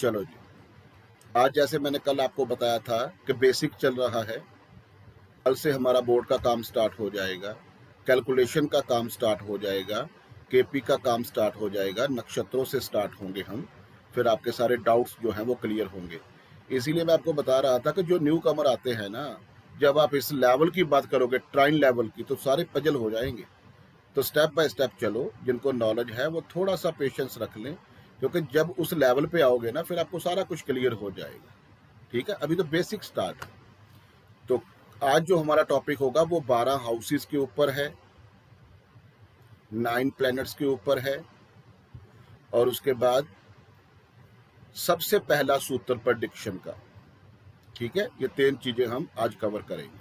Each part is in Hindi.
चलो जी, आज जैसे मैंने कल आपको बताया था कि बेसिक चल रहा है। कल से हमारा बोर्ड का काम स्टार्ट हो जाएगा, कैलकुलेशन का काम स्टार्ट हो जाएगा, केपी का काम स्टार्ट हो जाएगा, नक्षत्रों से स्टार्ट होंगे हम। फिर आपके सारे डाउट्स जो हैं वो क्लियर होंगे। इसीलिए मैं आपको बता रहा था कि जो न्यू कमर आते हैं ना, जब आप इस लेवल की बात करोगे, ट्राइन लेवल की, तो सारे पजल हो जाएंगे। तो स्टेप बाय स्टेप चलो, जिनको नॉलेज है वो थोड़ा सा पेशेंस रख लें, क्योंकि जब उस लेवल पे आओगे ना, फिर आपको सारा कुछ क्लियर हो जाएगा। ठीक है, अभी तो बेसिक स्टार्ट। तो आज जो हमारा टॉपिक होगा वो 12 हाउसेस के ऊपर है, 9 प्लैनेट्स के ऊपर है, और उसके बाद सबसे पहला सूत्र प्रेडिक्शन का। ठीक है, ये 3 चीजें हम आज कवर करेंगे।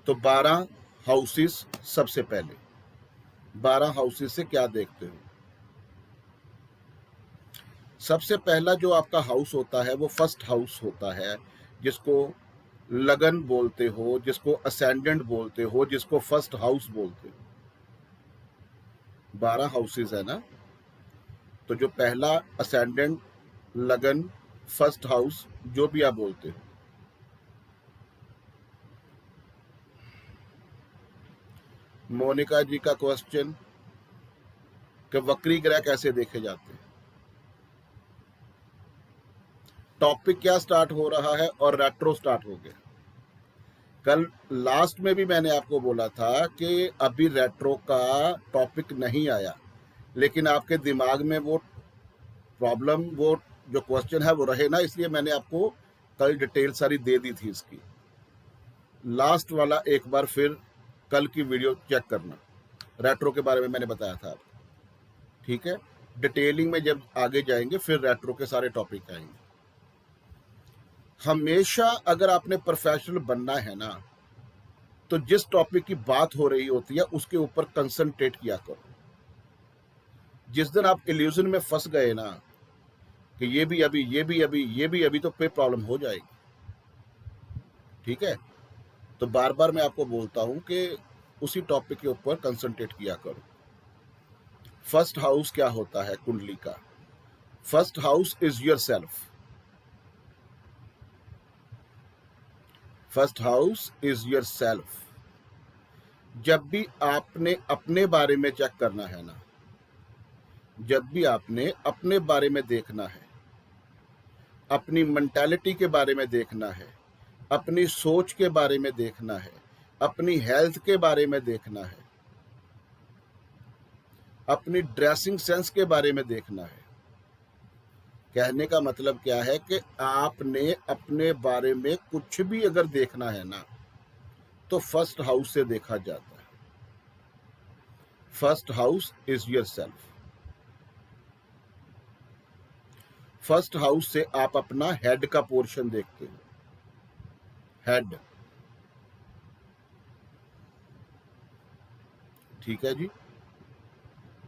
तो 12 हाउसेस, सबसे पहले 12 हाउसेस से क्या देखते हो? सबसे पहला जो आपका हाउस होता है वो फर्स्ट हाउस होता है, जिसको लगन बोलते हो, जिसको असेंडेंट बोलते हो, जिसको फर्स्ट हाउस बोलते हो। 12 हाउसेस है ना, तो जो पहला असेंडेंट, लगन, फर्स्ट हाउस, जो भी आप बोलते हो। मोनिका जी का क्वेश्चन कि वक्री ग्रह कैसे देखे जाते हैं। टॉपिक क्या स्टार्ट हो रहा है और रेट्रो स्टार्ट हो गया। कल लास्ट में भी मैंने आपको बोला था कि अभी रेट्रो का टॉपिक नहीं आया, लेकिन आपके दिमाग में वो प्रॉब्लम, वो जो क्वेश्चन है वो रहे ना, इसलिए मैंने आपको कल डिटेल सारी दे दी थी इसकी। लास्ट वाला एक बार फिर कल की वीडियो चेक करना, रेट्रो के बारे में मैंने बताया था आपको। ठीक है, डिटेलिंग में जब आगे जाएंगे फिर रेट्रो के सारे टॉपिक आएंगे। हमेशा अगर आपने प्रोफेशनल बनना है ना, तो जिस टॉपिक की बात हो रही होती है उसके ऊपर कंसंट्रेट किया करो। जिस दिन आप इल्यूजन में फंस गए ना कि ये भी अभी, ये भी अभी, ये भी अभी, तो फिर प्रॉब्लम हो जाएगी। ठीक है, तो बार बार मैं आपको बोलता हूं कि उसी टॉपिक के ऊपर कंसंट्रेट किया करो। फर्स्ट हाउस क्या होता है कुंडली का? First house is your self. First house is your self. जब भी आपने अपने बारे में चेक करना है ना, जब भी आपने अपने बारे में देखना है, अपनी मेंटालिटी के बारे में देखना है, अपनी सोच के बारे में देखना है, अपनी हेल्थ के बारे में देखना है, अपनी ड्रेसिंग सेंस के बारे में देखना है। कहने का मतलब क्या है कि आपने अपने बारे में कुछ भी अगर देखना है ना, तो फर्स्ट हाउस से देखा जाता है। First house is your self. First house से आप अपना हेड का पोर्शन देखते हो। हेड, ठीक है जी।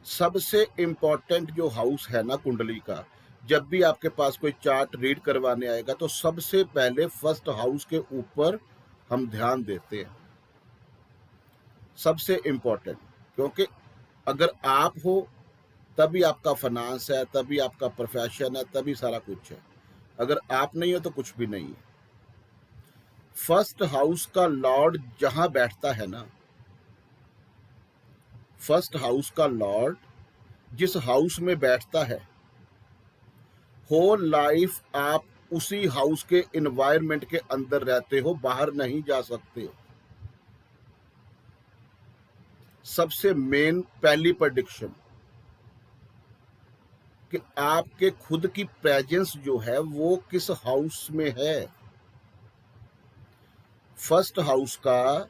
सबसे इंपॉर्टेंट जो हाउस है ना कुंडली का, जब भी आपके पास कोई चार्ट रीड करवाने आएगा तो सबसे पहले फर्स्ट हाउस के ऊपर हम ध्यान देते हैं। सबसे इंपॉर्टेंट, क्योंकि अगर आप हो तभी आपका फाइनेंस है, तभी आपका प्रोफेशन है, तभी सारा कुछ है। अगर आप नहीं हो तो कुछ भी नहीं है। फर्स्ट हाउस का लॉर्ड जहां बैठता है ना, फर्स्ट हाउस का लॉर्ड जिस हाउस में बैठता है, होल लाइफ आप उसी हाउस के एनवायरनमेंट के अंदर रहते हो, बाहर नहीं जा सकते हो। सबसे मेन पहली प्रेडिक्शन कि आपके खुद की प्रेजेंस जो है वो किस हाउस में है। फर्स्ट हाउस का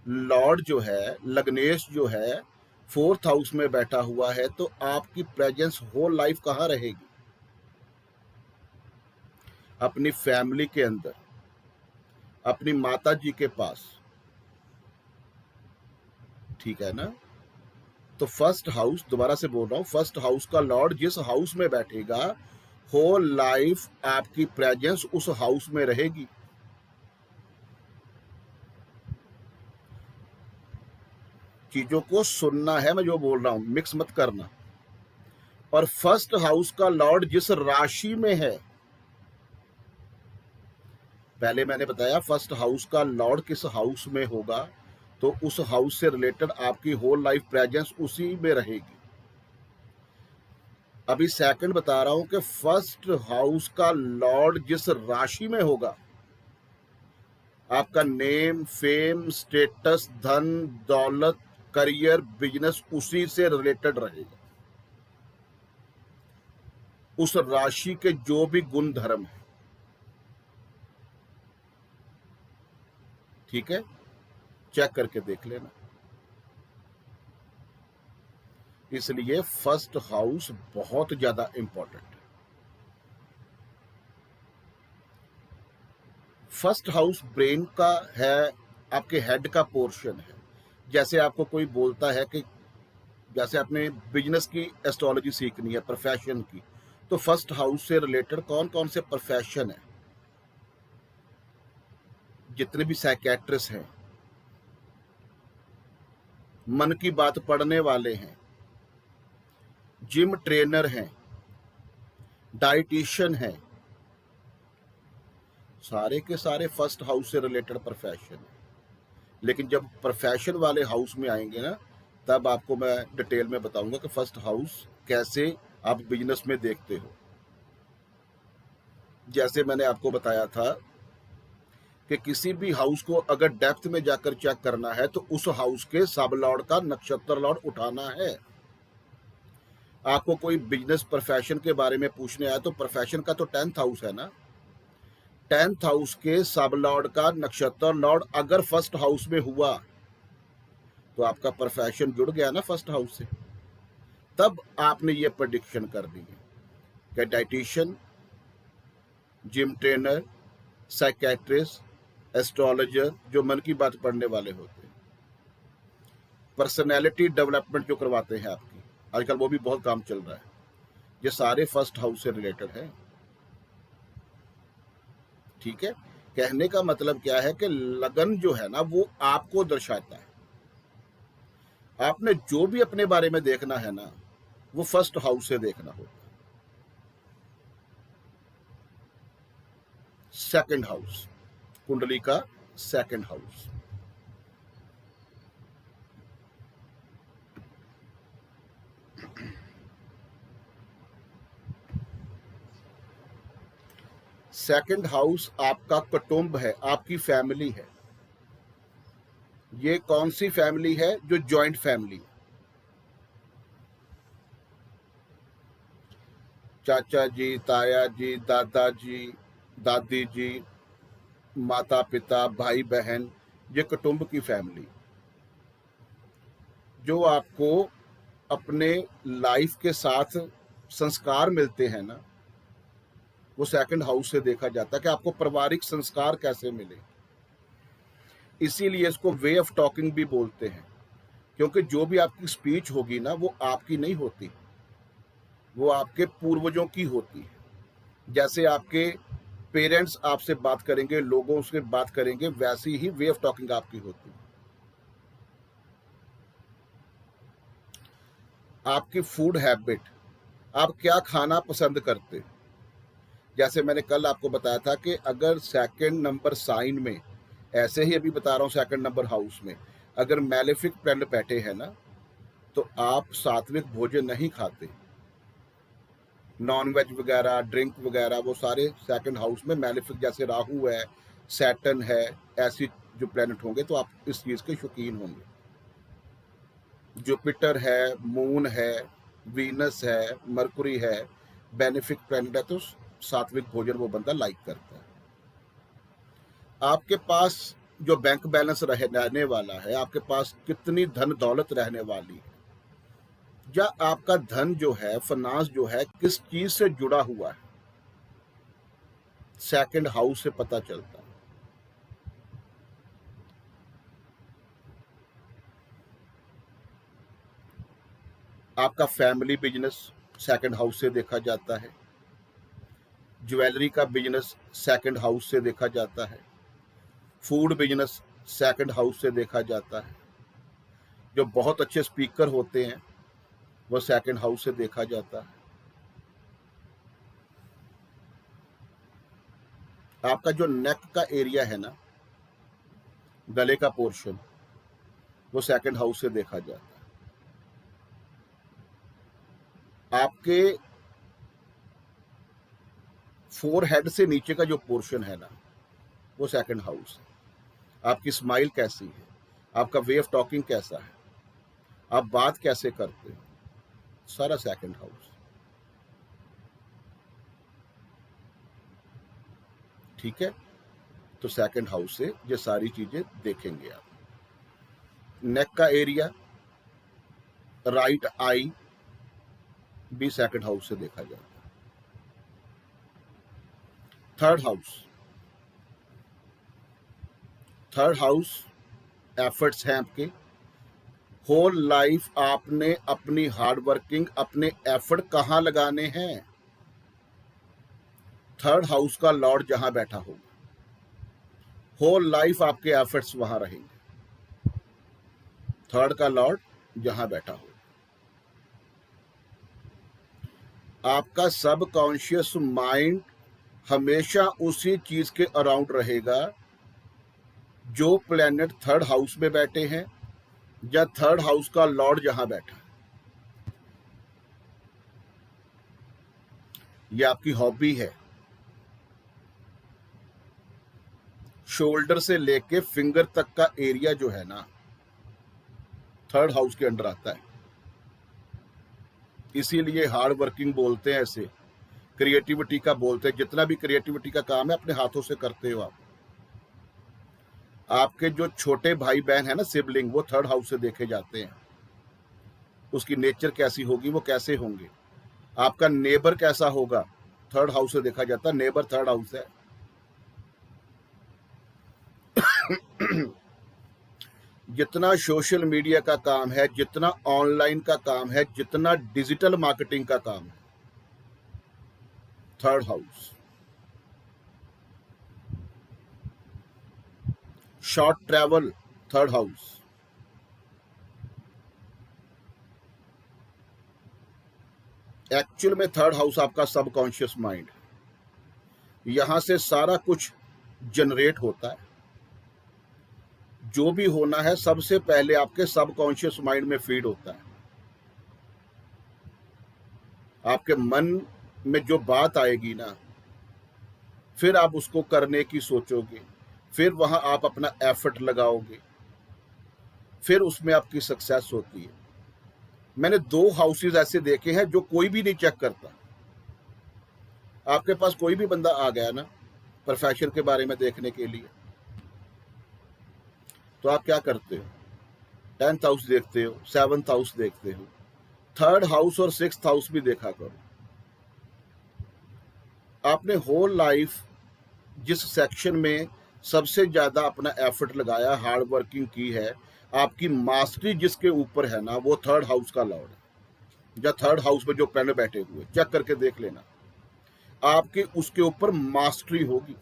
लॉर्ड जो है, लग्नेश जो है, फोर्थ हाउस में बैठा हुआ है, तो आपकी प्रेजेंस होल लाइफ कहाँ रहेगी? अपनी फैमिली के अंदर, अपनी माता जी के पास। ठीक है ना? तो फर्स्ट हाउस, दोबारा से बोल रहा हूं, फर्स्ट हाउस का लॉर्ड जिस हाउस में बैठेगा, होल लाइफ आपकी प्रेजेंस उस हाउस में रहेगी। चीजों को सुनना है, मैं जो बोल रहा हूं मिक्स मत करना। और फर्स्ट हाउस का लॉर्ड जिस राशि में है, पहले मैंने बताया फर्स्ट हाउस का लॉर्ड किस हाउस में होगा तो उस हाउस से रिलेटेड आपकी होल लाइफ प्रेजेंस उसी में रहेगी। अभी सेकंड बता रहा हूं कि फर्स्ट हाउस का लॉर्ड जिस राशि में होगा, आपका नेम, फेम, स्टेटस, धन, दौलत, करियर, बिजनेस उसी से रिलेटेड रहेगा। उस राशि के जो भी गुण धर्म है, ठीक है, चेक करके देख लेना। इसलिए फर्स्ट हाउस बहुत ज्यादा इंपॉर्टेंट है। फर्स्ट हाउस ब्रेन का है, आपके हेड का पोर्शन है। जैसे आपको कोई बोलता है कि जैसे आपने बिजनेस की एस्ट्रोलॉजी सीखनी है, प्रोफेशन की, तो फर्स्ट हाउस से रिलेटेड कौन कौन से प्रोफेशन है, जितने भी साइकेट्रिस्ट हैं, मन की बात पढ़ने वाले हैं, जिम ट्रेनर हैं, डाइटिशियन हैं, सारे के सारे फर्स्ट हाउस से रिलेटेड प्रोफेशन है। लेकिन जब प्रोफेशन वाले हाउस में आएंगे ना, तब आपको मैं डिटेल में बताऊंगा कि फर्स्ट हाउस कैसे आप बिजनेस में देखते हो। जैसे मैंने आपको बताया था कि किसी भी हाउस को अगर डेप्थ में जाकर चेक करना है तो उस हाउस के सब लॉर्ड का नक्षत्र लॉर्ड उठाना है। आपको कोई बिजनेस प्रोफेशन के बारे में पूछने आया तो प्रोफेशन का तो 10th हाउस है ना, 10th हाउस के सब लॉर्ड का नक्षत्र लॉर्ड अगर फर्स्ट हाउस में हुआ तो आपका प्रोफेशन जुड़ गया ना फर्स्ट हाउस से। तब आपने ये प्रेडिक्शन कर दी है कि dietitian, gym trainer, psychiatrist, astrologer, जो मन की बात पढ़ने वाले होते हैं, पर्सनैलिटी डेवलपमेंट जो करवाते हैं आपकी, आजकल वो भी बहुत काम चल रहा है, ये सारे फर्स्ट हाउस से रिलेटेड है। ठीक है, कहने का मतलब क्या है कि लगन जो है ना वो आपको दर्शाता है। आपने जो भी अपने बारे में देखना है ना वो फर्स्ट हाउस से देखना होगा। सेकंड हाउस, कुंडली का सेकंड हाउस, सेकंड हाउस आपका कुटुंब है, आपकी फैमिली है। ये कौन सी फैमिली है? जो जॉइंट फैमिली, चाचा जी, ताया जी, दादा जी, दादी जी, माता पिता, भाई बहन, ये कुटुंब की फैमिली जो आपको अपने लाइफ के साथ संस्कार मिलते हैं ना, वो सेकंड हाउस से देखा जाता है कि आपको पारिवारिक संस्कार कैसे मिले। इसीलिए इसको वे ऑफ टॉकिंग भी बोलते हैं, क्योंकि जो भी आपकी स्पीच होगी ना वो आपकी नहीं होती, वो आपके पूर्वजों की होती है। जैसे आपके पेरेंट्स आपसे बात करेंगे, लोगों से बात करेंगे, वैसी ही वे ऑफ टॉकिंग आपकी होती है। आपकी फूड हैबिट, आप क्या खाना पसंद करते, जैसे मैंने कल आपको बताया था कि अगर सेकंड नंबर साइन में, ऐसे ही अभी बता रहा हूँ, सेकंड नंबर हाउस में अगर मैलेफिक प्लैनेट बैठे हैं ना तो आप सात्विक भोजन नहीं खाते, नॉन वेज वगैरह, ड्रिंक वगैरह, वो सारे सेकंड हाउस में मैलेफिक, जैसे राहु है, सैटर्न है, ऐसी जो प्लैनेट होंगे तो आप इस चीज़ के शौकीन होंगे। जुपिटर है, मून है, वीनस है, मरकुरी है, बेनिफिक प्लैनेट है, तो सात्विक भोजन वो बंदा लाइक करता है। आपके पास जो बैंक बैलेंस रहने वाला है, आपके पास कितनी धन दौलत रहने वाली है, या आपका धन जो है, फाइनेंस जो है, किस चीज से जुड़ा हुआ है, सेकंड हाउस से पता चलता है। आपका फैमिली बिजनेस सेकंड हाउस से देखा जाता है, ज्वेलरी का बिजनेस सेकंड हाउस से देखा जाता है, फूड बिजनेस सेकंड हाउस से देखा जाता है, जो बहुत अच्छे स्पीकर होते हैं वो सेकंड हाउस से देखा जाता है। आपका जो नेक का एरिया है ना, गले का पोर्शन, वो सेकंड हाउस से देखा जाता है। आपके फोरहेड से नीचे का जो पोर्शन है ना, वो सेकंड हाउस है। आपकी स्माइल कैसी है, आपका वे ऑफ टॉकिंग कैसा है, आप बात कैसे करते हो, सारा सेकंड हाउस। ठीक है, तो सेकंड हाउस से ये सारी चीजें देखेंगे आप। नेक का एरिया, राइट आई भी सेकंड हाउस से देखा जाता है। थर्ड हाउस एफर्ट्स हैं आपके। होल लाइफ आपने अपनी हार्ड वर्किंग, अपने एफर्ट कहां लगाने हैं? थर्ड हाउस का लॉर्ड जहां बैठा होगा, होल लाइफ आपके एफर्ट्स वहां रहेंगे। थर्ड का लॉर्ड जहां बैठा होगा, आपका सबकॉन्शियस माइंड हमेशा उसी चीज के अराउंड रहेगा जो प्लेनेट थर्ड हाउस में बैठे हैं या थर्ड हाउस का लॉर्ड जहां बैठा है। ये आपकी हॉबी है। शोल्डर से लेके फिंगर तक का एरिया जो है ना, थर्ड हाउस के अंडर आता है। इसीलिए हार्ड वर्किंग बोलते हैं, ऐसे क्रिएटिविटी का बोलते हैं। जितना भी क्रिएटिविटी का काम है अपने हाथों से करते हो आप। आपके जो छोटे भाई बहन है ना, सिबलिंग, वो थर्ड हाउस से देखे जाते हैं। उसकी नेचर कैसी होगी, वो कैसे होंगे। आपका नेबर कैसा होगा, थर्ड हाउस से देखा जाता है। नेबर थर्ड हाउस है। जितना सोशल मीडिया का काम है, जितना ऑनलाइन का काम है, जितना डिजिटल मार्केटिंग का काम है, third house. Short travel, third house. Actual में थर्ड हाउस आपका सबकॉन्शियस माइंड है। यहां से सारा कुछ जनरेट होता है। जो भी होना है सबसे पहले आपके सबकॉन्शियस माइंड में फीड होता है। आपके मन में जो बात आएगी ना, फिर आप उसको करने की सोचोगे, फिर वहां आप अपना एफर्ट लगाओगे, फिर उसमें आपकी सक्सेस होती है। मैंने 2 हाउसेज ऐसे देखे हैं जो कोई भी नहीं चेक करता। आपके पास कोई भी बंदा आ गया ना प्रोफेशन के बारे में देखने के लिए, तो आप क्या करते हो? 10th हाउस देखते हो, 7th हाउस देखते हो, थर्ड हाउस और 6th हाउस भी देखा करो। आपने होल लाइफ जिस सेक्शन में सबसे ज्यादा अपना एफर्ट लगाया, हार्ड वर्किंग की है, आपकी मास्टरी जिसके ऊपर है ना, वो थर्ड हाउस का लॉर्ड है। या थर्ड हाउस में जो प्लैनेट बैठे हुए, चेक करके देख लेना, आपके उसके ऊपर मास्टरी होगी।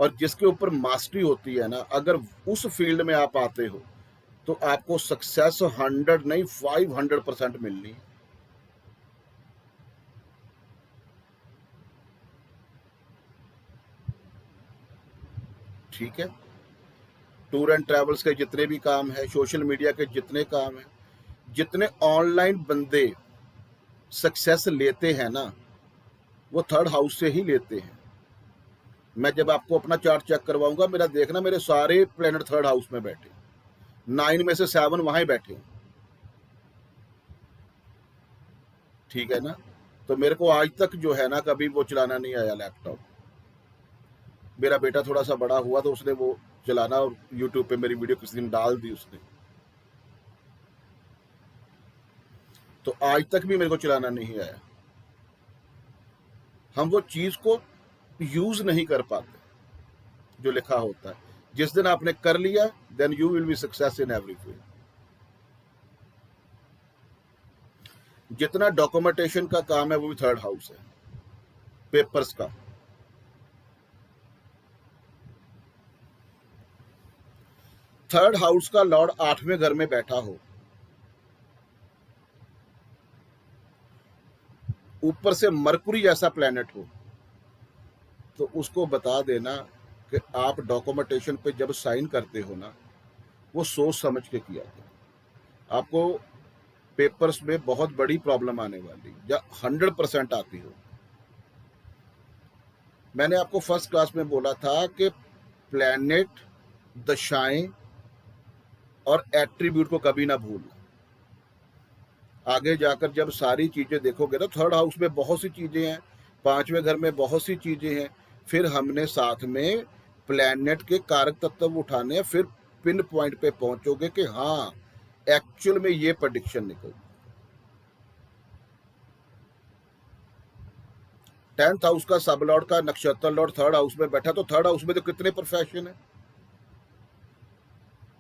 और जिसके ऊपर मास्टरी होती है ना, अगर उस फील्ड में आप आते हो तो आपको सक्सेस 100 नहीं 500% मिलनी है। ठीक है, टूर एंड ट्रैवल्स के जितने भी काम है, सोशल मीडिया के जितने काम है, जितने ऑनलाइन बंदे सक्सेस लेते हैं ना, वो थर्ड हाउस से ही लेते हैं। मैं जब आपको अपना चार्ट चेक करवाऊंगा, मेरा देखना, मेरे सारे प्लेनेट थर्ड हाउस में बैठे, 9 में से 7 वहां ही बैठे। ठीक है ना? तो मेरे को आज तक जो है ना, कभी वो चलाना नहीं आया लैपटॉप। मेरा बेटा थोड़ा सा बड़ा हुआ तो उसने वो चलाना, और यूट्यूब पे मेरी वीडियो किसी दिन डाल दी उसने, तो आज तक भी मेरे को चलाना नहीं आया। हम वो चीज को यूज नहीं कर पाते जो लिखा होता है। जिस दिन आपने कर लिया, then you will be success in every field. जितना डॉक्यूमेंटेशन का काम है वो भी थर्ड हाउस है, पेपर्स का। थर्ड हाउस का लॉर्ड 8वें घर में बैठा हो, ऊपर से मरकुरी जैसा प्लेनेट हो, तो उसको बता देना कि आप डॉक्यूमेंटेशन पे जब साइन करते हो ना, वो सोच समझ के किया करो। आपको पेपर्स में बहुत बड़ी प्रॉब्लम आने वाली या 100% आती हो। मैंने आपको फर्स्ट क्लास में बोला था कि प्लैनेट, दशाएं और एट्रीब्यूट को कभी ना भूलना। आगे जाकर जब सारी चीजें देखोगे ना, थर्ड हाउस में बहुत सी चीजें हैं, पांचवें घर में बहुत सी चीजें हैं, फिर हमने साथ में प्लैनेट के कारक तत्व उठाने हैं, फिर पिन पॉइंट पे पहुंचोगे कि हाँ एक्चुअल में ये प्रेडिक्शन निकल। 10th हाउस का सब लॉर्ड का नक्षत्र लॉर्ड थर्ड हाउस में बैठा, तो थर्ड हाउस में तो कितने प्रोफेशन है।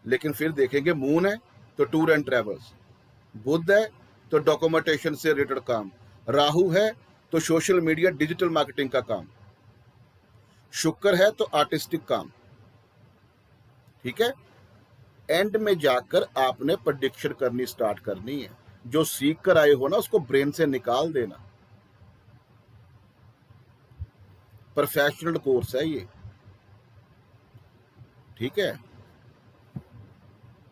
लेकिन फिर देखेंगे मून है तो टूर एंड ट्रेवल्स, बुध है तो डॉक्यूमेंटेशन से रिलेटेड काम, राहु है तो सोशल मीडिया डिजिटल मार्केटिंग का काम, शुक्र है तो आर्टिस्टिक काम। ठीक है, एंड में जाकर आपने प्रेडिक्शन करनी स्टार्ट करनी है। जो सीख कर आए हो ना, उसको ब्रेन से निकाल देना। प्रोफेशनल कोर्स है ये। ठीक है,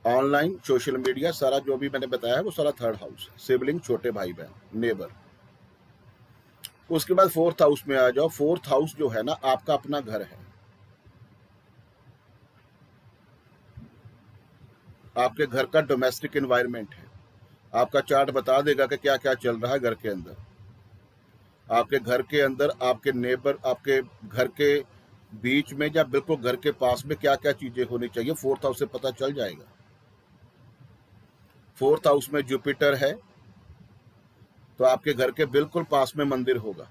ऑनलाइन, सोशल मीडिया, सारा जो भी मैंने बताया है वो सारा थर्ड हाउस, सिबलिंग, छोटे भाई बहन, नेबर। उसके बाद फोर्थ हाउस में आ जाओ। फोर्थ हाउस जो है ना, आपका अपना घर है। आपके घर का डोमेस्टिक एनवायरनमेंट है। आपका चार्ट बता देगा कि क्या क्या चल रहा है घर के अंदर। आपके घर के अंदर आपके नेबर, आपके घर के बीच में या बिल्कुल घर के पास में क्या क्या चीजें होनी चाहिए, फोर्थ हाउस से पता चल जाएगा। फोर्थ हाउस में जुपिटर है तो आपके घर के बिल्कुल पास में मंदिर होगा।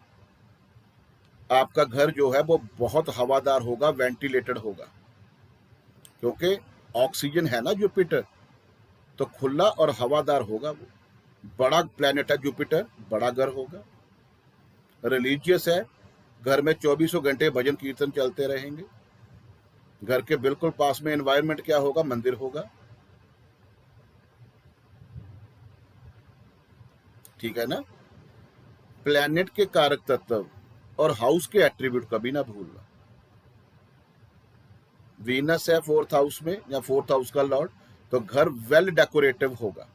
आपका घर जो है वो बहुत हवादार होगा, वेंटिलेटेड होगा, क्योंकि ऑक्सीजन है ना जुपिटर, तो खुला और हवादार होगा। वो बड़ा प्लेनेट है जुपिटर, बड़ा घर होगा। रिलीजियस है, घर में 24 घंटे भजन कीर्तन चलते रहेंगे। घर के बिल्कुल पास में एनवायरनमेंट क्या होगा, मंदिर होगा। ठीक है ना। प्लैनेट के कारक तत्व और हाउस के एट्रीब्यूट कभी ना भूलना। वीनस है फोर्थ हाउस में या फोर्थ हाउस का लॉर्ड, तो घर वेल डेकोरेटिव होगा।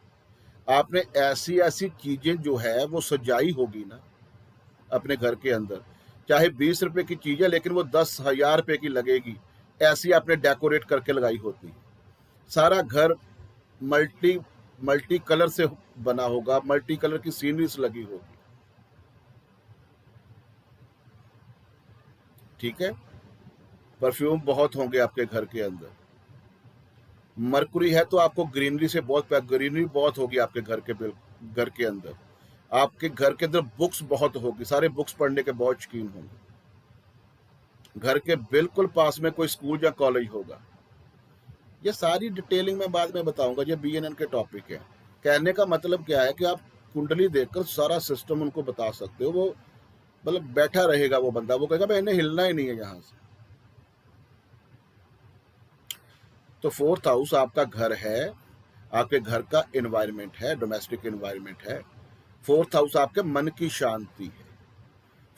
आपने ऐसी ऐसी चीजें जो है वो सजाई होगी ना अपने घर के अंदर, चाहे 20 रुपए की चीज है लेकिन वो 10,000 रुपए की लगेगी, ऐसी आपने डेकोरेट करके लगाई होती है। सारा घर मल्टी मल्टी कलर से बना होगा, मल्टी कलर की सीनरीज लगी होगी। ठीक है, परफ्यूम बहुत होंगे आपके घर के अंदर। मरकुरी है तो आपको ग्रीनरी से बहुत ग्रीनरी बहुत होगी आपके घर के अंदर। आपके घर के अंदर बुक्स बहुत होगी, सारे बुक्स पढ़ने के बहुत शौकीन होंगे। घर के बिल्कुल पास में कोई स्कूल या कॉलेज होगा। ये सारी डिटेलिंग मैं बाद में बताऊंगा, ये BNN के टॉपिक है। कहने का मतलब क्या है कि आप कुंडली देखकर सारा सिस्टम उनको बता सकते हो। वो मतलब बैठा रहेगा वो बंदा, वो कहेगा भाई इन्हें हिलना ही नहीं है यहाँ से। तो फोर्थ हाउस आपका घर है, आपके घर का एनवायरनमेंट है, डोमेस्टिक एनवायरनमेंट है। फोर्थ हाउस आपके मन की शांति है।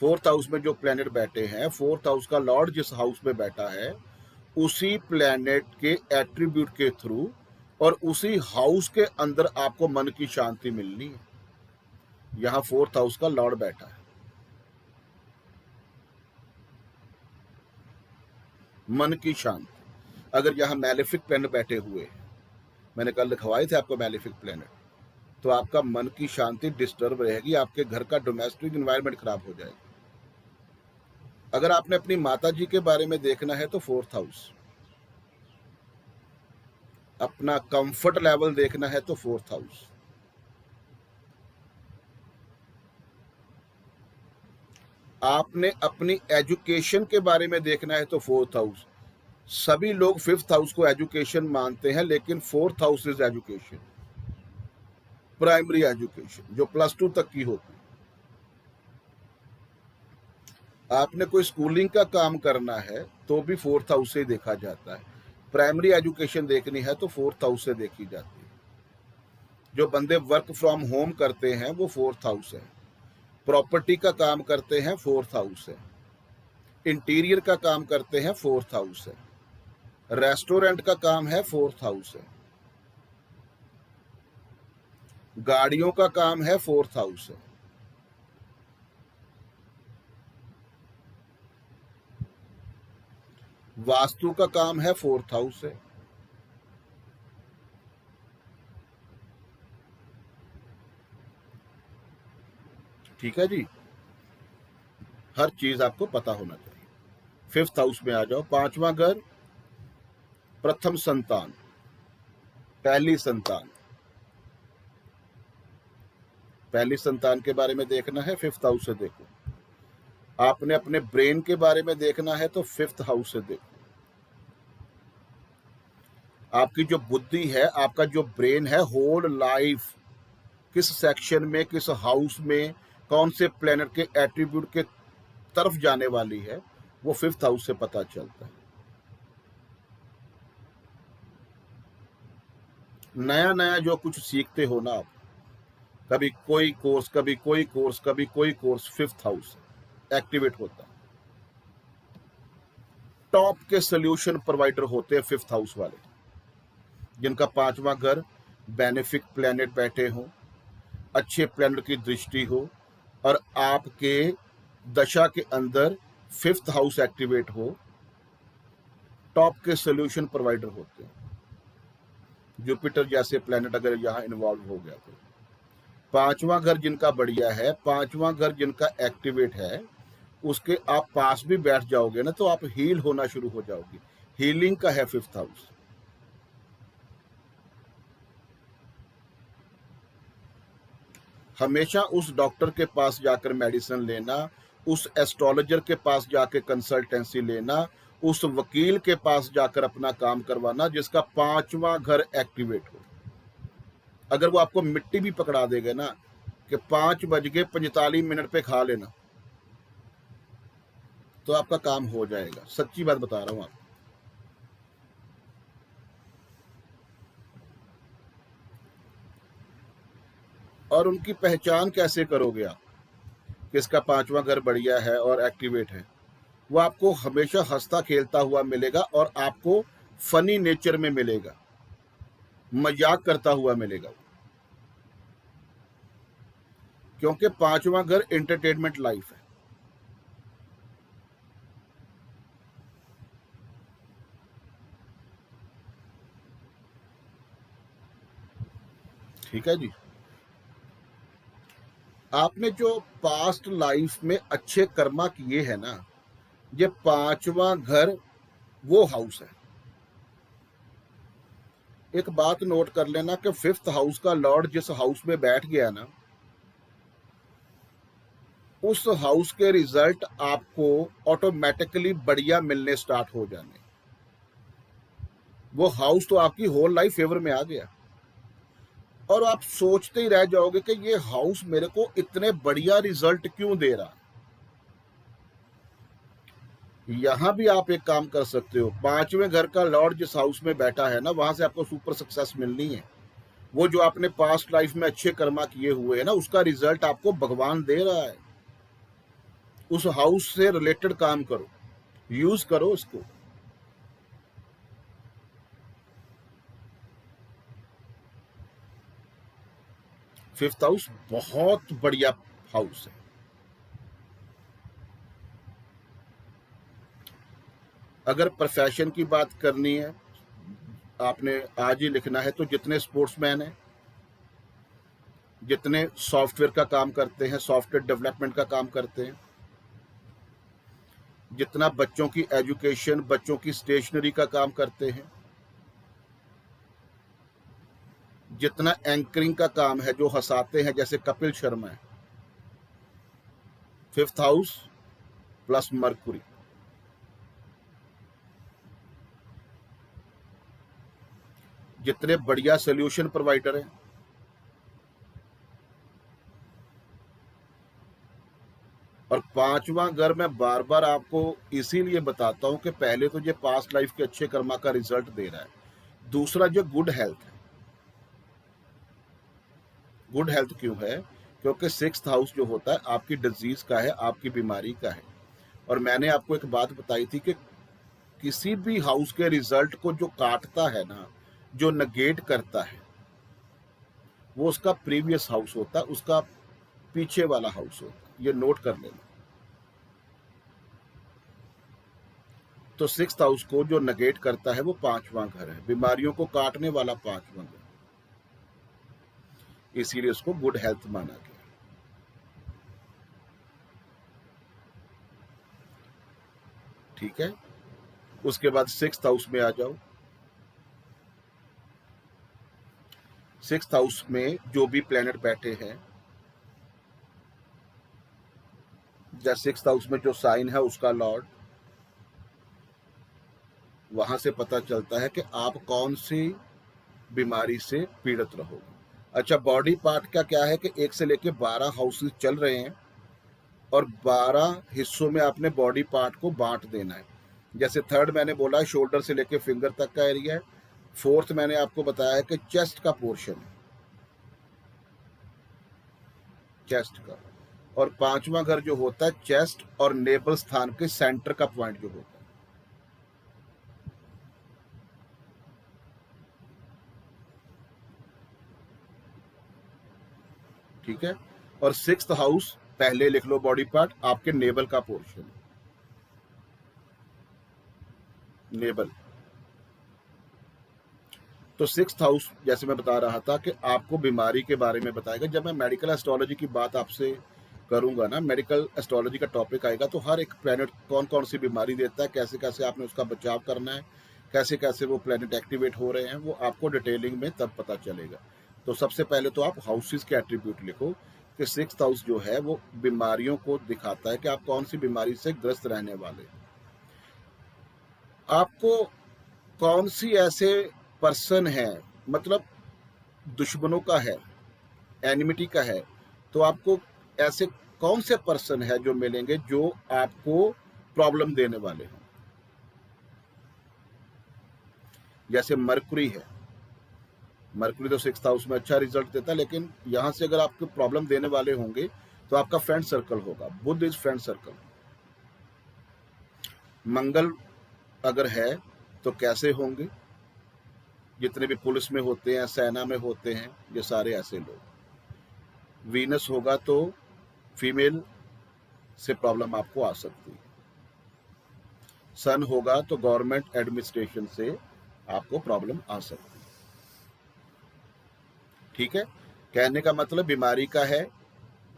फोर्थ हाउस में जो प्लैनेट बैठे हैं, फोर्थ हाउस का लॉर्ड जिस हाउस में बैठा है, उसी प्लैनेट के एट्रीब्यूट के थ्रू और उसी हाउस के अंदर आपको मन की शांति मिलनी है। यहां फोर्थ हाउस का लॉर्ड बैठा है। मन की शांति। अगर यहां मैलेफिक प्लैनेट बैठे हुए हैं, मैंने कल लिखवाए थे आपको मैलेफिक प्लैनेट, तो आपका मन की शांति डिस्टर्ब रहेगी, आपके घर का डोमेस्टिक एनवायरनमेंट खराब हो जाएगा। अगर आपने अपनी माता जी के बारे में देखना है तो फोर्थ हाउस, अपना कंफर्ट लेवल देखना है तो फोर्थ हाउस, आपने अपनी एजुकेशन के बारे में देखना है तो फोर्थ हाउस। सभी लोग फिफ्थ हाउस को एजुकेशन मानते हैं, लेकिन fourth house is education, primary education जो +2 तक की होती है। आपने कोई स्कूलिंग का काम करना है तो भी फोर्थ हाउस से देखा जाता है। प्राइमरी एजुकेशन देखनी है तो फोर्थ हाउस से देखी जाती है। जो बंदे वर्क फ्रॉम होम करते हैं वो फोर्थ हाउस है। प्रॉपर्टी का काम करते हैं, फोर्थ हाउस है। इंटीरियर का काम करते हैं, फोर्थ हाउस है। रेस्टोरेंट का काम है, फोर्थ हाउस है। गाड़ियों का काम है, फोर्थ हाउस है। वास्तु का काम है, फोर्थ हाउस है। ठीक है जी, हर चीज आपको पता होना चाहिए। फिफ्थ हाउस में आ जाओ, पांचवा घर, प्रथम संतान, पहली संतान। पहली संतान के बारे में देखना है, फिफ्थ हाउस से देखो। आपने अपने ब्रेन के बारे में देखना है तो फिफ्थ हाउस से देखो। आपकी जो बुद्धि है, आपका जो ब्रेन है, होल लाइफ किस सेक्शन में, किस हाउस में, कौन से प्लेनेट के एट्रीब्यूट के तरफ जाने वाली है, वो फिफ्थ हाउस से पता चलता है। नया नया जो कुछ सीखते हो ना आप, कभी कोई कोर्स, कभी कोई कोर्स, कभी कोई कोर्स, फिफ्थ हाउस एक्टिवेट होता है। टॉप के सोल्यूशन प्रोवाइडर होते हैं फिफ्थ हाउस वाले, जिनका पांचवा घर बेनिफिक प्लेनेट बैठे हो, अच्छे प्लेनेट की दृष्टि हो, और आपके दशा के अंदर फिफ्थ हाउस एक्टिवेट हो, टॉप के सोल्यूशन प्रोवाइडर होते हैं। जुपिटर जैसे प्लेनेट अगर यहाँ इन्वॉल्व हो गया तो पांचवा घर जिनका बढ़िया है, पांचवा घर जिनका एक्टिवेट है, उसके आप पास भी बैठ जाओगे ना तो आप हील होना शुरू हो जाओगे। हीलिंग का है फिफ्थ हाउस। हमेशा उस डॉक्टर के पास जाकर मेडिसिन लेना, उस एस्ट्रोलॉजर के पास जाकर कंसल्टेंसी लेना, उस वकील के पास जाकर अपना काम करवाना जिसका पांचवा घर एक्टिवेट हो। अगर वो आपको मिट्टी भी पकड़ा देगा ना कि 5:45 पे खा लेना, तो आपका काम हो जाएगा। सच्ची बात बता रहा हूं आपको। और उनकी पहचान कैसे करोगे आप, किसका पांचवा घर बढ़िया है और एक्टिवेट है? वो आपको हमेशा हंसता खेलता हुआ मिलेगा और आपको फनी नेचर में मिलेगा, मजाक करता हुआ मिलेगा, क्योंकि पांचवा घर एंटरटेनमेंट लाइफ है। ठीक है जी, आपने जो पास्ट लाइफ में अच्छे कर्मा किए हैं ना, ये पांचवा घर वो हाउस है। एक बात नोट कर लेना कि फिफ्थ हाउस का लॉर्ड जिस हाउस में बैठ गया ना, उस हाउस के रिजल्ट आपको ऑटोमेटिकली बढ़िया मिलने स्टार्ट हो जाने। वो हाउस तो आपकी होल लाइफ फेवर में आ गया और आप सोचते ही रह जाओगे कि ये हाउस मेरे को इतने बढ़िया रिजल्ट क्यों दे रहा। यहां भी आप एक काम कर सकते हो, पांचवें घर का लॉर्ड जिस हाउस में बैठा है ना, वहां से आपको सुपर सक्सेस मिलनी है। वो जो आपने पास्ट लाइफ में अच्छे कर्मा किए हुए हैं ना, उसका रिजल्ट आपको भगवान दे रहा है। उस हाउस से रिलेटेड काम करो, यूज करो उसको। फिफ्थ हाउस बहुत बढ़िया हाउस है। अगर प्रोफेशन की बात करनी है, आपने आज ही लिखना है, तो जितने स्पोर्ट्समैन हैं, जितने सॉफ्टवेयर का काम करते हैं, सॉफ्टवेयर डेवलपमेंट का काम करते हैं, जितना बच्चों की एजुकेशन, बच्चों की स्टेशनरी का काम करते हैं, जितना एंकरिंग का काम है, जो हंसाते हैं जैसे कपिल शर्मा है, फिफ्थ हाउस प्लस मरकुरी। जितने बढ़िया सोल्यूशन प्रोवाइडर हैं, और पांचवा घर मैं बार बार आपको इसीलिए बताता हूं कि पहले तो ये पास्ट लाइफ के अच्छे कर्मा का रिजल्ट दे रहा है। दूसरा जो गुड हेल्थ है, गुड हेल्थ क्यों है? क्योंकि सिक्स्थ हाउस जो होता है आपकी डिजीज का है, आपकी बीमारी का है। और मैंने आपको एक बात बताई थी कि किसी भी हाउस के रिजल्ट को जो काटता है ना, जो नेगेट करता है, वो उसका प्रीवियस हाउस होता है, उसका पीछे वाला हाउस होता है। ये नोट कर लेना। तो 6th हाउस को जो नेगेट करता है वो 5वां घर है, बीमारियों को काटने वाला 5वां घर, इसीलिए उसको गुड हेल्थ माना गया। ठीक है, उसके बाद 6th हाउस में आ जाओ। 6th हाउस में जो भी प्लेनेट बैठे हैं, या 6th हाउस में जो साइन है उसका लॉर्ड, वहां से पता चलता है कि आप कौन सी बीमारी से पीड़ित रहोगे। अच्छा, बॉडी पार्ट का क्या है कि 1 से लेके 12 हाउसेस चल रहे हैं और 12 हिस्सों में आपने बॉडी पार्ट को बांट देना है। जैसे 3rd मैंने बोला शोल्डर से लेके फिंगर तक का एरिया है। 4th मैंने आपको बताया कि चेस्ट का पोर्शन है, चेस्ट का। और 5वां घर जो होता है चेस्ट और नेबल स्थान के सेंटर का पॉइंट जो होता है। ठीक है, और 6th हाउस पहले लिख लो, बॉडी पार्ट आपके नेबल का पोर्शन, नेबल। तो 6th हाउस जैसे मैं बता रहा था कि आपको बीमारी के बारे में बताएगा। जब मैं मेडिकल एस्ट्रोलॉजी की बात आपसे करूंगा ना, मेडिकल एस्ट्रोलॉजी का टॉपिक आएगा, तो हर एक प्लेनेट कौन कौन सी बीमारी देता है, कैसे कैसे आपने उसका बचाव करना है, कैसे कैसे वो प्लेनेट एक्टिवेट हो रहे हैं, वो आपको डिटेलिंग में तब पता चलेगा। तो सबसे पहले तो आप हाउसेस के एट्रीब्यूट लिखो कि 6th हाउस जो है वो बीमारियों को दिखाता है कि आप कौन सी बीमारी से ग्रस्त रहने वाले। आपको कौन सी ऐसे पर्सन है, मतलब दुश्मनों का है, एनिमिटी का है, तो आपको ऐसे कौन से पर्सन है जो मिलेंगे जो आपको प्रॉब्लम देने वाले हैं। जैसे मरकुरी है, मरकुरी तो 6th हाउस में अच्छा रिजल्ट देता है, लेकिन यहां से अगर आपको प्रॉब्लम देने वाले होंगे तो आपका फ्रेंड सर्कल होगा। बुध इज फ्रेंड सर्कल। मंगल अगर है तो कैसे होंगे, जितने भी पुलिस में होते हैं, सेना में होते हैं, ये सारे ऐसे लोग। वीनस होगा तो फीमेल से प्रॉब्लम आपको आ सकती है। सन होगा तो गवर्नमेंट एडमिनिस्ट्रेशन से आपको प्रॉब्लम आ सकती है। ठीक है, कहने का मतलब बीमारी का है,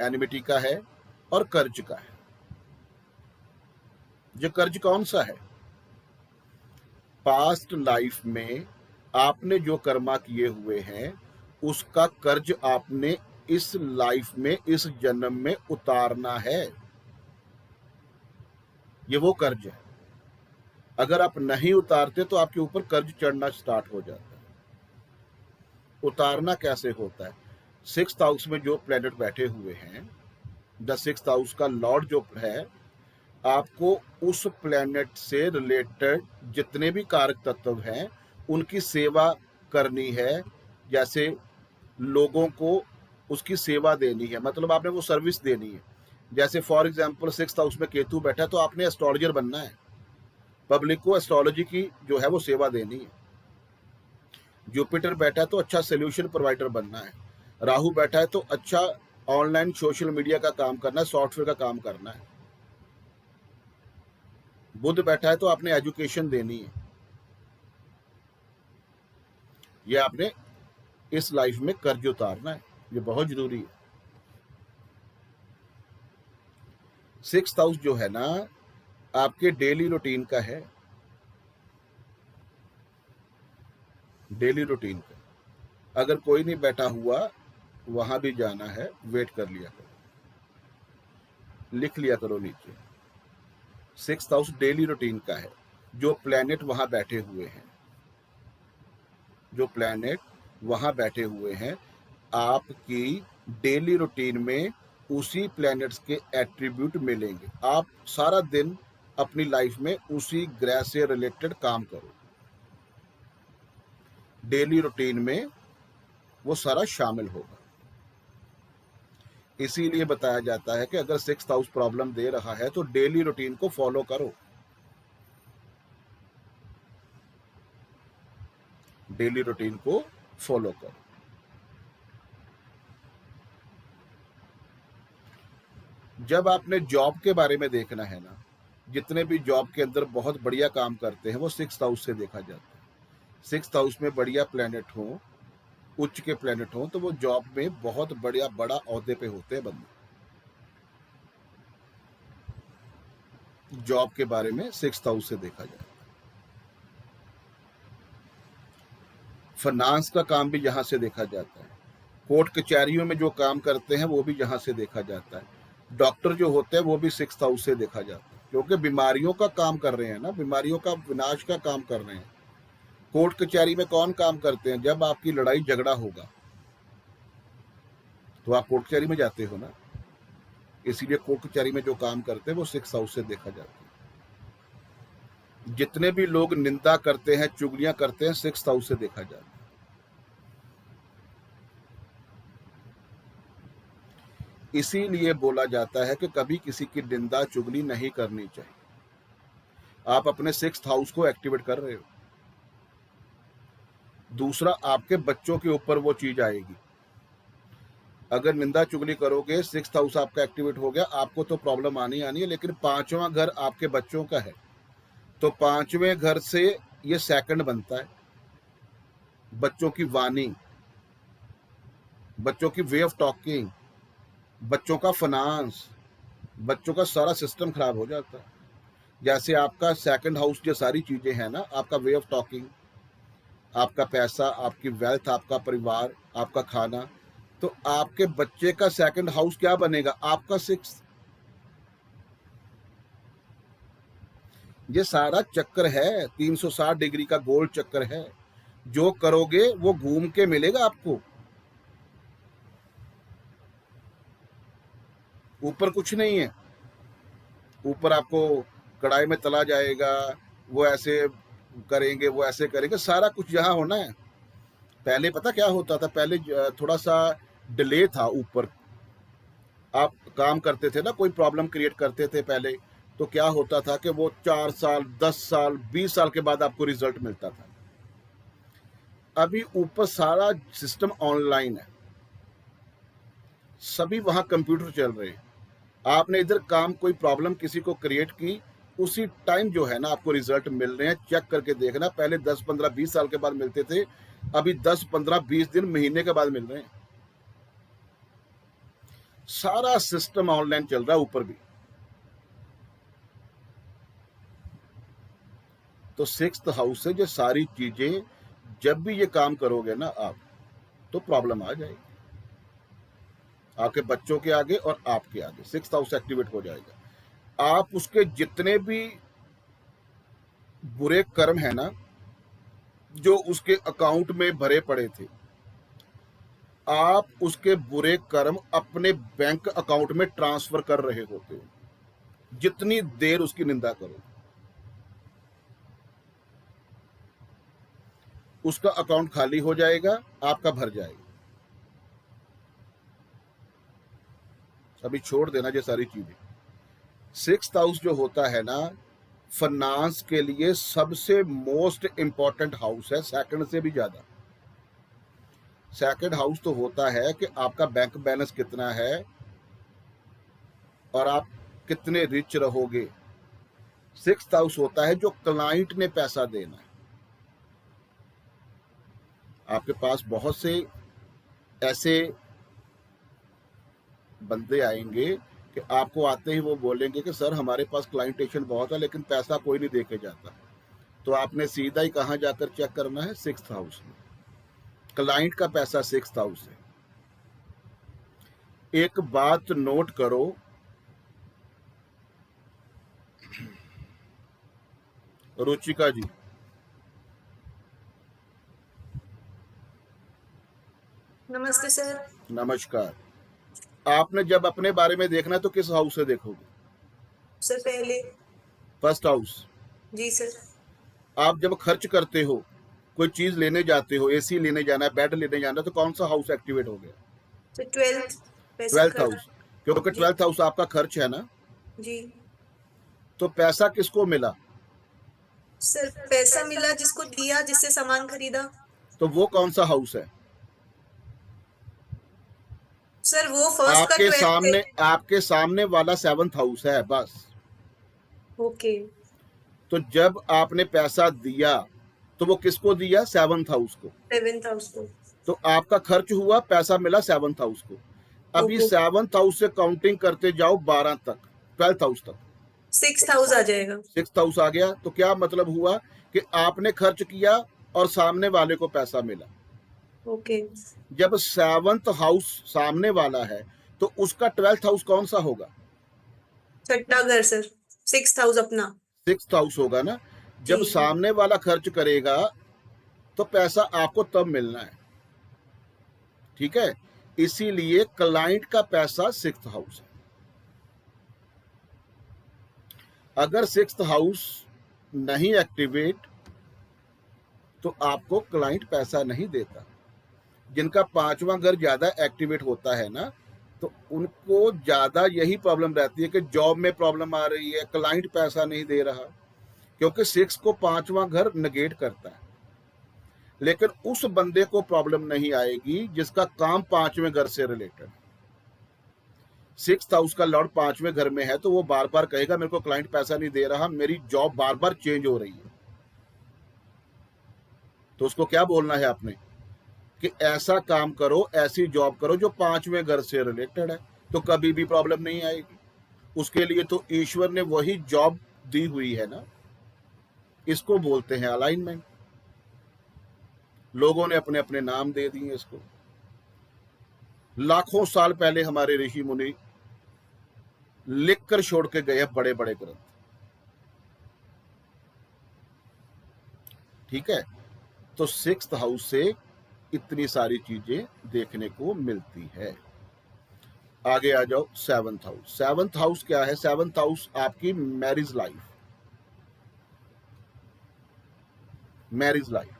एनिमिटी का है और कर्ज का है। जो कर्ज कौन सा है, पास्ट लाइफ में आपने जो कर्मा किए हुए हैं उसका कर्ज आपने इस लाइफ में, इस जन्म में उतारना है। ये वो कर्ज है। अगर आप नहीं उतारते तो आपके ऊपर कर्ज चढ़ना स्टार्ट हो जाता है। उतारना कैसे होता है, 6th हाउस में जो प्लेनेट बैठे हुए हैं, द 6th हाउस का लॉर्ड जो है, आपको उस प्लेनेट से रिलेटेड जितने भी कारक तत्व हैं उनकी सेवा करनी है। जैसे लोगों को उसकी सेवा देनी है, मतलब आपने वो सर्विस देनी है। जैसे फॉर एग्जांपल 6th हाउस में केतु बैठा है तो आपने एस्ट्रोलॉजर बनना है, पब्लिक को एस्ट्रोलॉजी की जो है वो सेवा देनी है। जुपिटर बैठा है तो अच्छा सोल्यूशन प्रोवाइडर बनना है। राहु बैठा है तो अच्छा ऑनलाइन सोशल मीडिया का काम करना है, सॉफ्टवेयर का काम करना है। बुध बैठा है तो आपने एजुकेशन देनी है। ये आपने इस लाइफ में कर्ज उतारना है, ये बहुत जरूरी है। 6th हाउस जो है ना आपके डेली रूटीन का है, डेली रूटीन का। अगर कोई नहीं बैठा हुआ वहां भी जाना है, वेट कर लिया करो, लिख लिया करो नीचे। 6th हाउस डेली रूटीन का है। जो प्लेनेट वहां बैठे हुए हैं, जो प्लेनेट वहां बैठे हुए हैं, आपकी डेली रूटीन में उसी प्लैनेट्स के एट्रीब्यूट मिलेंगे। आप सारा दिन अपनी लाइफ में उसी ग्रह से रिलेटेड काम करो, डेली रूटीन में वो सारा शामिल होगा। इसीलिए बताया जाता है कि अगर 6th हाउस प्रॉब्लम दे रहा है तो डेली रूटीन को फॉलो करो, डेली रूटीन को फॉलो करो। जब आपने जॉब के बारे में देखना है ना, जितने भी जॉब के अंदर बहुत बढ़िया काम करते हैं वो 6th हाउस से देखा जाता है। 6th हाउस में बढ़िया प्लेनेट हो, उच्च के प्लेनेट हो, तो वो जॉब में बहुत बढ़िया बड़ा ओहदे पे होते हैं बंदे। जॉब के बारे में 6th हाउस से देखा जाए। फाइनेंस का काम भी यहाँ से देखा जाता है। कोर्ट कचहरियों में जो काम करते हैं वो भी यहाँ से देखा जाता है। डॉक्टर जो होते हैं वो भी 6th हाउस से देखा जाता है, क्योंकि बीमारियों का काम कर रहे हैं ना, बीमारियों का विनाश का काम कर रहे हैं। कोर्ट कचहरी में कौन काम करते हैं? जब आपकी लड़ाई झगड़ा होगा तो आप कोर्ट कचहरी में जाते हो ना, इसीलिए कोर्ट कचहरी में जो काम करते हैं वो 6th हाउस से देखा जाता है। जितने भी लोग निंदा करते हैं, चुगलियां करते हैं, 6th हाउस से देखा जाता है। इसीलिए बोला जाता है कि कभी किसी की निंदा चुगली नहीं करनी चाहिए। आप अपने 6th हाउस को एक्टिवेट कर रहे हो। दूसरा, आपके बच्चों के ऊपर वो चीज आएगी। अगर निंदा चुगली करोगे, 6th हाउस आपका एक्टिवेट हो गया, आपको तो प्रॉब्लम आनी है, लेकिन 5वां घर आपके बच्चों का है, तो 5वें घर से ये सेकंड बनता है। बच्चों की वाणी, बच्चों की वे ऑफ टॉकिंग, बच्चों का फाइनेंस, बच्चों का सारा सिस्टम खराब हो जाता है। जैसे आपका सेकंड हाउस जो सारी चीजें हैं ना, आपका वे ऑफ टॉकिंग, आपका पैसा, आपकी वेल्थ, आपका परिवार, आपका खाना, तो आपके बच्चे का सेकंड हाउस क्या बनेगा? आपका 6th। ये सारा चक्कर है, 360 डिग्री का गोल चक्कर है। जो करोगे वो घूम के मिलेगा आपको। ऊपर कुछ नहीं है, ऊपर आपको कढ़ाई में तला जाएगा, वो ऐसे करेंगे, वो ऐसे करेंगे, सारा कुछ यहाँ होना है। पहले पता क्या होता था? पहले थोड़ा सा डिले था ऊपर। आप काम करते थे ना, कोई प्रॉब्लम क्रिएट करते थे पहले, तो क्या होता था कि वो 4 साल, 10 साल, 20 साल के बाद आपको रिजल्ट मिलता था। अभी ऊपर सारा सिस्टम ऑनलाइन है, सभी वहां कंप्यूटर चल रहे हैं। आपने इधर काम, कोई प्रॉब्लम किसी को क्रिएट की, उसी टाइम जो है ना आपको रिजल्ट मिल रहे हैं। चेक करके देखना, पहले 10, 15, 20 साल के बाद मिलते थे, अभी 10, 15, 20 दिन, महीने के बाद मिल रहे हैं। सारा सिस्टम ऑनलाइन चल रहा है ऊपर भी। तो 6th हाउस से जो सारी चीजें, जब भी ये काम करोगे ना आप, तो प्रॉब्लम आ जाएगी आपके बच्चों के आगे और आपके आगे। 6th हाउस एक्टिवेट हो जाएगा। आप उसके जितने भी बुरे कर्म है ना, जो उसके अकाउंट में भरे पड़े थे, आप उसके बुरे कर्म अपने बैंक अकाउंट में ट्रांसफर कर रहे होते हो। जितनी देर उसकी निंदा करो, उसका अकाउंट खाली हो जाएगा, आपका भर जाएगा। अभी छोड़ देना ये सारी चीजें। 6th हाउस जो होता है ना, फाइनेंस के लिए सबसे मोस्ट इंपॉर्टेंट हाउस है, सेकंड से भी ज्यादा। सेकंड हाउस तो होता है कि आपका बैंक बैलेंस कितना है और आप कितने रिच रहोगे। 6th हाउस होता है जो क्लाइंट ने पैसा देना है। आपके पास बहुत से ऐसे बंदे आएंगे कि आपको आते ही वो बोलेंगे कि सर हमारे पास क्लाइंटेशन बहुत है, लेकिन पैसा कोई नहीं दे के जाता। तो आपने सीधा ही कहाँ जाकर चेक करना है? 6th हाउस में। क्लाइंट का पैसा 6th हाउस है। एक बात नोट करो, रुचिका जी, नमस्ते सर। नमस्कार। आपने जब अपने बारे में देखना है तो किस हाउस से देखोगे? सर पहले। First house. जी सर। आप जब खर्च करते हो, कोई चीज लेने जाते हो, एसी लेने जाना है, बेड लेने जाना है, तो कौन सा हाउस एक्टिवेट हो गया? Sir 12th। पैसा 12th खर्च। हाउस, क्योंकि जी 12th हाउस आपका खर्च है ना। जी तो पैसा किसको मिला? सर, पैसा मिला जिसको दिया, जिससे सामान खरीदा। तो वो कौन सा हाउस है? सर वो फर्स्ट का 12th है। आपके सामने वाला 7th हाउस है बस। ओके। तो जब आपने पैसा दिया तो वो किसको दिया? 7th हाउस को। 7th हाउस को। तो आपका खर्च हुआ, पैसा मिला 7th हाउस को। अभी ओके। 7th हाउस से काउंटिंग करते जाओ 12 तक, 12th हाउस तक। 6th हाउस आ जाएगा। 6th हाउस आ गया तो क्या मतलब हुआ कि आपने खर्च किया और सामने वाले को पैसा मिला। ओके। जब 7th हाउस सामने वाला है तो उसका 12th हाउस कौन सा होगा? छठा घर सर। 6th हाउस अपना। 6th हाउस होगा ना। जी। जब सामने वाला खर्च करेगा तो पैसा आपको तब मिलना है, ठीक है। इसीलिए क्लाइंट का पैसा 6th हाउस है। अगर 6th हाउस नहीं एक्टिवेट तो आपको क्लाइंट पैसा नहीं देता। जिनका 5वां घर ज्यादा एक्टिवेट होता है ना, तो उनको ज्यादा यही प्रॉब्लम रहती है कि जॉब में प्रॉब्लम आ रही है, क्लाइंट पैसा नहीं दे रहा, क्योंकि 6 को 5वां घर नेगेट करता है। लेकिन उस बंदे को प्रॉब्लम नहीं आएगी जिसका काम 5वें घर से रिलेटेड। 6th हाउस का लॉर्ड 5वें घर में है तो वो बार बार कहेगा मेरे को क्लाइंट पैसा नहीं दे रहा, मेरी जॉब बार बार चेंज हो रही है। तो उसको क्या बोलना है आपने कि ऐसा काम करो, ऐसी जॉब करो जो 5वें घर से रिलेटेड है, तो कभी भी प्रॉब्लम नहीं आएगी। उसके लिए तो ईश्वर ने वही जॉब दी हुई है ना। इसको बोलते हैं अलाइनमेंट। लोगों ने अपने अपने नाम दे दिए इसको। लाखों साल पहले हमारे ऋषि मुनि लिख कर छोड़ के गए बड़े बड़े ग्रंथ, ठीक है। तो 6th हाउस से इतनी सारी चीजें देखने को मिलती है। आगे आ जाओ 7th हाउस। 7th हाउस क्या है? 7th हाउस आपकी marriage life, marriage life.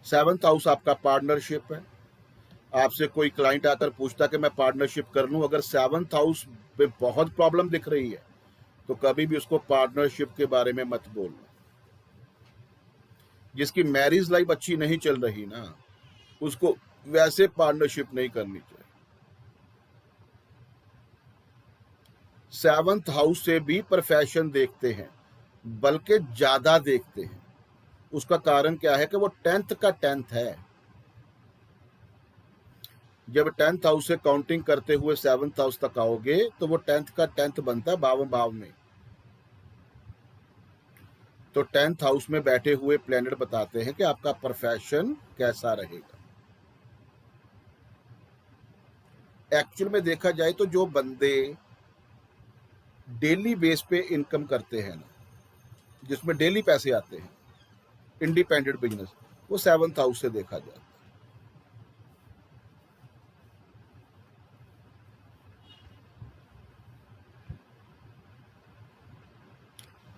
7th house आपका पार्टनरशिप है। आपसे कोई क्लाइंट आकर पूछता कि मैं पार्टनरशिप कर लूं, अगर 7th हाउस पे बहुत प्रॉब्लम दिख रही है तो कभी भी उसको पार्टनरशिप के बारे में मत बोलना। जिसकी मैरिज लाइफ अच्छी नहीं चल रही ना, उसको वैसे पार्टनरशिप नहीं करनी चाहिए। 7th हाउस से भी प्रोफेशन देखते हैं, बल्कि ज्यादा देखते हैं। उसका कारण क्या है कि वो 10th का 10th है। जब 10th हाउस से काउंटिंग करते हुए 7th हाउस तक आओगे तो वो 10th का 10th बनता है 52 भाव में। तो 10th हाउस में बैठे हुए प्लैनेट बताते हैं कि आपका प्रोफेशन कैसा रहेगा। एक्चुअल में देखा जाए तो जो बंदे डेली बेस पे इनकम करते हैं ना, जिसमें डेली पैसे आते हैं, इंडिपेंडेंट बिजनेस, वो 7th हाउस से देखा जाता है।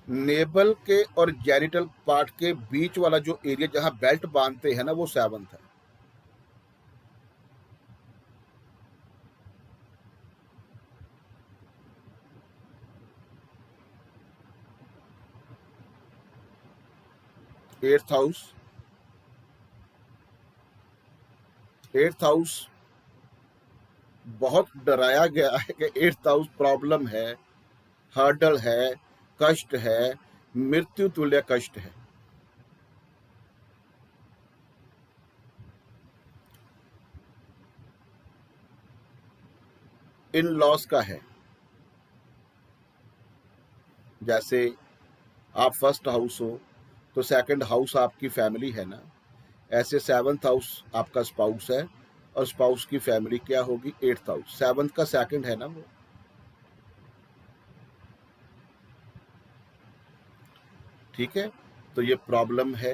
नेबल के और जेनिटल पार्ट के बीच वाला जो एरिया जहां बेल्ट बांधते हैं ना, वो 7th है। एट्थ हाउस, 8th हाउस बहुत डराया गया है कि 8th हाउस प्रॉब्लम है, हर्डल है, कष्ट है, मृत्यु तुल्य कष्ट है। इन लॉस का है। जैसे आप फर्स्ट हाउस हो तो 2nd हाउस आपकी फैमिली है ना, ऐसे 7th हाउस आपका स्पाउस है और स्पाउस की फैमिली क्या होगी? 8th house. 7th का 2nd है ना वो, ठीक है। तो ये प्रॉब्लम है।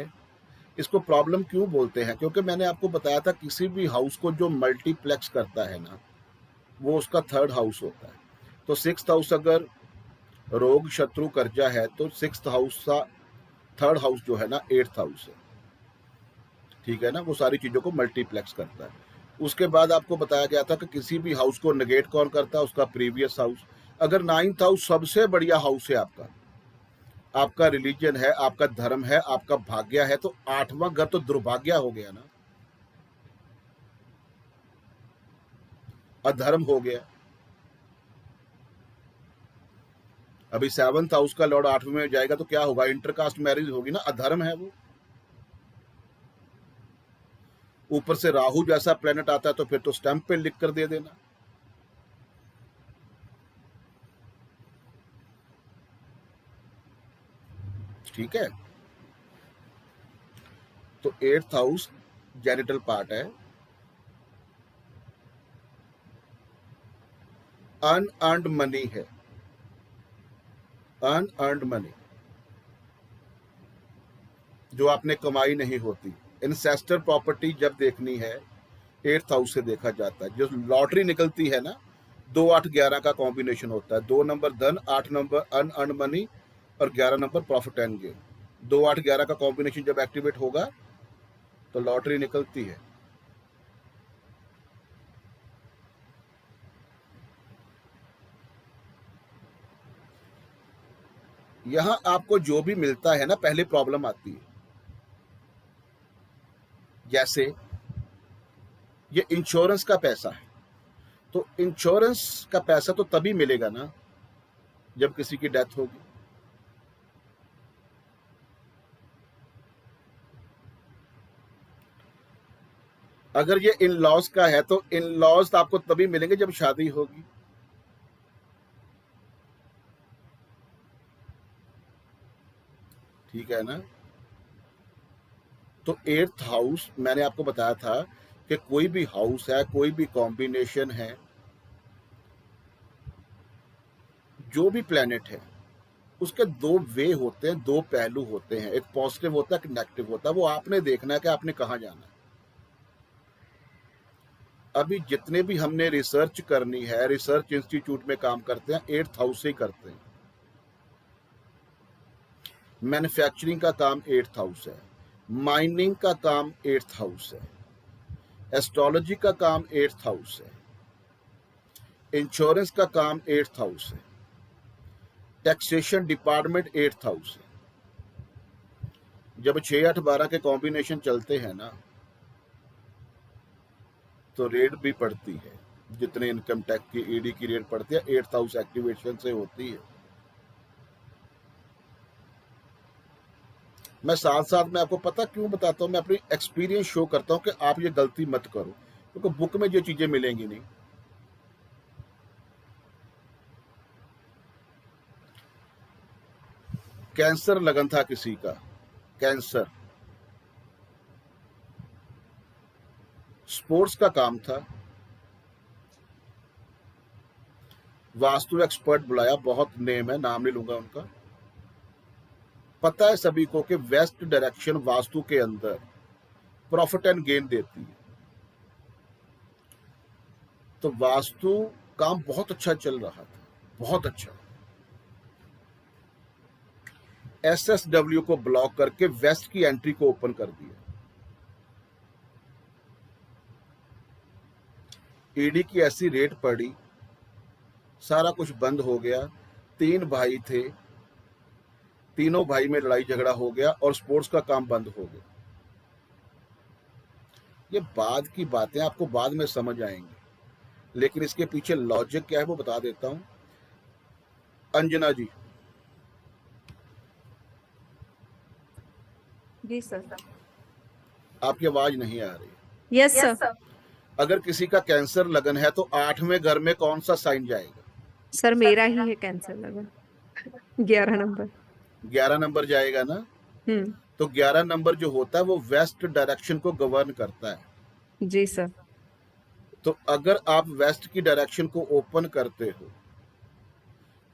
इसको प्रॉब्लम क्यों बोलते हैं? क्योंकि मैंने आपको बताया था किसी भी हाउस को जो मल्टीप्लेक्स करता है ना, वो उसका 3rd हाउस होता है। तो 6th हाउस अगर रोग शत्रु कर्जा है तो 6th हाउस का 3rd हाउस जो है ना 8th हाउस है, ठीक है ना, वो सारी चीज़ों को मल्टीप्लेक्स करता है। उसके बाद आपको बताया गया था कि किसी भी हाउस को नेगेट कौन करता है, उसका प्रीवियस हाउस। अगर 9th हाउस सबसे बढ़िया हाउस है आपका, आपका रिलीजन है, आपका धर्म है, आपका भाग्य है, तो 8वां घर तो दुर्भाग्य हो गया ना, अधर्म हो गया। अभी 7th हाउस का लॉर्ड 8वें में जाएगा तो क्या होगा, इंटरकास्ट मैरिज होगी ना, अधर्म है वो। ऊपर से राहु जैसा प्लेनेट आता है तो फिर तो स्टैंप पे लिख कर दे देना। ठीक है, तो 8th हाउस जेनिटल पार्ट है, अनअर्न्ड मनी है, अनअर्न्ड मनी जो आपने कमाई नहीं होती। इंसेस्टर प्रॉपर्टी जब देखनी है 8th हाउस से देखा जाता है। जो लॉटरी निकलती है ना, 2 8 11 का कॉम्बिनेशन होता है। 2 नंबर धन, 8 नंबर अनअर्न्ड मनी और 11 नंबर प्रॉफिट एंड गेन। 2 8 11 का कॉम्बिनेशन जब एक्टिवेट होगा तो लॉटरी निकलती है। यहां आपको जो भी मिलता है ना, पहले प्रॉब्लम आती है। जैसे ये इंश्योरेंस का पैसा है, तो इंश्योरेंस का पैसा तो तभी मिलेगा ना जब किसी की डेथ होगी। अगर ये इन लॉज का है तो इन लॉज आपको तभी मिलेंगे जब शादी होगी। ठीक है ना, तो 8th हाउस मैंने आपको बताया था कि कोई भी हाउस है, कोई भी कॉम्बिनेशन है, जो भी प्लेनेट है, उसके 2 वे होते हैं, 2 पहलू होते हैं। एक पॉजिटिव होता है, एक नेगेटिव होता है। वो आपने देखना है कि आपने कहाँ जाना है। अभी जितने भी हमने रिसर्च करनी है, रिसर्च इंस्टीट्यूट में काम करते हैं, 8th हाउस से ही करते हैं। मैन्युफैक्चरिंग का काम 8th हाउस है, माइनिंग का काम 8th हाउस है, एस्ट्रोलॉजी का काम 8th हाउस है, इंश्योरेंस का काम 8th हाउस है, टैक्सेशन डिपार्टमेंट 8th हाउस है। जब 6 8 12 के कॉम्बिनेशन चलते हैं ना, तो रेट भी पड़ती है। जितने इनकम टैक्स की ईडी की रेट पड़ती है 8th हाउस एक्टिवेशन से होती है। मैं साथ साथ में आपको पता क्यों बताता हूँ, मैं अपनी एक्सपीरियंस शो करता हूँ कि आप ये गलती मत करो, क्योंकि बुक में ये चीजें मिलेंगी नहीं। कैंसर लगन था किसी का, कैंसर, स्पोर्ट्स का काम था, वास्तु एक्सपर्ट बुलाया, बहुत नेम है, नाम नहीं लूंगा उनका। पता है सभी को कि वेस्ट डायरेक्शन वास्तु के अंदर प्रॉफिट एंड गेन देती है। तो वास्तु काम बहुत अच्छा चल रहा था, बहुत अच्छा। एसएसडब्ल्यू को ब्लॉक करके वेस्ट की एंट्री को ओपन कर दिया। ईडी की ऐसी रेट पड़ी, सारा कुछ बंद हो गया। 3 भाई थे, तीनों भाई में लड़ाई झगड़ा हो गया और स्पोर्ट्स का काम बंद हो गया। ये बाद की बातें आपको बाद में समझ आएंगी, लेकिन इसके पीछे लॉजिक क्या है वो बता देता हूं। अंजना जी, जी सर। आपकी आवाज नहीं आ रही। Yes sir. अगर किसी का कैंसर लगन है तो 8वें घर में कौन सा साइन जाएगा? सर मेरा ही है कैंसर लगन, 11 नंबर। 11 नंबर जाएगा ना। तो 11 नंबर जो होता है वो वेस्ट डायरेक्शन को गवर्न करता है। जी सर। तो अगर आप वेस्ट की डायरेक्शन को ओपन करते हो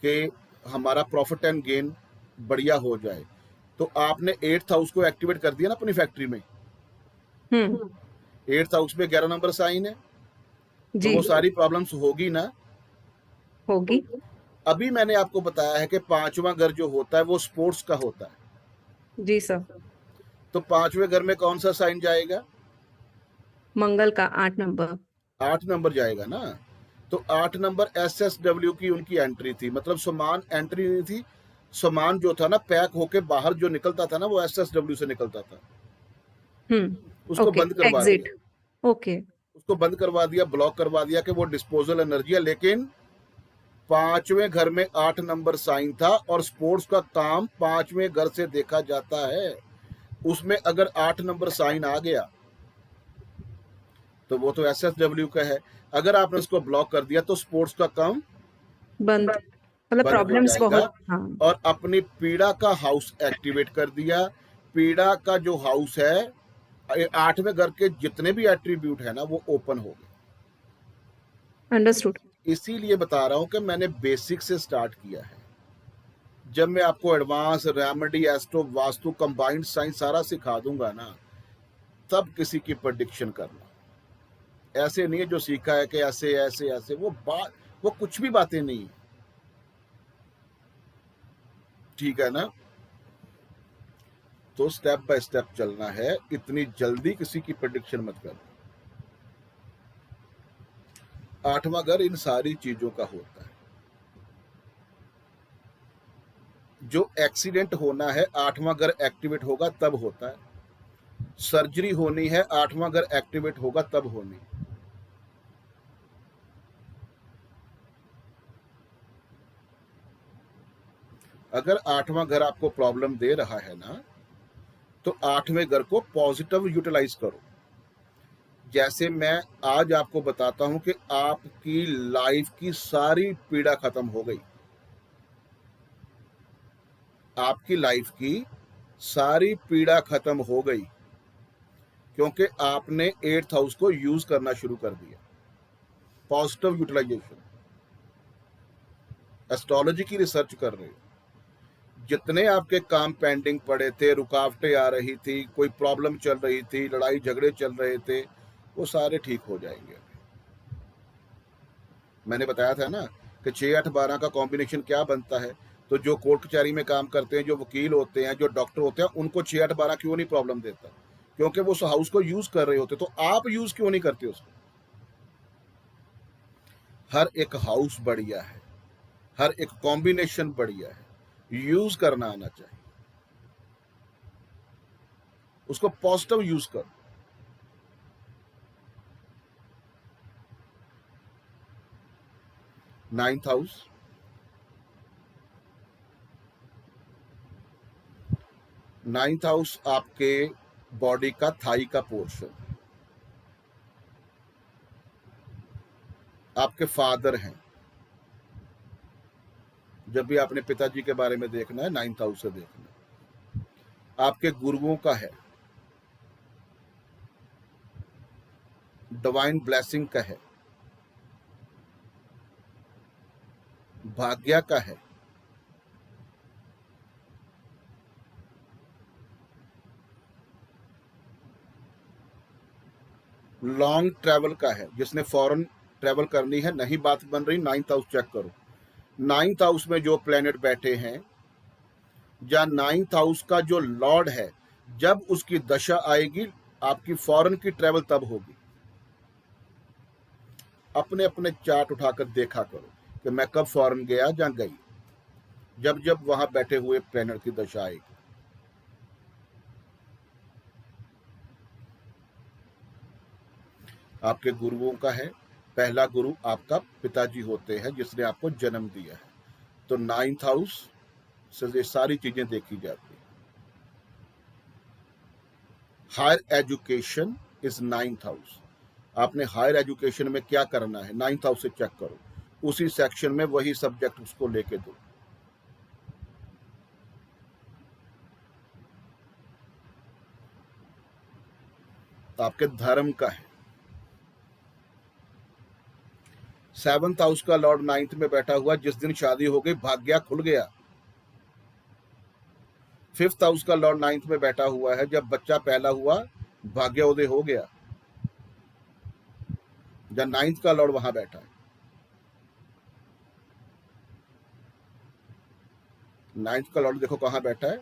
कि हमारा प्रॉफिट एंड गेन बढ़िया हो जाए, तो आपने 8th हाउस को एक्टिवेट कर दिया ना अपनी फैक्ट्री में। 8th हाउस में 11 नंबर साइन है, तो जी वो सारी प्रॉब्लम्स होगी ना। होगी। अभी मैंने आपको बताया है कि 5वां घर जो होता है वो स्पोर्ट्स का होता है। जी सर। तो 5वें घर में कौन सा साइन जाएगा? मंगल का 8 नंबर। 8 नंबर जाएगा ना। तो 8 नंबर SSW की उनकी एंट्री थी, मतलब सामान एंट्री नहीं थी, सामान जो था ना पैक होके बाहर जो निकलता था ना वो SSW से निकलता था, उसको ओके, बंद करवा एग्जिट। दिया। ओके। उसको बंद करवा दिया, ब्लॉक करवा दिया कि वो डिस्पोजल एनर्जी है। लेकिन 5वें घर में 8 नंबर साइन था और स्पोर्ट्स का काम 5वें घर से देखा जाता है। उसमें अगर 8 नंबर साइन आ गया तो वो तो SSW का है। अगर आपने उसको ब्लॉक कर दिया तो स्पोर्ट्स का काम बंद, मतलब बंद हो प्रॉब्लम्स जाएगा। बहुत। हाँ। और अपनी पीड़ा का हाउस एक्टिवेट कर दिया। पीड़ा का जो हाउस है, 8वें घर के जितने भी एट्रीब्यूट है ना वो ओपन हो गए। अंडरस्टूड। इसीलिए बता रहा हूं कि मैंने बेसिक से स्टार्ट किया है। जब मैं आपको advance remedy astro vastu combined science सारा सिखा दूंगा ना, तब किसी की प्रेडिक्शन करना। ऐसे नहीं है जो सीखा है कि ऐसे ऐसे ऐसे, वो कुछ भी बातें नहीं है। ठीक है ना। तो स्टेप बाय स्टेप चलना है, इतनी जल्दी किसी की प्रेडिक्शन मत करना। 8वां घर इन सारी चीजों का होता है। जो एक्सीडेंट होना है 8वां घर एक्टिवेट होगा तब होता है। सर्जरी होनी है 8वां घर एक्टिवेट होगा तब होनी। अगर 8वां घर आपको प्रॉब्लम दे रहा है ना, तो 8वें घर को पॉजिटिव यूटिलाइज करो। जैसे मैं आज आपको बताता हूं कि आपकी लाइफ की सारी पीड़ा खत्म हो गई। आपकी लाइफ की सारी पीड़ा खत्म हो गई क्योंकि आपने 8th हाउस को यूज करना शुरू कर दिया। Positive utilisation. एस्ट्रोलॉजी की रिसर्च कर रहे हो। जितने आपके काम पेंडिंग पड़े थे, रुकावटें आ रही थी, कोई प्रॉब्लम चल रही थी, लड़ाई झगड़े चल रहे थे, वो सारे ठीक हो जाएंगे। मैंने बताया था ना कि 6, 8, 12 का कॉम्बिनेशन क्या बनता है। तो जो कोर्ट कचहरी में काम करते हैं, जो वकील होते हैं, जो डॉक्टर होते हैं, उनको 6, 8, 12 क्यों नहीं प्रॉब्लम देता? क्योंकि वो उस हाउस को यूज कर रहे होते। तो आप यूज क्यों नहीं करते उसको? हर एक हाउस बढ़िया है, हर एक कॉम्बिनेशन बढ़िया है, यूज करना आना चाहिए। उसको पॉजिटिव यूज करो। नाइन्थ हाउस, नाइन्थ हाउस आपके बॉडी का थाई का पोर्शन, आपके फादर हैं। जब भी आपने पिताजी के बारे में देखना है, नाइन्थ हाउस से देखना है। आपके गुरुओं का है, डिवाइन ब्लेसिंग का है, भाग्य का है, लॉन्ग ट्रैवल का है। जिसने फॉरेन ट्रैवल करनी है, नहीं बात बन रही, नाइन्थ हाउस चेक करो। नाइन्थ हाउस में जो प्लेनेट बैठे हैं या नाइन्थ हाउस का जो लॉर्ड है, जब उसकी दशा आएगी आपकी फॉरेन की ट्रैवल तब होगी। अपने अपने चार्ट उठाकर देखा करो कि मैं कब फॉरेन गया या गई, जब जब वहां बैठे हुए प्लेनेट की दशा आएगी। आपके गुरुओं का है। पहला गुरु आपका पिताजी होते हैं जिसने आपको जन्म दिया है। तो नाइन्थ हाउस से ये सारी चीजें देखी जाती है। Higher education is ninth house. आपने हायर एजुकेशन में क्या करना है, नाइन्थ हाउस से चेक करो। उसी सेक्शन में वही सब्जेक्ट उसको लेके दो। आपके धर्म का है। 7th हाउस का लॉर्ड 9th में बैठा हुआ, जिस दिन शादी हो गई भाग्य खुल गया। 5th हाउस का लॉर्ड 9th में बैठा हुआ है, जब बच्चा पहला हुआ भाग्योदय हो गया। जब 9th का लॉर्ड वहां बैठा है, 9th का लॉर्ड देखो कहां बैठा है,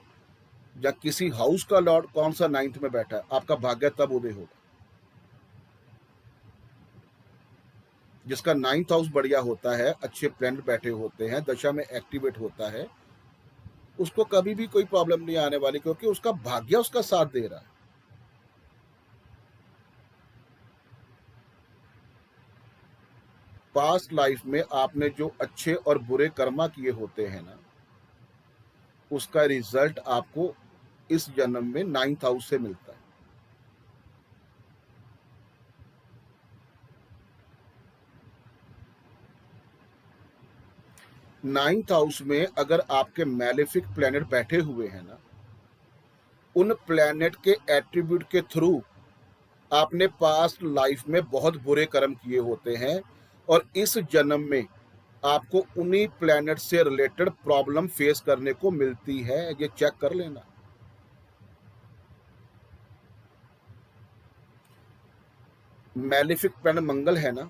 या किसी हाउस का लॉर्ड कौन सा 9th में बैठा है, आपका भाग्य तब उदय होगा। जिसका 9th हाउस बढ़िया होता है, अच्छे प्लैनेट बैठे होते हैं, दशा में एक्टिवेट होता है, उसको कभी भी कोई प्रॉब्लम नहीं आने वाली, क्योंकि उसका भाग्य उसका साथ दे रहा है। पास्ट लाइफ में आपने जो अच्छे और बुरे कर्मा किए होते हैं ना, उसका रिजल्ट आपको इस जन्म में 9th हाउस से मिलता है। नाइन्थ हाउस में अगर आपके मैलेफिक प्लैनेट बैठे हुए हैं ना, उन प्लैनेट के एट्रीब्यूट के थ्रू आपने पास्ट लाइफ में बहुत बुरे कर्म किए होते हैं, और इस जन्म में आपको उन्हीं प्लैनेट से रिलेटेड प्रॉब्लम फेस करने को मिलती है। ये चेक कर लेना। मैलेफिक प्लैनेट मंगल है ना,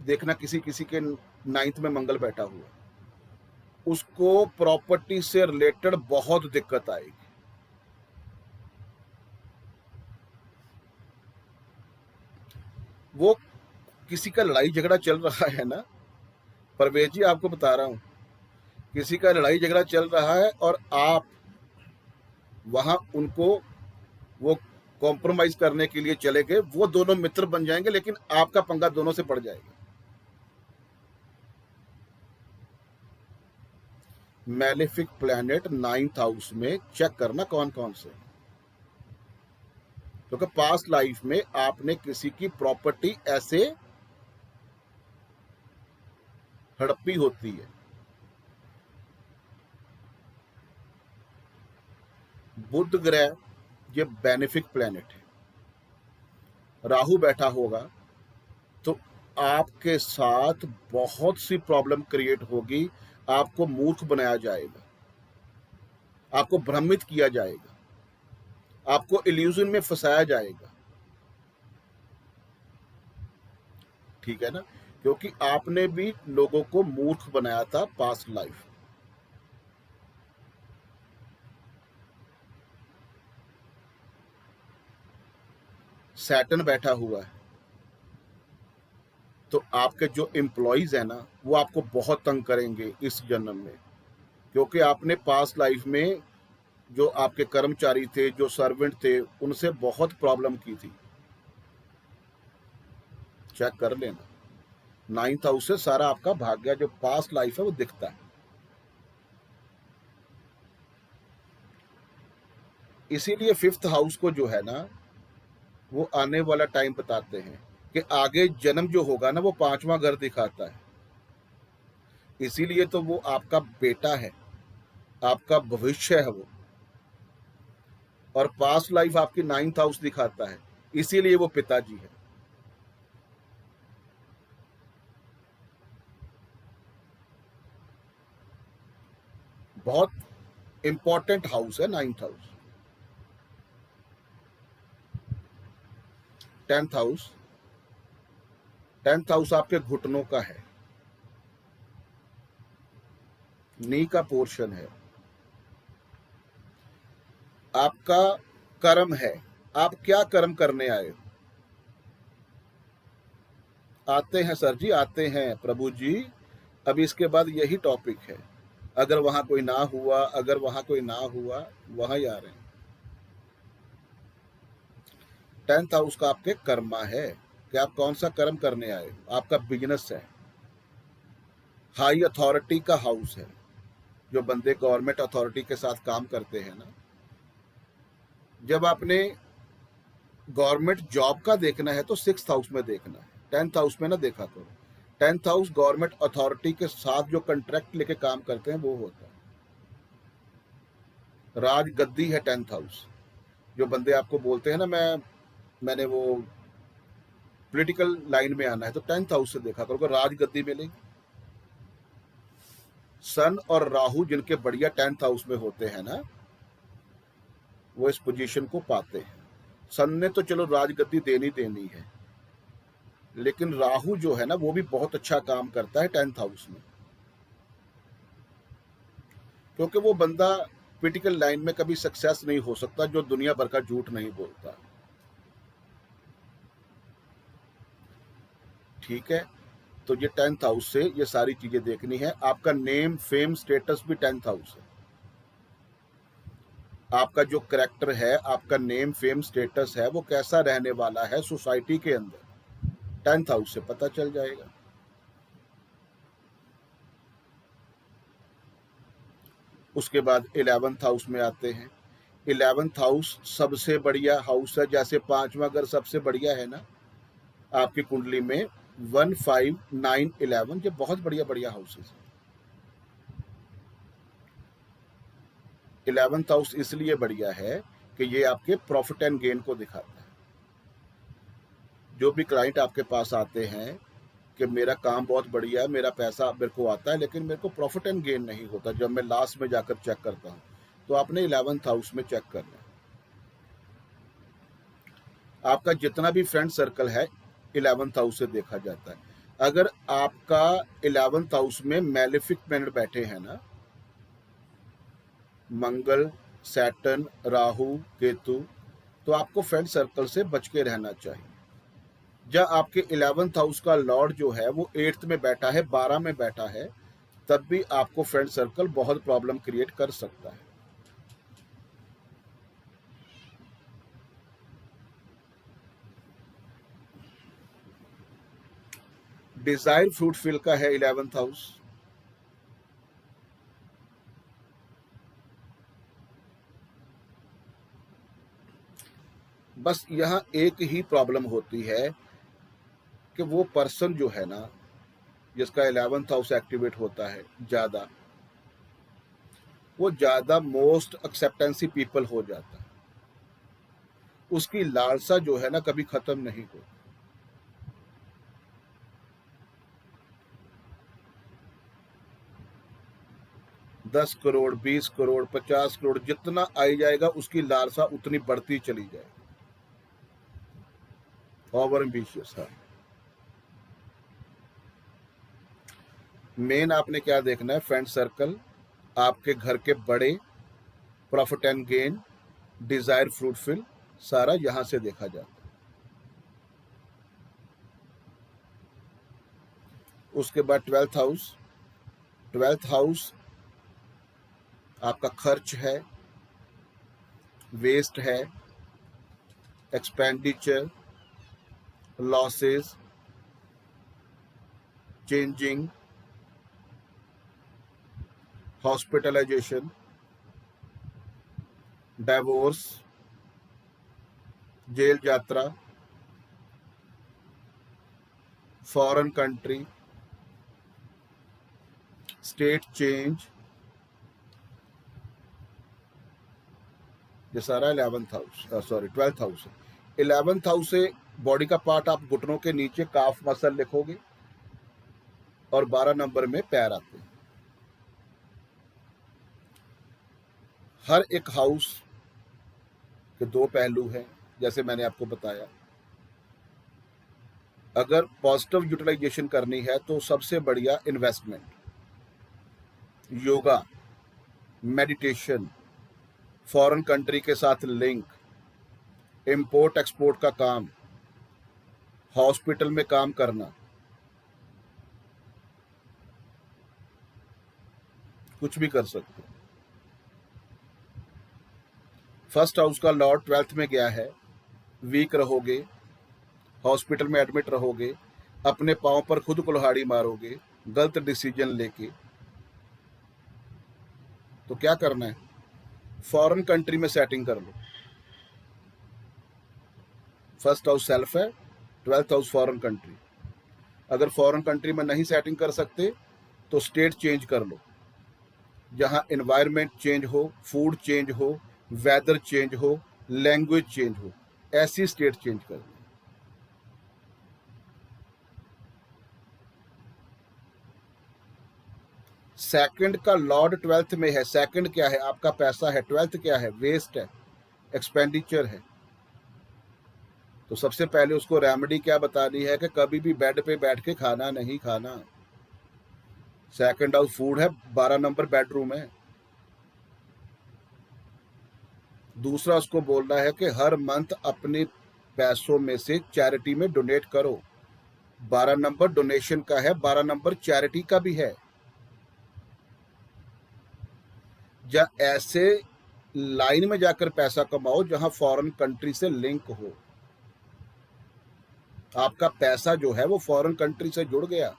देखना किसी किसी के 9th में मंगल बैठा हुआ, उसको प्रॉपर्टी से रिलेटेड बहुत दिक्कत आएगी। वो किसी का लड़ाई झगड़ा चल रहा है ना, परवेज जी आपको बता रहा हूं, किसी का लड़ाई झगड़ा चल रहा है और आप वहां उनको वो कॉम्प्रोमाइज करने के लिए चले गए, वो दोनों मित्र बन जाएंगे, लेकिन आपका पंगा दोनों से पड़ जाएगा। मैलेफिक प्लैनेट 9th हाउस में चेक करना कौन कौन से, क्योंकि पास्ट लाइफ में आपने किसी की प्रॉपर्टी ऐसे हड़पी होती है। बुध ग्रह ये बेनिफिक प्लैनेट है, राहु बैठा होगा तो आपके साथ बहुत सी प्रॉब्लम क्रिएट होगी, आपको मूर्ख बनाया जाएगा, आपको भ्रमित किया जाएगा, आपको इल्यूजन में फंसाया जाएगा। ठीक है ना, क्योंकि आपने भी लोगों को मूर्ख बनाया था पास्ट लाइफ। सैटर्न बैठा हुआ है, तो आपके जो एम्प्लॉइज है ना, वो आपको बहुत तंग करेंगे इस जन्म में, क्योंकि आपने पास्ट लाइफ में जो आपके कर्मचारी थे, जो सर्वेंट थे, उनसे बहुत प्रॉब्लम की थी। चेक कर लेना, 9th हाउस से सारा आपका भाग्य जो पास्ट लाइफ है वो दिखता है। इसीलिए 5th हाउस को जो है ना, वो आने वाला टाइम बताते हैं कि आगे जन्म जो होगा ना, वो 5वां घर दिखाता है। इसीलिए तो वो आपका बेटा है, आपका भविष्य है वो, और पास्ट लाइफ आपकी 9th हाउस दिखाता है, इसीलिए वो पिताजी है। बहुत इंपॉर्टेंट हाउस है 9th house. 10th house, 10th house आपके घुटनों का है, नी का पोर्शन है, आपका कर्म है, आप क्या कर्म करने आए हो। आते हैं सर जी, आते हैं प्रभु जी, अभी इसके बाद यही टॉपिक है। अगर वहां कोई ना हुआ, अगर वहां कोई ना हुआ, वहां ही आ रहे हैं। 10th हाउस का आपके कर्मा है कि आप कौन सा कर्म करने आए हो। आपका बिजनेस है, हाई अथॉरिटी का हाउस है, जो बंदे गवर्नमेंट अथॉरिटी के साथ काम करते हैं ना, जब आपने गवर्नमेंट जॉब का देखना है तो 6th हाउस में देखना है, 10th हाउस में ना देखा करो। 10th हाउस गवर्नमेंट अथॉरिटी के साथ जो कॉन्ट्रैक्ट लेके काम करते हैं वो होता है। राज गद्दी है 10th हाउस। जो बंदे आपको बोलते हैं ना, मैंने वो पॉलिटिकल लाइन में आना है, तो 10th हाउस से देखा करो, राज गद्दी मिलेगी। सन और राहु जिनके बढ़िया 10th हाउस में होते हैं ना, वो इस पोजीशन को पाते हैं। सन ने तो चलो राजगद्दी देनी है, लेकिन राहु जो है ना, वो भी बहुत अच्छा काम करता है 10th हाउस में, क्योंकि वो बंदा पॉलिटिकल लाइन में कभी सक्सेस नहीं हो सकता जो दुनिया भर का झूठ नहीं बोलता। ठीक है, तो ये 10th हाउस से ये सारी चीजें देखनी है। आपका नेम फेम स्टेटस भी 10th हाउस है। आपका जो करेक्टर है, आपका नेम फेम स्टेटस है, वो कैसा रहने वाला है सोसाइटी के अंदर, 10th हाउस से पता चल जाएगा। उसके बाद 11th हाउस में आते हैं। 11th हाउस सबसे बढ़िया हाउस है। जैसे 5वां घर सबसे बढ़िया है ना आपकी कुंडली में, 1, 5, 9, 11 ये बहुत बढ़िया बढ़िया हाउसेस हैं। 11th हाउस इसलिए बढ़िया है कि ये आपके प्रॉफिट एंड गेन को दिखाता है। जो भी क्लाइंट आपके पास आते हैं कि मेरा काम बहुत बढ़िया है, मेरा पैसा मेरे को आता है, लेकिन मेरे को प्रॉफिट एंड गेन नहीं होता, जब मैं लास्ट में जाकर चेक करता हूँ, तो आपने 11th हाउस में चेक करना है। आपका जितना भी फ्रेंड सर्कल है 11th हाउस से देखा जाता है। अगर आपका 11th हाउस में मैलेफिक प्लैनेट बैठे हैं ना, मंगल, सैटर्न, राहु, केतु, तो आपको फ्रेंड सर्कल से बच के रहना चाहिए। जब आपके 11th हाउस का लॉर्ड जो है वो 8th में बैठा है, 12 में बैठा है, तब भी आपको फ्रेंड सर्कल बहुत प्रॉब्लम क्रिएट कर सकता है। डिजायर फ्रूटफिल का है 11th हाउस। बस यहाँ एक ही प्रॉब्लम होती है कि वो पर्सन जो है ना जिसका 11th हाउस एक्टिवेट होता है ज्यादा, वो ज्यादा मोस्ट एक्सेप्टेंसी पीपल हो जाता है। उसकी लालसा जो है ना कभी खत्म नहीं होती। दस करोड़, 20 करोड़, 50 करोड़ जितना आई जाएगा उसकी लालसा उतनी बढ़ती चली जाएगी। ओवर एम्बिशियस है। मेन आपने क्या देखना है, फ्रेंड सर्कल, आपके घर के बड़े, प्रॉफिट एंड गेन, डिजायर फ्रूटफिल, सारा यहां से देखा जाता है। उसके बाद 12th हाउस। 12th हाउस आपका खर्च है, वेस्ट है, expenditure, losses, changing, hospitalisation, divorce, jail यात्रा, फॉरेन कंट्री, स्टेट चेंज, ये सारा 11th house, sorry 12th house है। 11th हाउस से बॉडी का पार्ट आप घुटनों के नीचे काफ मसल लिखोगे और 12 नंबर में पैर आते हैं। हर एक हाउस के दो पहलू हैं, जैसे मैंने आपको बताया। अगर पॉजिटिव यूटिलाइजेशन करनी है तो सबसे बढ़िया investment, yoga, meditation, foreign country के साथ लिंक, इंपोर्ट एक्सपोर्ट का काम, हॉस्पिटल में काम करना, कुछ भी कर सकते हो। फर्स्ट हाउस का लॉर्ड 12th में गया है, वीक रहोगे, हॉस्पिटल में एडमिट रहोगे, अपने पांव पर खुद कुल्हाड़ी मारोगे गलत डिसीजन लेके। तो क्या करना है, फॉरेन कंट्री में सेटिंग कर लो। फर्स्ट हाउस सेल्फ है, 12th हाउस फॉरेन कंट्री। अगर फॉरेन कंट्री में नहीं सेटिंग कर सकते तो स्टेट चेंज कर लो, जहां एनवायरनमेंट चेंज हो, फूड चेंज हो, वेदर चेंज हो, लैंग्वेज चेंज हो, ऐसी स्टेट चेंज कर लो। सेकंड का लॉर्ड 12th में है। सेकंड क्या है, आपका पैसा है। 12th क्या है, वेस्ट है, एक्सपेंडिचर है। तो सबसे पहले उसको रेमेडी क्या बतानी है कि कभी भी बेड पे बैठ के खाना नहीं खाना। सेकंड हाउस फूड है, 12 नंबर बेडरूम है। दूसरा उसको बोलना है कि हर मंथ अपने पैसों में से चैरिटी में डोनेट करो। 12 नंबर डोनेशन का है, 12 नंबर चैरिटी का भी है। या ऐसे लाइन में जाकर पैसा कमाओ जहां फॉरेन कंट्री से लिंक हो, आपका पैसा जो है वो फॉरेन कंट्री से जुड़ गया।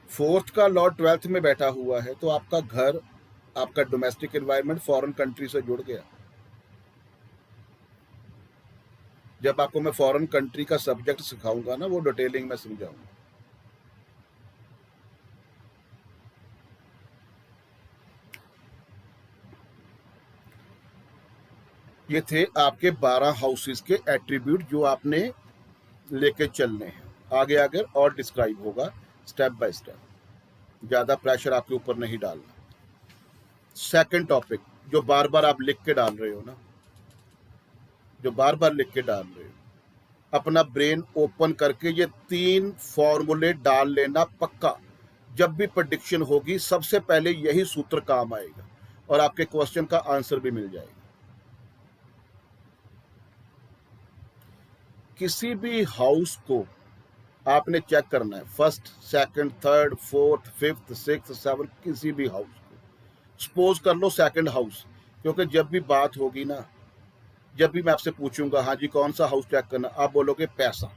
फोर्थ का लॉर्ड 12th में बैठा हुआ है, तो आपका घर, आपका डोमेस्टिक एनवायरनमेंट फॉरेन कंट्री से जुड़ गया। जब आपको मैं फॉरेन कंट्री का सब्जेक्ट सिखाऊंगा ना, वो डिटेलिंग में समझाऊंगा। ये थे आपके 12 हाउसेस के एट्रीब्यूट जो आपने लेके चलने हैं। आगे आगे और डिस्क्राइब होगा स्टेप बाय स्टेप, ज्यादा प्रेशर आपके ऊपर नहीं डालना। सेकंड टॉपिक जो बार बार आप लिख के डाल रहे हो ना, जो बार बार लिख के डाल रहे हो, अपना ब्रेन ओपन करके ये 3 फॉर्मूले डाल लेना पक्का। जब भी प्रेडिक्शन होगी सबसे पहले यही सूत्र काम आएगा और आपके क्वेश्चन का आंसर भी मिल जाएगा। किसी भी हाउस को आपने चेक करना है, first, second, third, fourth, fifth, sixth, seventh, किसी भी हाउस को। सपोज कर लो सेकंड हाउस, क्योंकि जब भी बात होगी ना, जब भी मैं आपसे पूछूंगा हाँ जी कौन सा हाउस चेक करना, आप बोलोगे पैसा,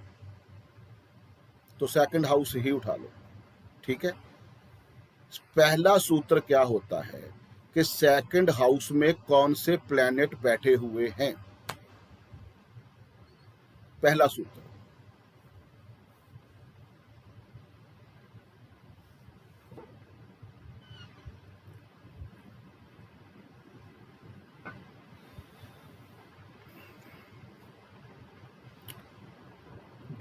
तो सेकंड हाउस ही उठा लो। ठीक है। पहला सूत्र क्या होता है कि सेकंड हाउस में कौन से प्लैनेट बैठे हुए हैं, पहला सूत्र।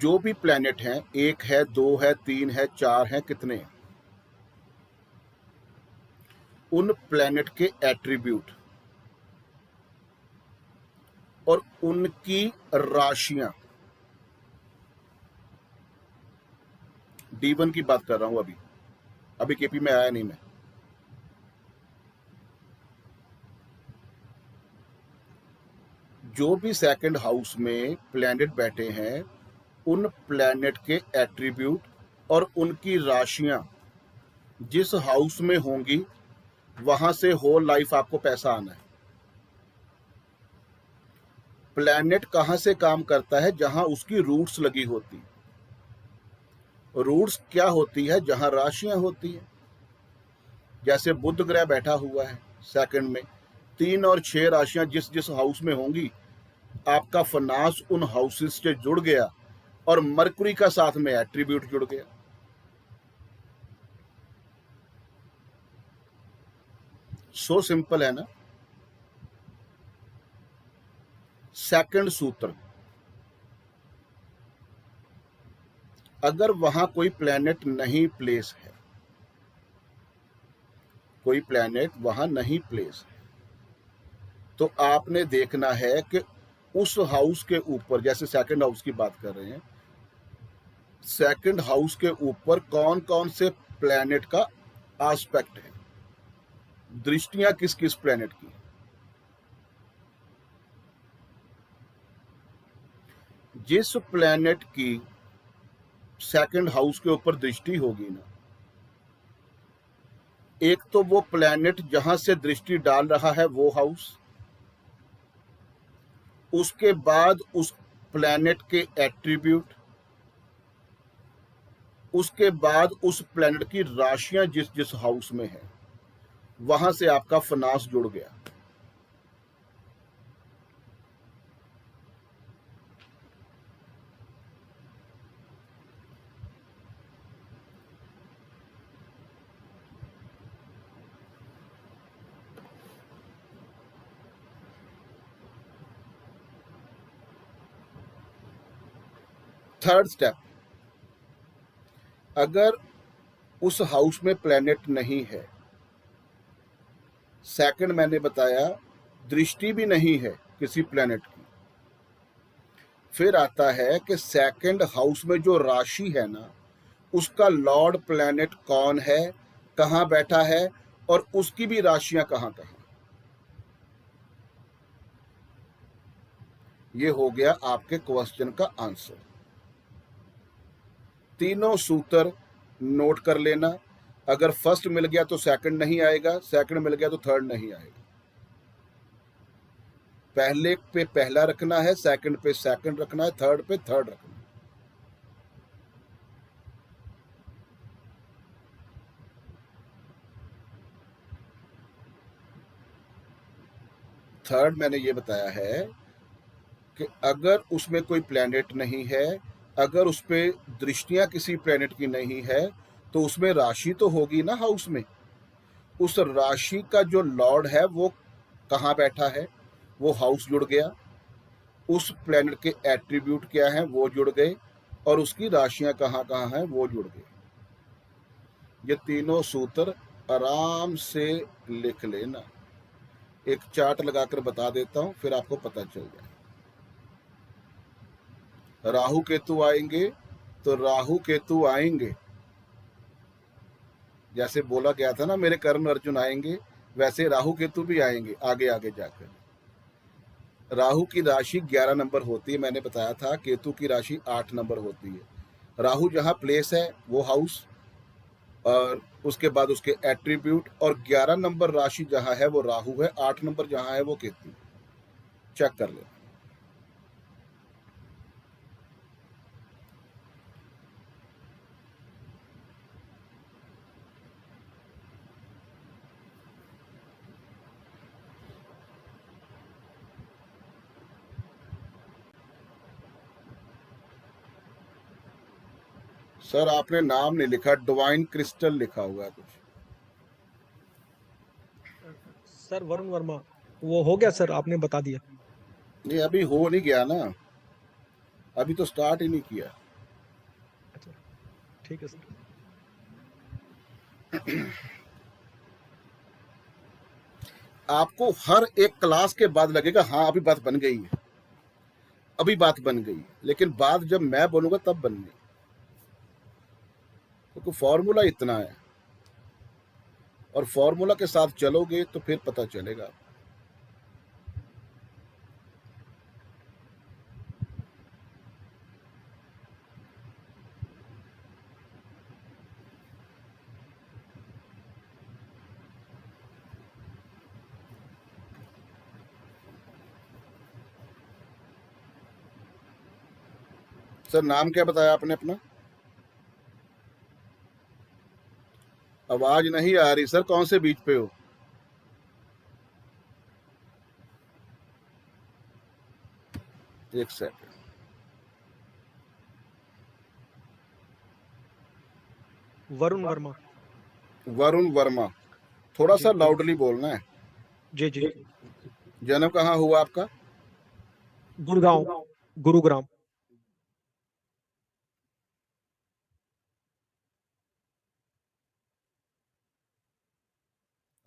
जो भी प्लैनेट हैं, 1 है, 2 है, 3 है, 4 है, कितने हैं, उन प्लैनेट के एट्रीब्यूट और उनकी राशियां, D1 की बात कर रहा हूं। अभी केपी में आया नहीं मैं। जो भी सेकंड हाउस में प्लैनेट बैठे हैं, उन प्लैनेट के एट्रीब्यूट और उनकी राशियां जिस हाउस में होंगी वहां से होल लाइफ आपको पैसा आना है। प्लैनेट कहां से काम करता है, जहां उसकी रूट्स लगी होती। रूट्स क्या होती है, जहां राशियां होती है। जैसे बुध ग्रह बैठा हुआ है सेकंड में, 3 और 6 राशियां जिस जिस हाउस में होंगी, आपका फाइनेंस उन हाउसेस से जुड़ गया और मरकुरी का साथ में एट्रीब्यूट जुड़ गया। सो सिंपल है ना। सेकंड सूत्र, अगर वहां कोई प्लैनेट नहीं प्लेस है, कोई प्लैनेट वहां नहीं प्लेस है, तो आपने देखना है कि उस हाउस के ऊपर, जैसे सेकंड हाउस की बात कर रहे हैं, सेकंड हाउस के ऊपर कौन कौन से प्लैनेट का एस्पेक्ट है, दृष्टियां किस किस प्लैनेट की। जिस प्लैनेट की सेकंड हाउस के ऊपर दृष्टि होगी ना, एक तो वो प्लैनेट जहां से दृष्टि डाल रहा है वो हाउस, उसके बाद उस प्लैनेट के एट्रीब्यूट, उसके बाद उस प्लैनेट की राशियां जिस जिस हाउस में है, वहां से आपका फाइनेंस जुड़ गया। थर्ड स्टेप, अगर उस हाउस में प्लैनेट नहीं है, सेकंड मैंने बताया दृष्टि भी नहीं है किसी प्लैनेट की, फिर आता है कि सेकंड हाउस में जो राशि है ना, उसका लॉर्ड प्लैनेट कौन है, कहाँ बैठा है, और उसकी भी राशियां कहाँ कहाँ। ये हो गया आपके क्वेश्चन का आंसर। तीनों सूत्र नोट कर लेना। अगर फर्स्ट मिल गया तो सेकंड नहीं आएगा, सेकंड मिल गया तो थर्ड नहीं आएगा। पहले पे पहला रखना है, सेकंड पे सेकंड रखना है, थर्ड पे थर्ड रखना है। थर्ड मैंने ये बताया है कि अगर उसमें कोई प्लैनेट नहीं है, अगर उस पे दृष्टियां किसी प्लैनेट की नहीं है, तो उसमें राशि तो होगी ना हाउस में। उस राशि का जो लॉर्ड है वो कहाँ बैठा है, वो हाउस जुड़ गया। उस प्लैनेट के एट्रीब्यूट क्या हैं वो जुड़ गए, और उसकी राशियां कहाँ कहाँ हैं वो जुड़ गए। ये तीनों सूत्र आराम से लिख लेना। एक चार्ट लगाकर बता देता हूं, फिर आपको पता चल जाए। राहु केतु आएंगे तो राहु केतु आएंगे, जैसे बोला गया था ना मेरे कर्ण अर्जुन आएंगे, वैसे राहु केतु भी आएंगे आगे आगे जाकर। राहु की राशि 11 नंबर होती है, मैंने बताया था। केतु की राशि 8 नंबर होती है। राहु जहां प्लेस है वो हाउस, और उसके बाद उसके एट्रीब्यूट, और 11 नंबर राशि जहां है वो राहु है, 8 नंबर जहां है वो केतु। चेक कर ले। सर आपने नाम नहीं लिखा, डिवाइन क्रिस्टल लिखा हुआ है कुछ। सर वरुण वर्मा, वो हो गया सर, आपने बता दिया। नहीं अभी हो नहीं गया ना, अभी तो स्टार्ट ही नहीं किया। अच्छा ठीक है सर। आपको हर एक क्लास के बाद लगेगा हाँ अभी बात बन गई है, अभी बात बन गई है, लेकिन बात जब मैं बोलूंगा तब बननी, क्योंकि फॉर्मूला इतना है, और फॉर्मूला के साथ चलोगे तो फिर पता चलेगा। सर नाम क्या बताया आपने अपना? आवाज नहीं आ रही सर, कौन से बीच पे हो? एक सेकंड। वरुण वर्मा। वरुण वर्मा, थोड़ा जी सा लाउडली बोलना है। जी जी। जन्म कहाँ हुआ आपका? गुड़गांव, गुरुग्राम।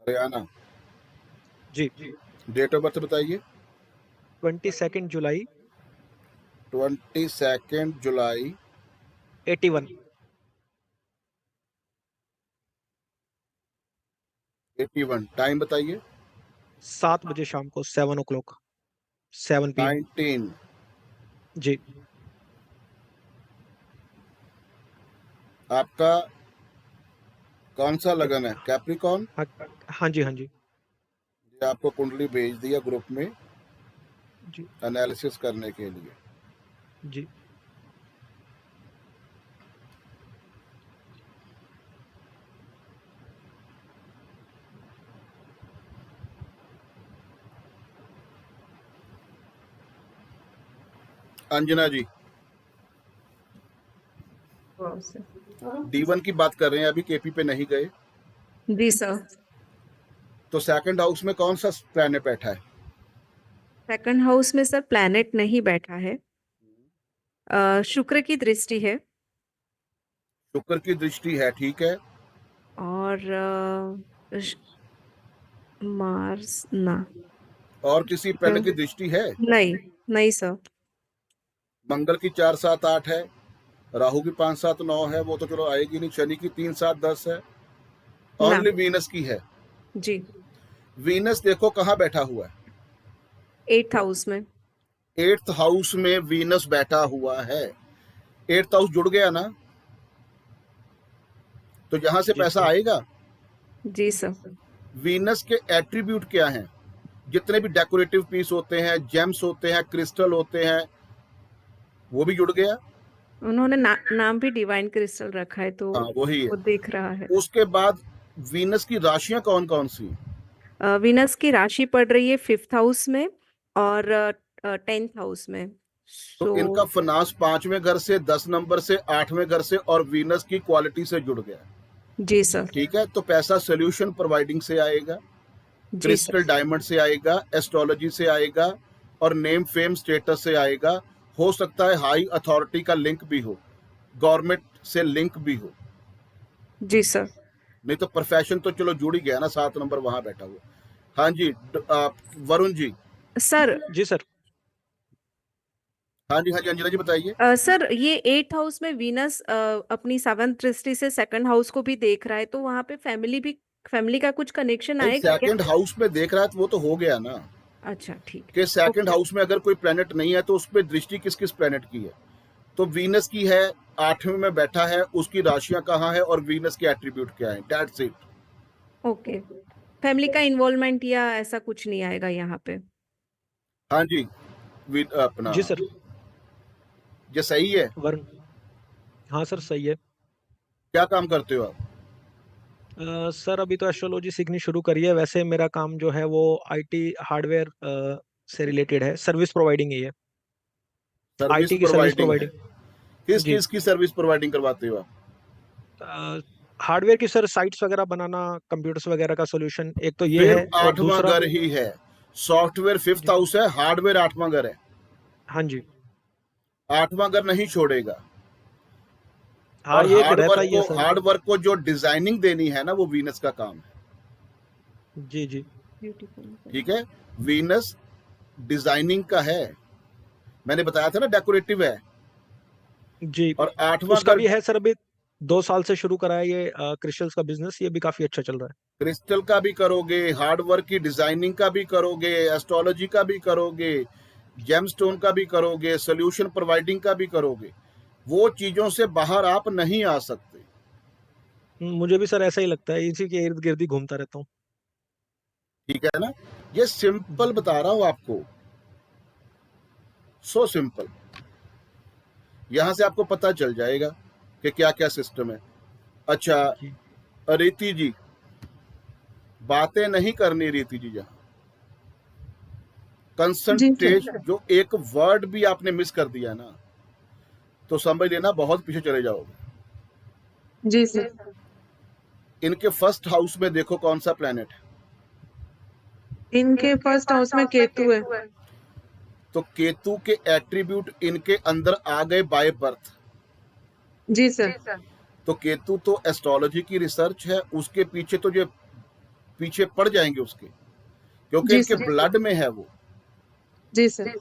हरियाणा। जी। डेट ऑफ बर्थ बताइए। 22 जुलाई 22 जुलाई 81। 81। टाइम बताइए। 7 बजे शाम को, 7 o'clock, 7 PM। 19। जी। आपका कौन सा लगन है? कैप्रिकॉर्न। हाँ हाँ जी, हाँ जी। ये आपको कुंडली भेज दिया ग्रुप में जी एनालिसिस करने के लिए। जी। अंजना जी, वाह सर। D1 की बात कर रहे हैं, अभी केपी पे नहीं गए। जी सर। तो सेकंड हाउस में कौन सा प्लैनेट बैठा है? सेकंड हाउस में सर प्लैनेट नहीं बैठा है, शुक्र की दृष्टि है, शुक्र की दृष्टि है, ठीक है। और मार्स ना, और किसी प्लैनेट की दृष्टि है? नहीं नहीं सर। मंगल की 4 7 8 है, राहु की 5 7 9 है, वो तो चलो आएगी नहीं। शनि की 3 7 10 है, ना ओनली वीनस की है। जी, वीनस देखो कहाँ बैठा हुआ है, 8th हाउस में। 8th हाउस में वीनस बैठा हुआ है। 8th हाउस जुड़ गया ना, तो जहां से जी पैसा सर। आएगा। जी सर। वीनस के एट्रीब्यूट क्या हैं? जितने भी डेकोरेटिव पीस होते हैं, जेम्स होते हैं, क्रिस्टल होते हैं, वो भी जुड़ गया। उन्होंने नाम भी डिवाइन क्रिस्टल रखा है, तो हाँ वही है। वो देख रहा है। उसके बाद वीनस की राशियां कौन कौन सी? वीनस की राशि पड़ रही है 5th हाउस में और 10th हाउस में। तो सो इनका फिनांस 5वें घर से, 10 नंबर से, 8वें घर से और वीनस की क्वालिटी से जुड़ गया। जी सर। ठीक है, तो पैसा सोल्यूशन प्रोवाइडिंग से आएगा, जी सर। क्रिस्टल डायमंड से आएगा, एस्ट्रोलॉजी से आएगा और नेम फेम स्टेटस से आएगा। हो सकता है हाई अथॉरिटी का लिंक भी हो, गवर्नमेंट से लिंक भी हो। जी सर। नहीं तो प्रोफेशन तो चलो जुड़ ही गया ना, 7 नंबर वहां बैठा हुआ। हाँ जी, वरुण जी। सर जी सर। हाँ जी, हाँ जी, अंजना जी बताइए। सर, ये 8th हाउस में वीनस अपनी 7th दृष्टि से 2nd हाउस को भी देख रहा है, तो वहां पे फैमिली का कुछ कनेक्शन नहीं, आएगा क्या? सेकंड हाउस में देख रहा है तो वो तो हो गया ना, अच्छा, ठीक है। कि सेकंड ओके। हाउस में अगर कोई प्लेनेट नहीं है तो उस पर दृष्टि किस किस प्लेनेट की है। तो वीनस की है, 8वें में बैठा है, उसकी राशियां कहाँ है और वीनस के एट्रीब्यूट क्या है, दैट्स इट। ओके। फैमिली का इन्वॉल्वमेंट या ऐसा कुछ नहीं आएगा यहाँ पे? हाँ जी, अपना जी सर। ये सही है। वरुण। हाँ सर, सही है। क्या काम करते हो आप? सर अभी तो एस्ट्रोलॉजी सीखनी शुरू करी है। वैसे मेरा काम जो है वो आईटी हार्डवेयर से रिलेटेड है, सर्विस प्रोवाइडिंग ही है। सर्विस आईटी की सर्विस प्रोवाइडिंग है। प्रोवाइडिंग। किस जी। चीज की सर्विस प्रोवाइडिंग करवाते हो आप? हार्डवेयर की सर, साइट्स वगैरह बनाना, कंप्यूटर्स वगैरह का सॉल्यूशन, एक तो ये फिर है। और 8वां दूसरा। घर ही है। सॉफ्टवेयर 5th जी। हाउस है, हार्डवेयर 8वां घर है। हाँ जी। 8वां घर नहीं छोड़ेगा। हाँ, और ये एक रहता ही है सर। हार्ड वर्क को जो डिजाइनिंग देनी है ना, वो वीनस का काम है। जी जी। ब्यूटीफुल। ठीक है, वीनस डिजाइनिंग का है। मैंने बताया था ना डेकोरेटिव है। जी। और 8वां उसका घर भी है सर। अभी 2 साल से शुरू करा है ये क्रिस्टल्स का बिजनेस। ये भी काफी अच्छा चल रहा है। क्रिस्टल का भी करोगे, हार्ड वर्क की डिजाइनिंग का भी करोगे, एस्ट्रोलॉजी का भी करोगे, जेमस्टोन का भी करोगे, सोल्यूशन प्रोवाइडिंग का भी करोगे। वो चीजों से बाहर आप नहीं आ सकते। मुझे भी सर ऐसा ही लगता है, इसी के इर्द गिर्द ही घूमता रहता हूँ। ठीक है ना, ये सिंपल जी। बता रहा हूं आपको, सो सिंपल। यहां से आपको पता चल जाएगा कि क्या क्या सिस्टम है। अच्छा, जी रीति जी, बातें नहीं करनी रीति जी। जहां जी कंसंट्रेट, सर। जो एक वर्ड भी आपने मिस कर दिया ना, तो समझ लेना बहुत पीछे चले जाओगे। जी सर। इनके फर्स्ट हाउस में देखो कौन सा प्लेनेट है। इनके फर्स्ट हाउस में केतु है। तो केतु के एट्रीब्यूट इनके अंदर आ गए बाय बर्थ। Ji sir. तो केतु तो एस्ट्रोलॉजी की रिसर्च है, उसके पीछे तो जो पीछे पड़ जाएंगे उसके, क्योंकि जी इनके सर। ब्लड में है वो। जी सर।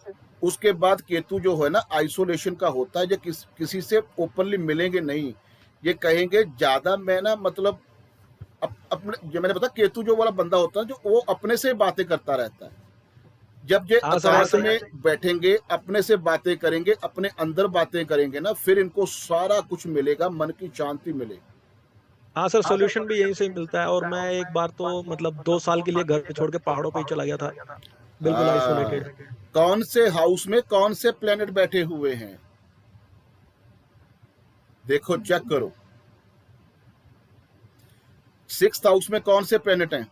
उसके बाद केतु जो है ना, आइसोलेशन का होता है, जो किसी से ओपनली मिलेंगे नहीं। ये कहेंगे ज्यादा मैं ना, मतलब अपने, जो मैंने बताया, केतु जो वाला बंदा होता है जो वो अपने से बातें करता रहता है। जब ये हाँ सर, एकांत ऐसा ही। में बैठेंगे, अपने से बातें करेंगे, अपने अंदर बातें करेंगे ना, फिर इनको सारा कुछ मिलेगा, मन की शांति मिलेगी। हाँ सर, सोल्यूशन भी यहीं से ही मिलता है। और मैं एक बार तो मतलब 2 साल के लिए घर छोड़ के पहाड़ों पे ही चला गया था, बिल्कुल हाँ, आइसोलेटेड। कौन से हाउस में कौन से प्लेनेट बैठे हुए हैं, देखो चेक करो। 6th हाउस में कौन से प्लेनेट हैं?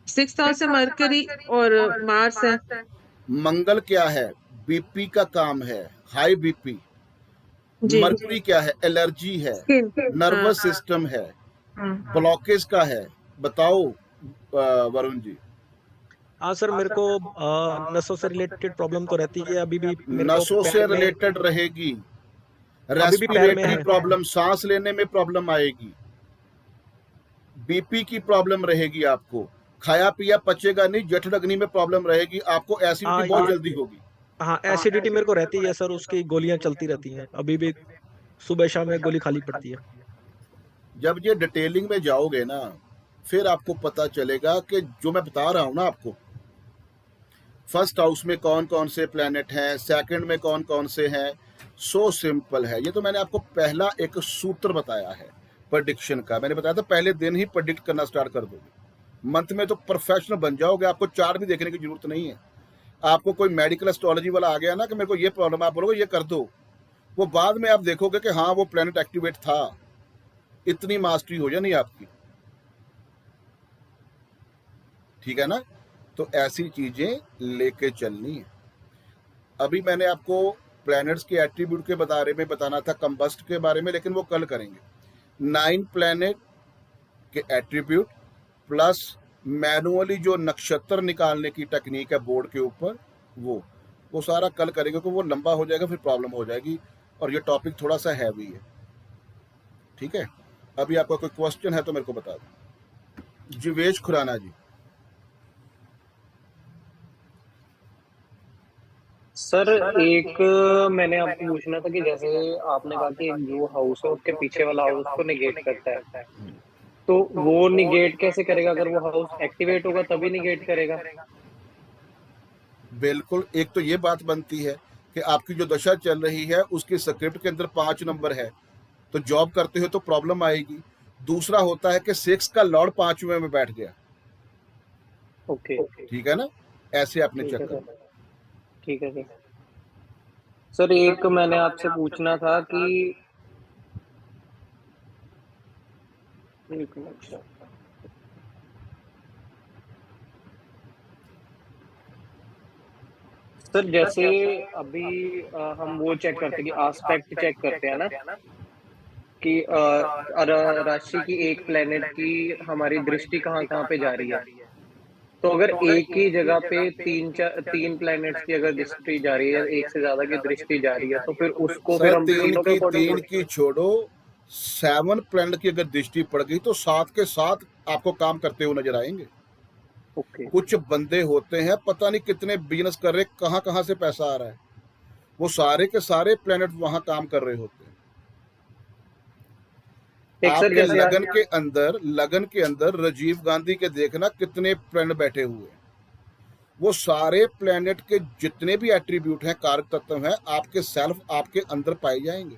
6th हाउस से मरकरी और मार्स है। मंगल क्या है? बीपी का काम है, हाई बीपी। जी। मरकरी क्या है? एलर्जी है, स्किन। हाँ। नर्वस सिस्टम है, हाँ। ब्लॉकेज का है। बताओ वरुण जी। हाँ सर, मेरे को नसों से रिलेटेड प्रॉब्लम तो रहती है। अभी भी मेरे को नसों से पैर में, रिलेटेड रहेगी, अभी भी पैर में रेस्पिरेटरी है। प्रॉब्लम, सांस लेने में प्रॉब्लम आएगी, बीपी की प्रॉब्लम रहेगी आपको, खाया पिया पचेगा नहीं, जठराग्नि में प्रॉब्लम रहेगी आपको, एसिडिटी हाँ बहुत ये, जल्दी होगी। हाँ एसिडिटी मेरे को रहती है सर, उसकी गोलियां चलती रहती हैं अभी भी। सुबह शाम एक गोली खाली पड़ती है। जब ये डिटेलिंग में जाओगे ना, फिर आपको पता चलेगा कि जो मैं बता रहा हूं ना आपको, फर्स्ट हाउस में कौन कौन से प्लैनेट हैं, सेकंड में कौन कौन से हैं। सो सिंपल है। ये तो मैंने आपको पहला एक सूत्र बताया है प्रेडिक्शन का। मैंने बताया था पहले दिन ही प्रेडिक्ट करना स्टार्ट कर दोगे, मंथ में तो प्रोफेशनल बन जाओगे। आपको चार्ट भी देखने की जरूरत नहीं है। आपको कोई मेडिकल एस्ट्रोलॉजी वाला आ गया ना कि मेरे को ये प्रॉब्लम, आप बोलोगे ये कर दो, वो बाद में आप देखोगे कि हाँ वो प्लैनेट एक्टिवेट था। इतनी मास्टरी हो जानी आपकी, ठीक है ना। तो ऐसी चीजें लेके चलनी है। अभी मैंने आपको प्लैनेट्स के एट्रीब्यूट के बारे में बताना था, कंबस्ट के बारे में, लेकिन वो कल करेंगे। 9 प्लैनेट के एट्रीब्यूट प्लस मैनुअली जो नक्षत्र निकालने की टेक्निक है बोर्ड के ऊपर, वो सारा कल करेंगे, क्योंकि वो लंबा हो जाएगा, फिर प्रॉब्लम हो जाएगी, और ये टॉपिक थोड़ा सा हैवी है, ठीक है। अभी आपका कोई क्वेश्चन है तो मेरे को बता दो। जीवेश खुराना जी। सर एक मैंने आपको पूछना था कि जैसे आपने कहा कि एक जो हाउस है उसके पीछे वाला हाउस को निगेट करता है, तो वो निगेट कैसे करेगा? अगर वो हाउस एक्टिवेट होगा तभी निगेट करेगा। बिल्कुल। एक तो ये बात बनती है कि आपकी जो दशा चल रही है उसकी स्क्रिप्ट के अंदर 5 नंबर है, तो जॉब करते हो तो प्रॉब्लम आएगी। दूसरा होता है कि 6 का लॉर्ड 5वें में बैठ गया, ओके, ठीक है ना। ऐसे आपने ठीक चेक है करना। सर, ठीक है सर। सर एक मैंने आपसे पूछना था कि एक मिनट सर। सर जैसे अभी हम वो चेक करते हैं कि आस्पेक्ट चेक करते हैं ना, कि राशि की एक प्लेनेट की हमारी दृष्टि कहाँ कहाँ पे जा रही है। तो अगर एक ही जगह पे तीन प्लैनेट्स की अगर दृष्टि जा रही है, एक से ज्यादा की दृष्टि जा रही है, तो फिर उसको फिर सर हम तीनों के अकॉर्डिंग। तीन की छोड़ो, 7 प्लैनेट की अगर दृष्टि पड़ गई तो 7 के 7 आपको काम करते हुए नजर आएंगे। ओके, कुछ बंदे होते हैं पता नहीं कितने बिजनेस कर रहे, कहाँ कहाँ से पैसा आ रहा है, वो सारे के सारे प्लैनेट वहां काम कर रहे होते हैं। एक सर आपके जैसे लगन के अंदर राजीव गांधी के देखना कितने प्लैनेट बैठे हुए हैं। वो सारे प्लैनेट के जितने भी एट्रीब्यूट हैं, कारक तत्व हैं, आपके सेल्फ आपके अंदर पाए जाएंगे।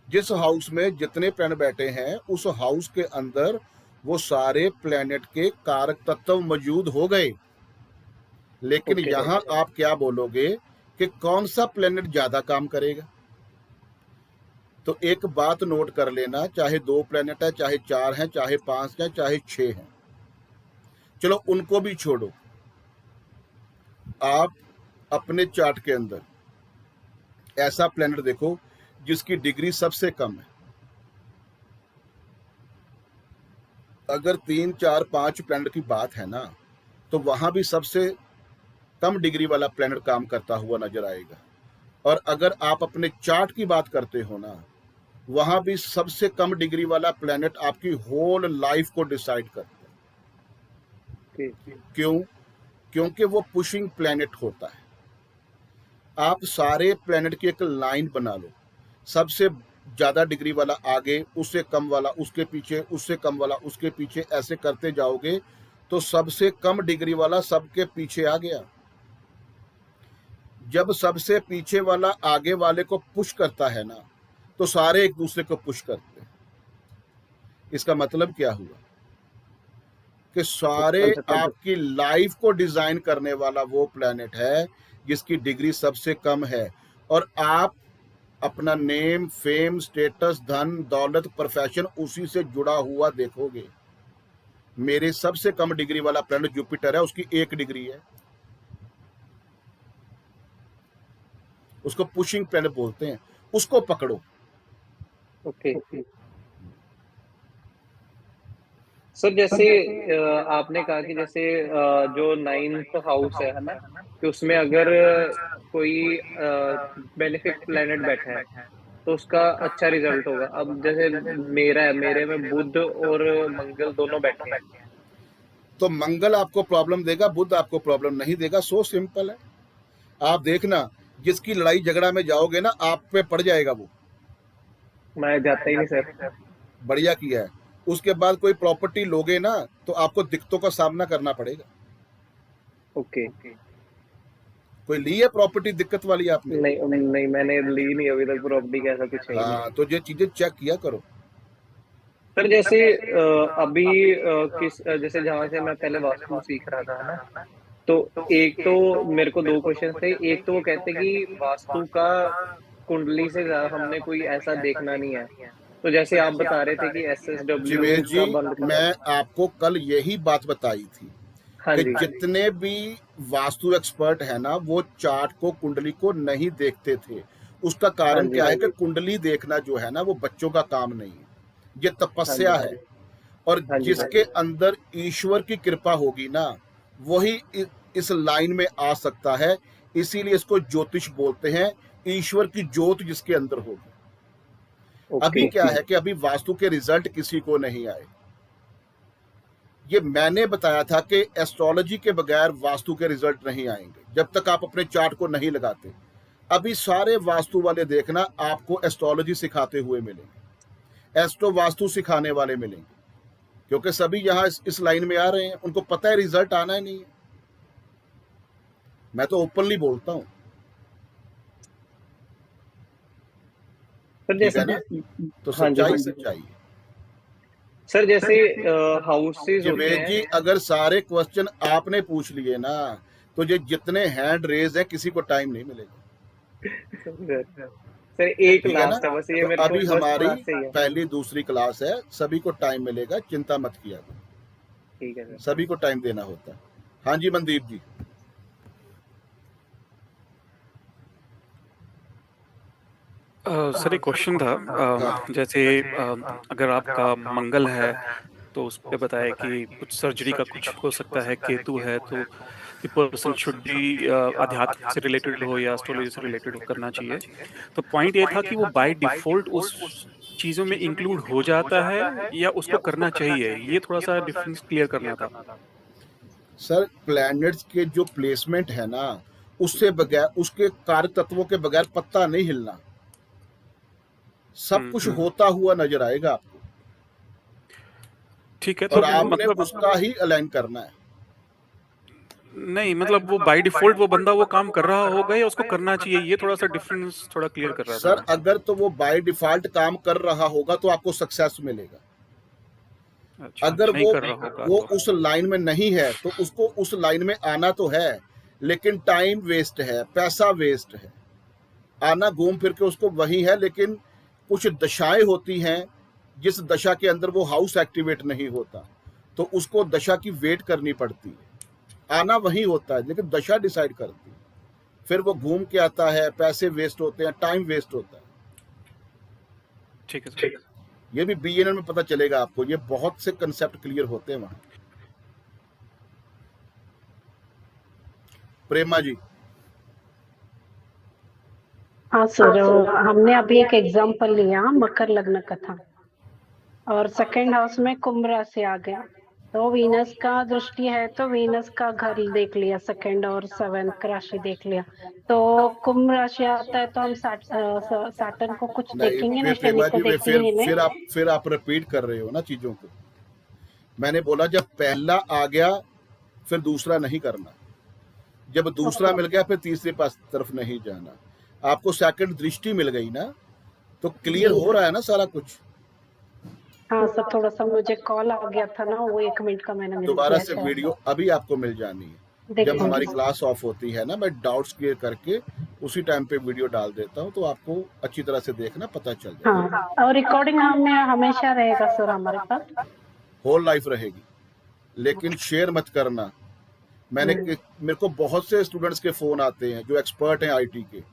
जिस हाउस में जितने प्लैनेट बैठे हैं उस हाउस के अंदर वो सारे प्लैनेट के कारक तत्व मौजूद हो गए। लेकिन ओके यहां सर, आप क्या बोलोगे कि कौन सा प्लैनेट ज्यादा काम करेगा। तो एक बात नोट कर लेना, चाहे 2 प्लैनेट है, चाहे 4 हैं, चाहे 5 हैं, चाहे 6 हैं, चलो उनको भी छोड़ो। आप अपने चार्ट के अंदर ऐसा प्लैनेट देखो जिसकी डिग्री सबसे कम है। अगर 3, 4, 5 प्लैनेट की बात है ना, तो वहां भी सबसे कम डिग्री वाला प्लैनेट काम करता हुआ नजर आएगा। और अगर आप अपने चार्ट की बात करते हो ना, वहां भी सबसे कम डिग्री वाला प्लैनेट आपकी होल लाइफ को डिसाइड करता है। क्यों? क्योंकि वो पुशिंग प्लैनेट होता है। आप सारे प्लैनेट की एक लाइन बना लो, सबसे ज्यादा डिग्री वाला आगे, उससे कम वाला उसके पीछे, उससे कम वाला उसके पीछे, ऐसे करते जाओगे तो सबसे कम डिग्री वाला सबके पीछे आ गया। जब सबसे पीछे वाला आगे वाले को पुश करता है ना, तो सारे एक दूसरे को पुश करते हैं। इसका मतलब क्या हुआ कि सारे आपकी लाइफ को डिजाइन करने वाला वो प्लैनेट है जिसकी डिग्री सबसे कम है। और आप अपना नेम, फेम, स्टेटस, धन दौलत, प्रोफेशन उसी से जुड़ा हुआ देखोगे। मेरे सबसे कम डिग्री वाला प्लैनेट जुपिटर है, उसकी 1 डिग्री है, उसको पुशिंग प्लैनेट बोलते हैं, उसको पकड़ो। ओके सर, जैसे आपने कहा कि जैसे जो 9th हाउस है ना, कि उसमें अगर कोई बेनिफिक प्लेनेट बैठा है तो उसका अच्छा रिजल्ट होगा। अब जैसे मेरे में बुध और मंगल दोनों बैठे हैं। तो मंगल आपको प्रॉब्लम देगा, बुध आपको प्रॉब्लम नहीं देगा। सो सिंपल है। आप देखना, जिसकी लड़ाई झगड़ा में जाओगे ना, आप पे पड़ जाएगा वो। मैं जाता ही नहीं सर। बढ़िया किया है। उसके बाद कोई प्रॉपर्टी लोगे ना, तो आपको दिक्कतों का सामना करना पड़ेगा। ओके। कोई ली है प्रॉपर्टी दिक्कत वाली आपने? नहीं नहीं, मैंने ली नहीं अभी तक प्रॉपर्टी का, ऐसा कुछ है ही नहीं। हाँ, तो ये चीजें चेक किया करो। सर जैसे अभी जैसे जहाँ से मैं पहले वास्तु सीख रहा था ना, तो एक तो मेरे को दो क्वेश्चन थे। एक तो वो कहते कि वास्तु का कुंडली से ज्यादा हमने कोई ऐसा देखना नहीं है। तो जैसे आप बता रहे थे कि SSW जिवेश जी, का बंद करना। मैं आपको कल यही बात बताई थी हाँ कि जी। जितने भी वास्तु एक्सपर्ट है ना, वो चार्ट को, कुंडली को नहीं देखते थे। उसका हाँ कारण जी। क्या है कि कुंडली देखना जो है ना, वो बच्चों का काम नहीं है, ये हाँ तपस्या जी। है। और हाँ जी। जिसके अंदर ईश्वर की कृपा होगी ना, वही इस लाइन में आ सकता है। इसीलिए इसको ज्योतिष बोलते हैं, ईश्वर की ज्योत जिसके अंदर होगी। अभी ओके। क्या है कि अभी वास्तु के रिजल्ट किसी को नहीं आए। ये मैंने बताया था कि एस्ट्रोलॉजी के बगैर वास्तु के रिजल्ट नहीं आएंगे, जब तक आप अपने चार्ट को नहीं लगाते। अभी सारे वास्तु वाले देखना, आपको एस्ट्रोलॉजी सिखाते हुए मिलेंगे, एस्ट्रो वास्तु सिखाने वाले मिलेंगे, क्योंकि सभी यहाँ इस लाइन में आ रहे हैं। उनको पता है रिजल्ट आना ही नहीं है। मैं तो ओपनली बोलता हूँ, सर ठीक है जैसे ना? तो हाँ जी। सच्चाई सच्चाई है। सर जैसे हाउसेज होते जिवेद जी, हैं। अगर सारे क्वेश्चन आपने पूछ लिए ना, तो ये जितने हैंड रेज है, किसी को टाइम नहीं मिलेगा। सर एक ठीक है ना? लास्ट है बस, ये तो मेरे को अभी फर्स्ट हमारी क्लास से ही है। पहली दूसरी क्लास है, सभी को टाइम मिलेगा, चिंता मत किया करो। ठीक है सर। सभी को टाइम देना होता है। हाँ जी मनदीप जी। सर एक क्वेश्चन था। हाँ। जैसे अगर आपका मंगल है तो उस पे बताया कि कुछ सर्जरी का कुछ हो सकता है, केतु है तो द पर्सन शुड बी अध्यात्म से रिलेटेड हो या एस्ट्रोलॉजी से रिलेटेड करना चाहिए। तो पॉइंट ये था कि वो बाय डिफॉल्ट उस चीजों में इंक्लूड हो जाता है या उसको करना चाहिए, ये थोड़ा सा डिफरेंस क्लियर करना था। सर, प्लैनेट्स के जो प्लेसमेंट है ना, उससे बगैर, उसके कार्य तत्वों के बगैर पत्ता नहीं हिलना। सब कुछ होता हुआ नजर आएगा आपको, ठीक है। और तो आपने मतलब उसका ही अलाइन करना है। नहीं, मतलब वो बाय डिफॉल्ट वो बंदा वो काम कर रहा होगा या उसको करना चाहिए, ये थोड़ा सा डिफरेंस थोड़ा क्लियर कर रहा था सर, मैं। अगर तो वो बाय डिफॉल्ट काम कर रहा होगा तो आपको सक्सेस मिलेगा। अच्छा, अगर नहीं कर रहा होगा वो तो उस लाइन में नहीं है, तो उसको उस लाइन में आना तो है, लेकिन टाइम वेस्ट है, पैसा वेस्ट है। आना घूम फिर के उसको वही है, लेकिन कुछ दशाएं होती हैं, जिस दशा के अंदर वो हाउस एक्टिवेट नहीं होता, तो उसको दशा की वेट करनी पड़ती है। आना वही होता है, लेकिन दशा डिसाइड करती है। फिर वो घूम के आता है, पैसे वेस्ट होते हैं, टाइम वेस्ट होता है। ठीक है सर। ये भी BNN में पता चलेगा आपको, ये बहुत से कंसेप्ट क्लियर होते हैं वहां। प्रेमा जी। हाँ सर, हमने अभी एक एग्जाम्पल लिया मकर लग्न का था और सेकंड हाउस में कुंभ राशि आ गया, तो वीनस का दृष्टि है तो वीनस का घर देख लिया, सेकंड और सेवेंथ राशि देख लिया। तो कुंभ राशि आता है तो हम साटन को कुछ देखेंगे नहीं ना, शनि प्रेमा को जी, देखेंगे ना। फिर आप रिपीट कर रहे हो ना चीजों को। मैंने बोला जब पहला आ गया फिर दूसरा नहीं करना, जब दूसरा मिल गया फिर तीसरे पास तरफ नहीं जाना। आपको सेकंड दृष्टि मिल गई ना, तो क्लियर हो रहा है ना सारा कुछ। हाँ सर, थोड़ा सा मुझे कॉल आ गया था ना, वो 1 मिनट का मैंने मिस दोबारा किया से था। वीडियो अभी आपको मिल जानी है। जब देखूंगी। हमारी क्लास ऑफ होती है ना, मैं डाउट्स क्लियर करके उसी टाइम पे वीडियो डाल देता हूँ, तो आपको अच्छी तरह से देखना पता चल जाएगा। हाँ, और रिकॉर्डिंग हमें हमेशा रहेगा सर हमारे पास, होल लाइफ रहेगी, लेकिन शेयर मत करना। मेरे को बहुत से स्टूडेंट्स के फोन आते हैं जो एक्सपर्ट हैं IT के,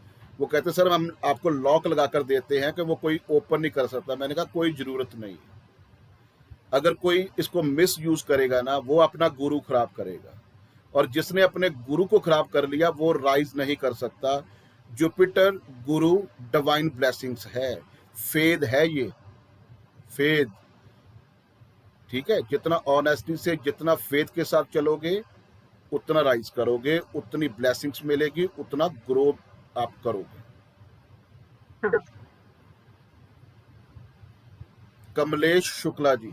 वो कहते हैं सर हम आपको लॉक लगा कर देते हैं कि वो कोई ओपन नहीं कर सकता। मैंने कहा कोई जरूरत नहीं, अगर कोई इसको मिस यूज करेगा ना, वो अपना गुरु खराब करेगा, और जिसने अपने गुरु को खराब कर लिया वो राइज नहीं कर सकता। जुपिटर गुरु डिवाइन ब्लेसिंग्स है, फेद है ये, फेद। ठीक है, जितना ऑनेस्टी से, जितना फेथ के साथ चलोगे, उतना राइज करोगे, उतनी ब्लेसिंग्स मिलेगी, उतना ग्रो आप करोगे। हाँ कमलेश शुक्ला जी।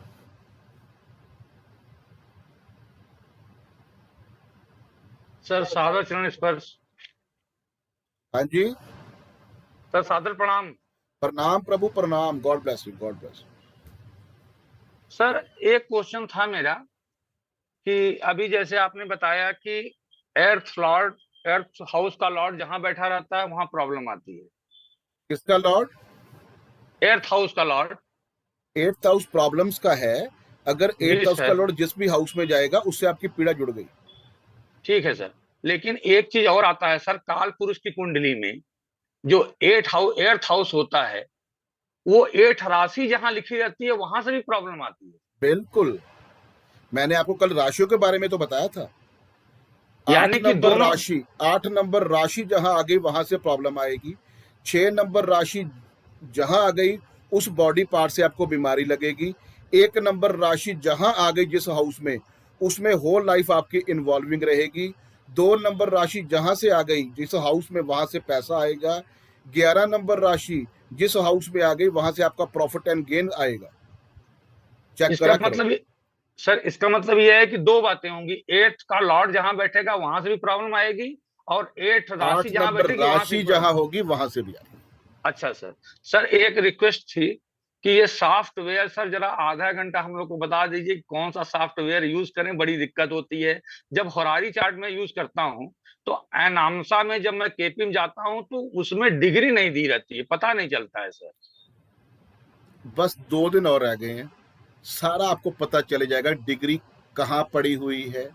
सर सादर चरण स्पर्श। हाँ जी, सर सादर प्रणाम। प्रणाम प्रभु प्रणाम, God bless you, God bless you. Sir एक क्वेश्चन था मेरा कि अभी जैसे आपने बताया कि अर्थ हाउस का लॉर्ड जहां बैठा रहता है वहां प्रॉब्लम आती है। किसका लॉर्ड? अर्थ हाउस का लॉर्ड। 8th हाउस प्रॉब्लम्स का है। अगर जी 8th हाउस का सर, लॉर्ड जिस भी हाउस में जाएगा उससे आपकी पीड़ा जुड़ गई। ठीक है सर। लेकिन एक चीज और आता है सर, काल पुरुष की कुंडली में जो अर्थ हाउस होता है वो 8 राशि जहां लिखी रहती है वहां से भी प्रॉब्लम आती है। बिल्कुल, मैंने आपको कल राशियों के बारे में तो बताया था। 8 यानी कि नंबर दोनों। राशि, 8 नंबर राशि जहां आ गई वहां से प्रॉब्लम आएगी। 6 नंबर राशि जहां आ गई उस बॉडी पार्ट से आपको बीमारी लगेगी। 1 नंबर राशि जहां आ गई जिस हाउस में, उसमें होल लाइफ आपकी इन्वॉल्विंग रहेगी। 2 नंबर राशि जहां से आ गई जिस हाउस में, वहां से पैसा आएगा। 11 नंबर राशि जिस हाउस में आ गई वहां से आपका प्रॉफिट एंड गेन आएगा। चेक इसका करा करो। मतलब सर, इसका मतलब ये है कि दो बातें होंगी, 8 का लॉर्ड जहां बैठेगा वहां से भी प्रॉब्लम आएगी और 8 राशि 8 जहां नंबर बैठेगी वहां से राशि भी जहां प्रॉब्लम। होगी वहां से भी आएगी। अच्छा सर। सर एक रिक्वेस्ट थी कि ये सॉफ्टवेयर सर जरा आधा घंटा हम लोग को बता दीजिए कि कौन सा सॉफ्टवेयर यूज करें। बड़ी दिक्कत होती है जब होरारी चार्ट में यूज करता हूं तो एनामसा में जब मैं केपी में जाता हूं तो उसमें डिग्री नहीं दी रहती है, पता नहीं चलता है सर। बस 2 दिन और रह गए हैं, सारा आपको पता चले जाएगा डिग्री कहाँ पड़ी हुई है,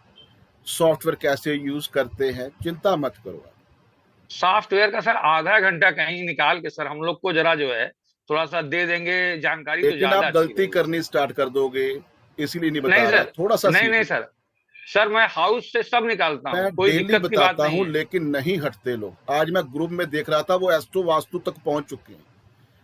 सॉफ्टवेयर कैसे यूज करते हैं। चिंता मत करो आप। सॉफ्टवेयर का सर आधा घंटा कहीं निकाल के सर हम लोग को जरा जो है थोड़ा सा दे देंगे जानकारी तो लेकिन ज्यादा आप अच्छी गलती रहेगी। करनी स्टार्ट कर दोगे, इसलिए नहीं नहीं बता रहा, सर, थोड़ा सा नहीं सीख नहीं लो। सर। सर मैं हाउस से सब निकालता हूँ, मैं कोई डेली दिक्कत की बात बताता नहीं हूँ है। लेकिन नहीं हटते लोग। आज मैं ग्रुप में देख रहा था वो एस्ट्रो वास्तु तक पहुंच चुके हैं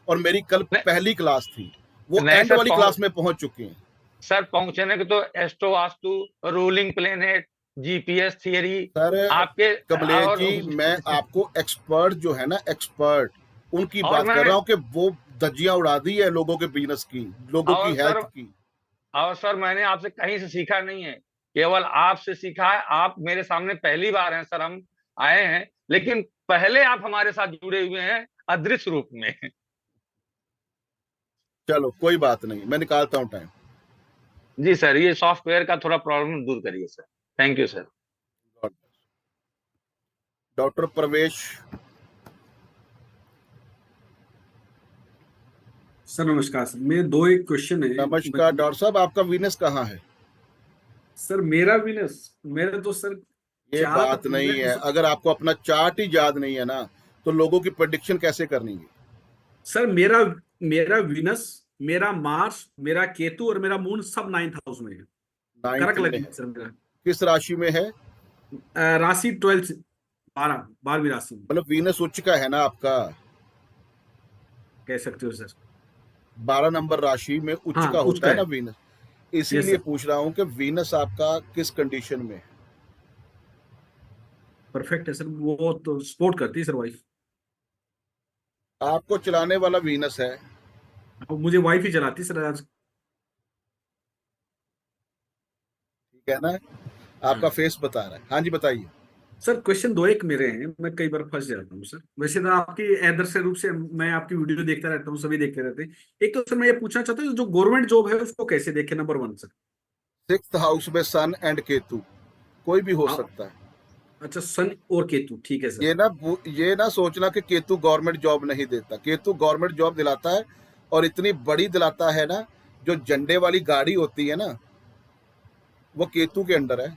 और मेरी कल नहीं, पहली क्लास थी, वो नहीं एंड सर वाली क्लास में पहुंच चुके हैं। सर पहुंचने के तो astro vastu, ruling planet, GPS theory sir आपके कमलेश और जी, मैं आपको एक्सपर्ट जो है ना, एक्सपर्ट उनकी और बात कर मैंने रहा हूँ कि वो धज्जियां उड़ा दी है लोगों के बिजनेस की, लोगों की और सर हेल्थ की। और सर मैंने आपसे कहीं से सीखा नहीं है, केवल आपसे सीखा है। आप मेरे सामने पहली बार हैं सर, हम आए हैं, लेकिन पहले आप हमारे साथ जुड़े हुए हैं अदृश्य रूप में। चलो कोई बात नहीं, मैं निकालता हूँ टाइम। जी सर, ये सॉफ्टवेयर का थोड़ा प्रॉब्लम दूर करिए sir. Thank you sir. Doctor प्रवेश। सर नमस्कार सर, मेरे दो एक क्वेश्चन है। नमस्कार डॉक्टर साहब, आपका वीनस कहाँ है? सर मेरा वीनस, मेरा तो सर ये चार्ट बात नहीं पूरे है, अगर आपको अपना चार्ट ही याद नहीं है ना तो लोगों की प्रेडिक्शन कैसे करनी है? सर मेरा मेरा वीनस, मेरा मार्स, मेरा केतु और मेरा मून सब 9th हाउस में है। 9th कर्क में लग्न है। सर मेरा। किस राशि में है? राशि 12th, 12वीं राशि में मतलब वीनस उच्च का है ना आपका? कह सकते हो सर। 12 नंबर राशि में उच्च हाँ, का उच्च होता का है ना है। वीनस। यस इसीलिए सर, पूछ रहा हूँ कि वीनस आपका किस कंडीशन में है। परफेक्ट है सर। वो तो सपोर्ट करती है सर वाइफ। आपको चलाने वाला वीनस है। मुझे वाइफ ही चलाती है सर आज। ठीक है ना, आपका हाँ। फेस बता रहा है। हाँ जी बताइए। सर क्वेश्चन दो एक मेरे हैं, मैं कई बार फंस जाता हूँ सर। वैसे तो आपकी आदर्श रूप से मैं आपकी वीडियो देखता रहता हूँ, सभी देखते रहते हैं। एक तो सर मैं ये पूछना चाहता हूँ, जो गवर्नमेंट जॉब है उसको कैसे देखें, नंबर 1 सर। 6th हाउस में सन एंड केतु, कोई भी हो हाँ, सकता है। अच्छा सन और केतु, ठीक है सर। ये ना सोचना कि केतु गवर्नमेंट जॉब नहीं देता। केतु गवर्नमेंट जॉब दिलाता है और इतनी बड़ी दिलाता है ना। जो झंडे वाली गाड़ी होती है ना, वो केतु के अंडर है।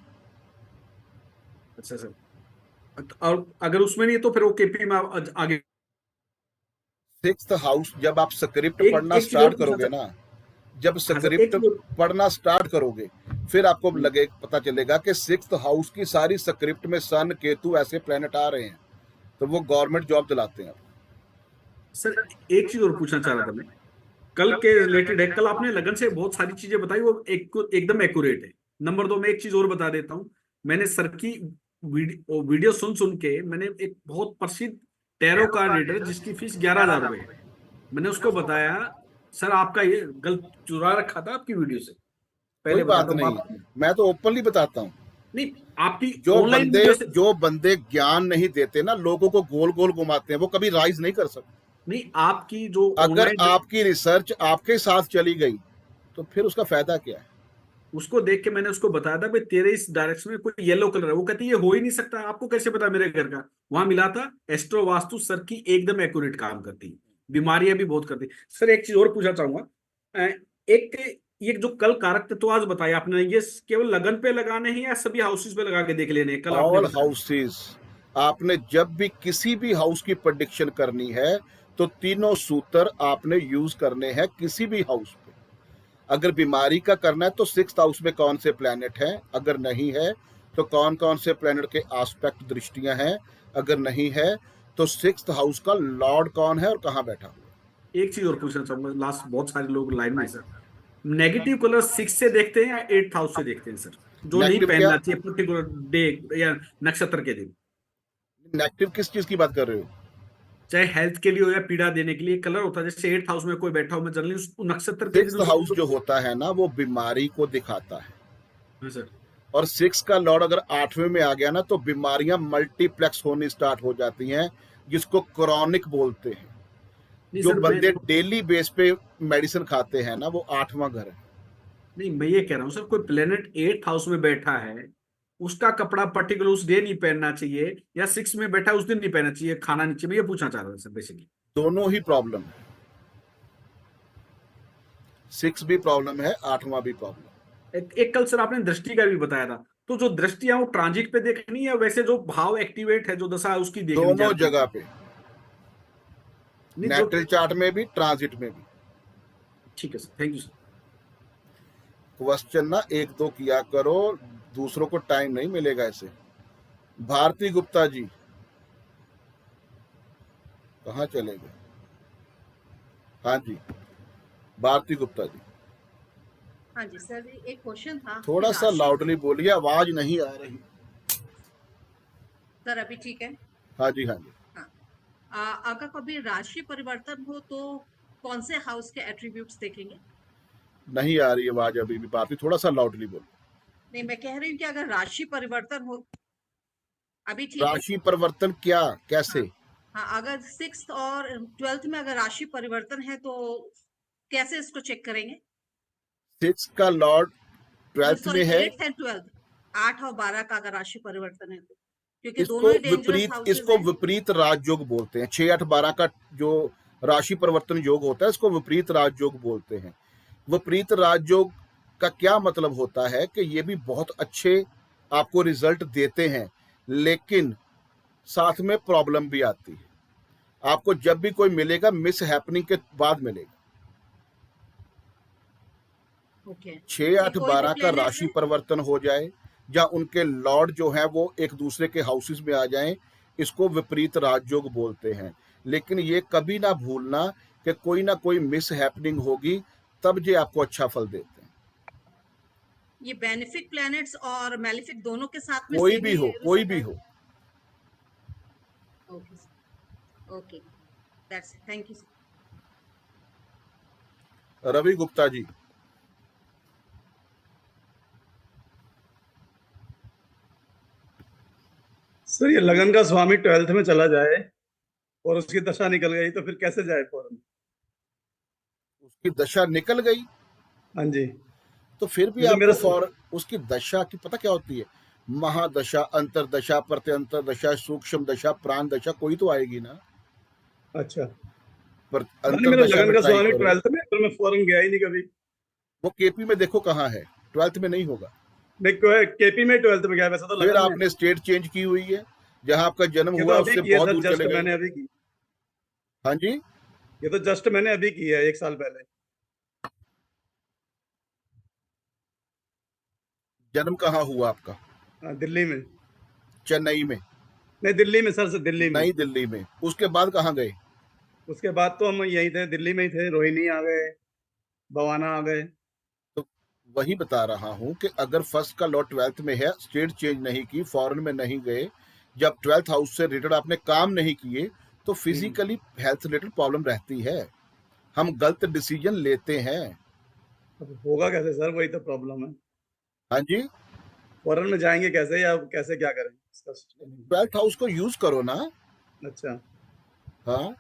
अच्छा सर, और अगर उसमें नहीं है तो फिर वो केपी में आगे। 6th हाउस जब आप स्क्रिप्ट एक पढ़ना एक चीज और स्टार्ट पूछना करोगे था। ना, जब हाँ सर, एक स्क्रिप्ट चीज और। पढ़ना स्टार्ट करोगे फिर आपको लगे, पता चलेगा कि 6th हाउस की सारी स्क्रिप्ट में सन केतु ऐसे प्लेनेट आ रहे हैं, तो वो गवर्नमेंट जॉब दिलाते हैं। सर एक चीज और पूछना चाह रहा था मैं, कल के रिलेटेड है। कल आपने लगन से बहुत सारी चीजें बताई, वो एकदम एक्यूरेट है। नंबर 2 में एक चीज और बता देता हूँ। मैंने सर की वीडियो सुन सुन के मैंने एक बहुत प्रसिद्ध टैरो कार्ड रीडर जिसकी फीस 11,000 रुपए है। मैंने उसको बताया सर आपका ये गलत चुरा रखा था आपकी वीडियो से, कोई पहले बता बात दूं नहीं, आपको। मैं तो ओपनली बताता हूँ। नहीं आपकी जो ऑनलाइन बंदे वीडियो से जो बंदे ज्ञान नहीं देते ना, लोगों को गोल गोल घुमाते हैं, वो कभी राइज नहीं कर सकते। नहीं आपकी जो अगर ऑनलाइन आपकी रिसर्च आपके साथ चली गई तो फिर उसका फायदा क्या है? उसको देख के मैंने उसको बताया था भाई तेरे इस डायरेक्शन में कोई येलो कलर है, वो कहती है ये हो ही नहीं सकता, आपको कैसे पता मेरे घर का? वहां मिला था एस्ट्रो वास्तु सर की एकदम एक्यूरेट काम करती है, बीमारियां भी बहुत करती। सर एक चीज और पूछना चाहूंगा, एक ये जो कल कारक तत्व आज बताया आपने, ये केवल लगन पे लगाने हैं या सभी हाउसेस पे लगा के देख लेने हैं? कल आपने ऑल बताया। हाउसेस, आपने जब भी किसी भी हाउस की प्रेडिक्शन करनी है तो तीनों सूत्र आपने यूज करने हैं किसी भी हाउस पे। अगर बीमारी का करना है तो 6th हाउस में कौन से प्लैनेट हैं, अगर नहीं है तो कौन कौन से प्लैनेट के आस्पेक्ट दृष्टियां हैं, अगर नहीं है तो 6th हाउस का लॉर्ड कौन है और कहाँ बैठा हुआ है। एक चीज और पूछना चाहूंगा, लास्ट बहुत सारे लोग लाइन में हैं सर, नेगेटिव कलर 6 से देखते हैं या 8th हाउस से देखते हैं सर, जो नहीं नेगेटिव क्या? पहनना चाहिए पर्टिकुलर डे या नक्षत्र के दिन? नेगेटिव किस चीज की बात कर रहे हो? चाहे हेल्थ के लिए हो या पीड़ा देने के लिए कलर होता है, जैसे 8th हाउस में कोई बैठा हो, मैं जनरली उस नक्षत्र के दिन 6th हाउस जो होता है ना, वो बीमारी को दिखाता है। हाँ सर। और 6 का लॉर्ड अगर 8वें में आ गया ना तो बीमारियां मल्टीप्लेक्स होनी स्टार्ट हो जाती हैं, जिसको क्रॉनिक बोलते हैं। नहीं जो सर, बंदे डेली बेस पे मेडिसिन खाते हैं ना, वो 8वां घर है। नहीं मैं ये कह रहा हूँ सर, कोई प्लेनेट 8th हाउस में बैठा है, उसका कपड़ा पर्टिकुलर उस डे नहीं पहनना चाहिए, या 6 में बैठा है उस दिन नहीं पहनना चाहिए, खाना नहीं चाहिए, मैं ये पूछना चाह रहा था सर बेसिकली। दोनों ही प्रॉब्लम है, 6 भी प्रॉब्लम है, 8वां भी प्रॉब्लम। एक कल सर आपने दृष्टि का भी बताया था, तो जो दृष्टियां वो ट्रांजिट पे देखनी है वैसे जो भाव एक्टिवेट है जो दशा है उसकी देखनी दोनों चाहिए? जगह पे, नहीं नेटल चार्ट में भी, ट्रांजिट में भी। ठीक है sir, thank you sir. Question ना 1-2 किया करो, दूसरों को टाइम नहीं मिलेगा ऐसे। भारती गुप्ता जी कहाँ चले गए? हाँ जी, भारती गुप्ता जी हाँ जी सर, एक क्वेश्चन था कि थोड़ा सा राशि लाउडली बोलिए, आवाज नहीं आ रही। सर अभी ठीक है? हाँ जी, हाँ जी। अगर कभी राशि परिवर्तन हो तो कौन से हाउस के एट्रीब्यूट्स देखेंगे? नहीं आ रही आवाज अभी भी, भारती थोड़ा सा लाउडली बोलो। नहीं, मैं कह रही हूँ कि अगर राशि परिवर्तन हो, अभी ठीक है? राशि परिवर्तन क्या, कैसे? हाँ, अगर 6th और 12th में अगर राशि परिवर्तन है तो कैसे इसको चेक करेंगे? 6 का लॉर्ड 12th सॉरी, में है, 8th एंड 12th, 8 और 12 का अगर राशि परिवर्तन है तो, क्योंकि इसको दोनों ही डेंजरस विपरीत हाउसेस इसको हैं। विपरीत राजयोग बोलते हैं। 6, 8, 12 का जो राशि परिवर्तन योग होता है इसको विपरीत राजयोग बोलते हैं। विपरीत राजयोग का क्या मतलब होता है कि ये भी बहुत अच्छे आपको रिजल्ट देते हैं, लेकिन साथ में प्रॉब्लम भी आती है। आपको जब भी कोई मिलेगा मिस हैपनिंग के बाद मिलेगा। ओके, 6, 8, कोई भी 12 का प्लेनेट राशि है? परिवर्तन हो जाए या उनके लॉर्ड जो है वो एक दूसरे के हाउसेस में आ जाएं, इसको विपरीत राजयोग बोलते हैं। लेकिन ये कभी ना भूलना कि कोई ना कोई मिस हैपनिंग होगी, तब जे आपको अच्छा फल देते हैं। ये बेनिफिक प्लैनेट्स और मैलिफिक दोनों के साथ में कोई सेम भी ही हो, रिजल्ट कोई भी आएगा? हो। Okay, that's, thank you. Ravi Gupta ji, sir ये लगन का स्वामी 12th में चला जाए और उसकी दशा निकल गई तो फिर कैसे जाए फौरन? उसकी दशा निकल गई हाँ जी, तो फिर भी जैसे मेरा आपको उसकी दशा की पता क्या होती है? महादशा, अंतरदशा, प्रत्यंतर दशा, सूक्ष्म दशा, प्राण दशा, कोई तो आएगी ना। अच्छा, पर नहीं मेरा अंतरदशा लगन में का ट्राई स्वामी करो। 12th में, पर मैं फौरन गया ही नहीं कभी। वो केपी में देखो कहाँ है, 12th में नहीं होगा। नहीं केपी में 12th में गया, वैसा तो फिर लगन में। आपने स्टेट चेंज की हुई है, जहां आपका जन्म ये तो हुआ अभी उससे की है बहुत सर, दूर जस्ट चले मैंने गए। अभी की। हाँ जी, ये तो जस्ट मैंने अभी की है 1 साल पहले। जन्म कहाँ हुआ आपका? हाँ, दिल्ली में। चेन्नई में? नहीं दिल्ली में सर, से दिल्ली में। नहीं, दिल्ली में। उसके बाद कहाँ गए? उसके बाद तो हम यहीं थे, दिल्ली में ही थे, रोहिणी आ गए, भवाना आ गए। तो वही बता रहा हूँ कि अगर फर्स्ट का लॉ 12th में है, स्टेट चेंज नहीं की, फॉरेन में नहीं गए, जब 12th हाउस से रिलेटेड आपने काम नहीं किए, तो फिजिकली हेल्थ रिलेटेड प्रॉब्लम रहती है, हम गलत डिसीजन लेते हैं। अब होगा कैसे सर, वही तो प्रॉब्लम है। हाँ जी, फॉरेन में जाएंगे कैसे, या कैसे क्या करें इसका system? 12th हाउस को यूज करो ना। अच्छा। हाँ,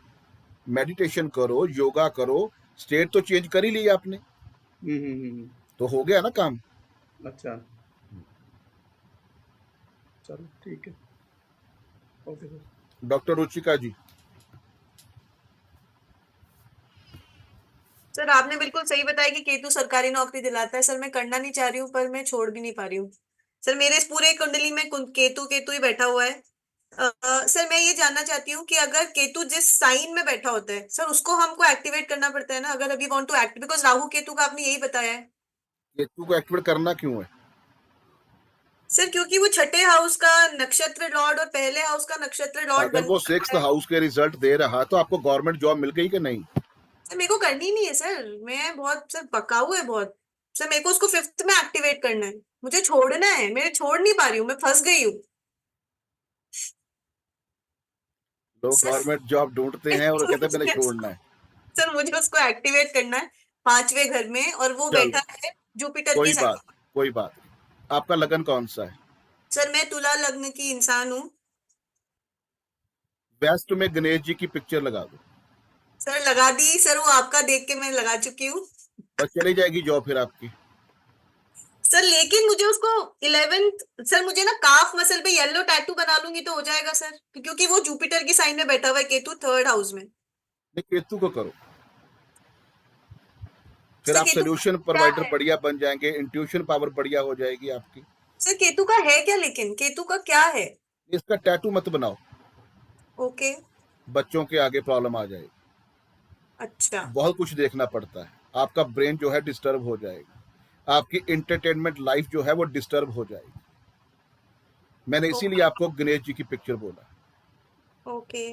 मेडिटेशन करो, योगा करो, स्टेट तो चेंज कर ही लिया आपने, तो हो गया ना काम। अच्छा, चलो ठीक है, ओके सर। डॉक्टर रुचिका जी। सर आपने बिल्कुल सही बताया कि केतु सरकारी नौकरी दिलाता है। सर मैं करना नहीं चाह रही हूँ, पर मैं छोड़ भी नहीं पा रही हूँ। सर मेरे इस पूरे कुंडली में केतु केतु ही बैठा हुआ है। सर मैं ये जानना चाहती हूँ कि अगर केतु जिस साइन में बैठा होता है सर, उसको हमको एक्टिवेट करना पड़ता है ना, अगर अभी want to act, because Rahu Ketu का आपने यही बताया है। केतु को एक्टिवेट करना क्यों है? सर क्योंकि वो छठे हाउस का नक्षत्र लॉर्ड और पहले हाउस का नक्षत्र लॉर्ड अगर वो 6th हाउस के रिजल्ट दे रहा तो आपको गवर्नमेंट जॉब मिल गई कि नहीं? सर मेरे को करनी नहीं है सर, मैं बहुत सर पकाऊ है बहुत। सर मेरे को उसको 5th में एक्टिवेट करना है, मुझे छोड़ना है, मैं छोड़ नहीं पा रही हूँ, मैं फंस गई हूँ लोग सर। गवर्नमेंट जॉब ढूंढते हैं और कहते हैं मैंने छोड़ना है। सर मुझे उसको एक्टिवेट करना है 5वें घर में, और वो चलो, बैठा है जुपिटर कोई की साइन। बात कोई बात नहीं। आपका लगन कौन सा है? सर मैं तुला लग्न की इंसान हूँ। बेस्ट में गणेश जी की पिक्चर लगा दो। सर लगा दी सर, वो आपका देख के मैं लगा चुकी हूँ। बस चली जाएगी जॉब फिर आपकी। सर लेकिन मुझे उसको 11th सर, मुझे ना काफ मसल पे येलो टैटू बना लूंगी तो हो जाएगा सर, क्योंकि वो जुपिटर की साइन में बैठा हुआ है केतु 3rd हाउस में। नहीं, केतु को करो, फिर सर आप केतु सोल्यूशन क्या प्रोवाइडर है? बढ़िया बन जाएंगे, इंट्यूशन पावर बढ़िया हो जाएगी आपकी। सर केतु का है क्या, लेकिन केतु का क्या है? इसका टैटू मत बनाओ, ओके। बच्चों के आगे प्रॉब्लम आ जाएगी। अच्छा। बहुत कुछ देखना पड़ता है, आपका ब्रेन जो है डिस्टर्ब हो जाएगा, आपकी इंटरटेनमेंट लाइफ जो है वो डिस्टर्ब हो जाएगी। मैंने इसीलिए आपको गणेश जी की पिक्चर बोला। ओके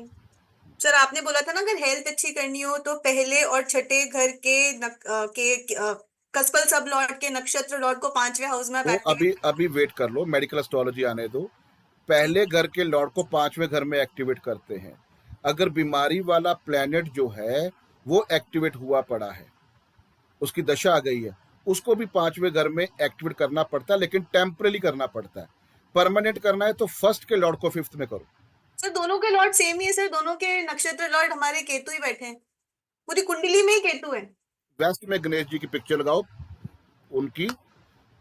सर, आपने बोला था ना अगर हेल्थ अच्छी करनी हो तो पहले और छठे घर के कस्पल सब लॉर्ड के नक्षत्र लॉर्ड को 5वें हाउस में आप तो एक्टिवेट अभी वेट कर लो, मेडिकल एस्ट्रोलॉजी आने दो। पहले घर के लॉर्ड को 5वें घर में एक्टिवेट करते हैं। अगर बीमारी वाला प्लैनेट जो है वो एक्टिवेट हुआ पड़ा है, उसकी दशा आ गई है, उसको भी 5वें घर में एक्टिवेट करना पड़ता है, लेकिन टेम्पररी करना पड़ता है। परमानेंट करना है तो फर्स्ट के लॉर्ड को 5th में करो। सर दोनों के लॉर्ड सेम ही है सर, दोनों के नक्षत्र लॉर्ड हमारे केतु ही बैठे हैं, पूरी कुंडली में ही केतु है। वेस्ट में गणेश जी की पिक्चर लगाओ, उनकी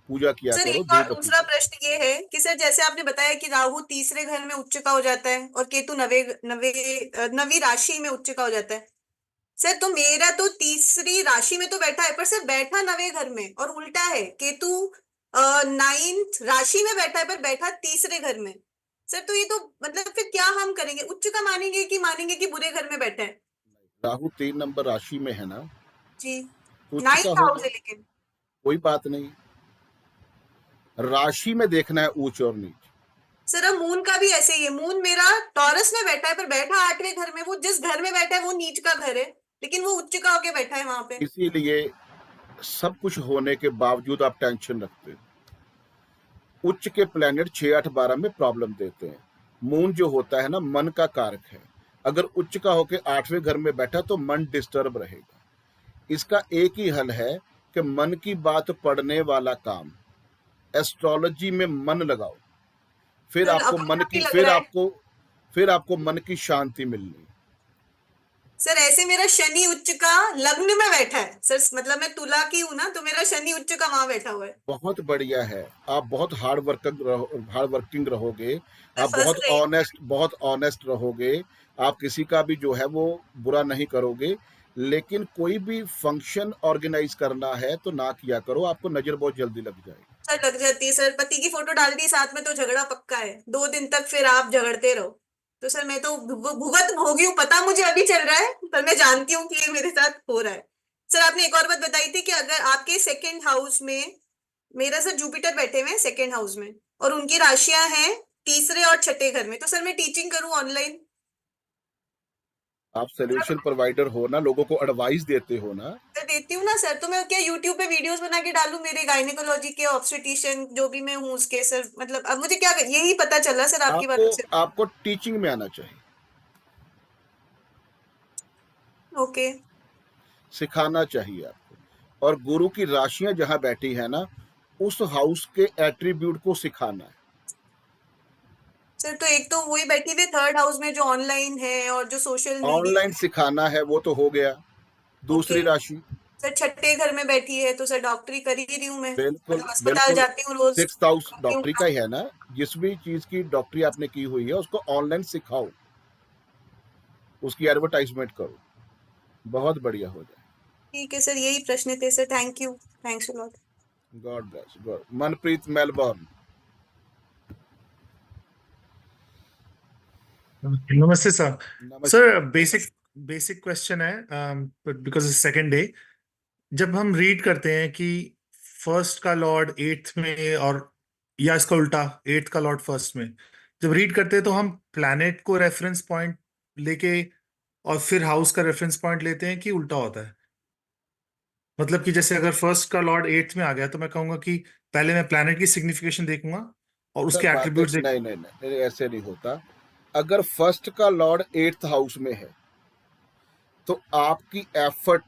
पूजा किया सर करो, एक और धूप बत्ती दूसरा करो। प्रश्न ये है कि सर जैसे आपने बताया कि राहु तीसरे घर में उच्च का हो जाता है और केतु नवी राशि में उच्च का हो जाता है। सर तो मेरा तो तीसरी राशि में तो बैठा है, पर सर बैठा नवे घर में, और उल्टा है केतु 9th राशि में बैठा है पर बैठा तीसरे घर में। सर तो ये तो मतलब फिर क्या हम करेंगे, उच्च का मानेंगे कि बुरे घर में बैठा है? राहु 3 नंबर राशि में है ना, जी तो उच्च का 9th हाउस होगा, है, लेकिन कोई बात नहीं। राशि में देखना है ऊंच और नीच। सर अब मून का भी ऐसे ही है, मून मेरा टॉरस में बैठा है पर बैठा 8वें घर में, वो जिस घर में बैठा है वो नीच का घर है, लेकिन वो उच्च का होके बैठा है वहां पे। इसीलिए सब कुछ होने के बावजूद आप टेंशन रखते हो। उच्च के प्लैनेट 6, 8, 12 में प्रॉब्लम देते हैं। मून जो होता है ना, मन का कारक है। अगर उच्च का होके 8वें घर में बैठा तो मन डिस्टर्ब रहेगा। इसका एक ही हल है कि मन की बात पढ़ने वाला काम, एस्ट्रोलॉजी में मन लगाओ, फिर सर आपको अब मन भी की लग रहा है फिर आपको मन की शांति मिलनी। सर, ऐसे मेरा शनि उच्च का लग्न में बैठा है सर, मतलब मैं तुला की हूं ना, तो मेरा शनि उच्च का वहां बैठा हुआ है। बहुत बढ़िया है, आप बहुत हार्ड वर्किंग रहोगे, मैं आप फंस गई। बहुत ऑनेस्ट रहोगे, आप किसी का भी जो है वो बुरा नहीं करोगे। लेकिन कोई भी फंक्शन ऑर्गेनाइज करना है तो ना किया करो, आपको नजर बहुत जल्दी लग जाएगी। सर लग जाती है सर, पति की फोटो डाल दी साथ में तो झगड़ा पक्का है, 2 दिन तक फिर आप झगड़ते रहो। तो सर मैं तो भुगत भोगी हूँ, पता मुझे अभी चल रहा है, पर मैं जानती हूँ कि ये मेरे साथ हो रहा है। सर आपने एक और बात बताई थी कि अगर आपके 2nd हाउस में मेरा सर जुपिटर बैठे हुए हैं 2nd हाउस में, और उनकी राशियां हैं तीसरे और छठे घर में, तो सर मैं टीचिंग करूँ ऑनलाइन? आप सोल्यूशन प्रोवाइडर हो ना, लोगों को एडवाइस देते हो ना। मैं देती हूँ ना सर, तो मैं क्या यूट्यूब पे वीडियोस बना के डालूं मेरे गायनेकोलॉजी के, ऑब्स्टेट्रिशियन जो भी मैं हूँ उसके सर, मतलब अब मुझे क्या यही पता चला सर आपकी आपको बातों से। आपको टीचिंग में आना चाहिए। ओके सिखाना चाहिए आपको। और गुरु की राशियां जहां बैठी है ना, उस हाउस के एट्रीब्यूट को सिखाना है। सर, तो एक तो वही बैठी हुई थर्ड हाउस में जो ऑनलाइन है और जो सोशल मीडिया ऑनलाइन सिखाना है, वो तो हो गया। दूसरी ओके राशि सर, छठे घर में बैठी है तो सर डॉक्टरी कर ही रही हूँ मैं, बिल्कुल मतलब अस्पताल बिल्कुल जाती हूँ रोज। 6th हाउस आती हूँ। डॉक्टरी का ही है ना। जिस भी चीज की डॉक्टरी आपने की हुई है उसको ऑनलाइन सिखाओ, उसकी एडवर्टाइजमेंट करो, बहुत बढ़िया हो जाए। ठीक है सर, यही प्रश्न थे sir. Thank you, thanks a lot. God bless. God. Manpreet Melbourne. नमस्ते सर। नमस्ते। सर बेसिक क्वेश्चन है, बिकॉज सेकंड डे जब हम रीड करते हैं कि फर्स्ट का लॉर्ड एट्थ में, और या इसका उल्टा एट्थ का लॉर्ड फर्स्ट में, जब रीड करते हैं तो हम प्लैनेट को रेफरेंस पॉइंट लेके और फिर हाउस का रेफरेंस पॉइंट लेते हैं कि उल्टा होता है? मतलब कि जैसे अगर फर्स्ट का लॉर्ड एट्थ में आ गया तो मैं कहूंगा कि पहले मैं प्लैनेट की सिग्निफिकेशन देखूंगा और सर उसके बातें एट्रीब्यूट्स नहीं नहीं नहीं, ऐसे नहीं होता। अगर फर्स्ट का लॉर्ड 8th हाउस में है तो आपकी एफर्ट,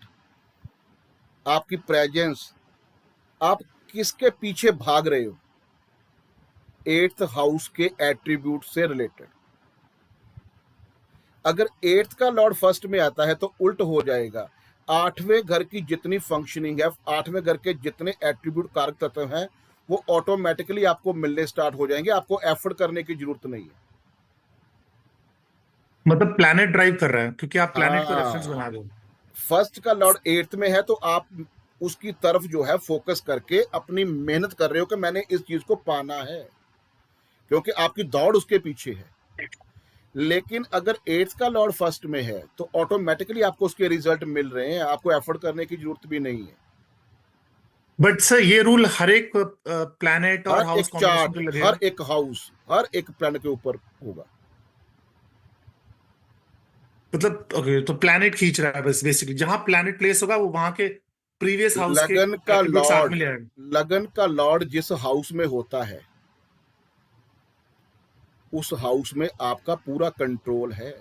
आपकी प्रेजेंस, आप किसके पीछे भाग रहे हो, 8th हाउस के एट्रीब्यूट से रिलेटेड। अगर 8th का लॉर्ड फर्स्ट में आता है तो उल्ट हो जाएगा। 8वें घर की जितनी फंक्शनिंग है, 8वें घर के जितने एट्रीब्यूट कारक तत्व हैं, वो ऑटोमेटिकली आपको मिलने स्टार्ट हो जाएंगे। आपको एफर्ट करने की जरूरत नहीं है। मतलब प्लैनेट ड्राइव कर रहा है, क्योंकि आप प्लैनेट को रेफरेंस हाँ, बना दो। फर्स्ट का लॉर्ड 8th में है तो आप उसकी तरफ जो है फोकस करके अपनी मेहनत कर रहे हो कि मैंने इस चीज को पाना है, क्योंकि आपकी दौड़ उसके पीछे है। लेकिन अगर 8th का लॉर्ड फर्स्ट में है तो ऑटोमेटिकली आपको उसके रिजल्ट मिल रहे हैं, आपको एफर्ट करने की जरूरत भी नहीं है। बट सर ये रूल हर एक प्लैनेट और हर हाउस एक कॉम्बिनेशन चार्ट, पे हर लगेगा? एक हाउस, हर एक प्लैनेट के ऊपर होगा। मतलब ओके, तो प्लैनेट खींच रहा है बस, बेसिकली जहां प्लैनेट प्लेस होगा वो वहां के प्रीवियस हाउस के लगन का एट्रीब्यूट साथ में लॉर्ड, ले आएगा। लगन का लॉर्ड जिस हाउस में होता है उस हाउस में आपका पूरा कंट्रोल है।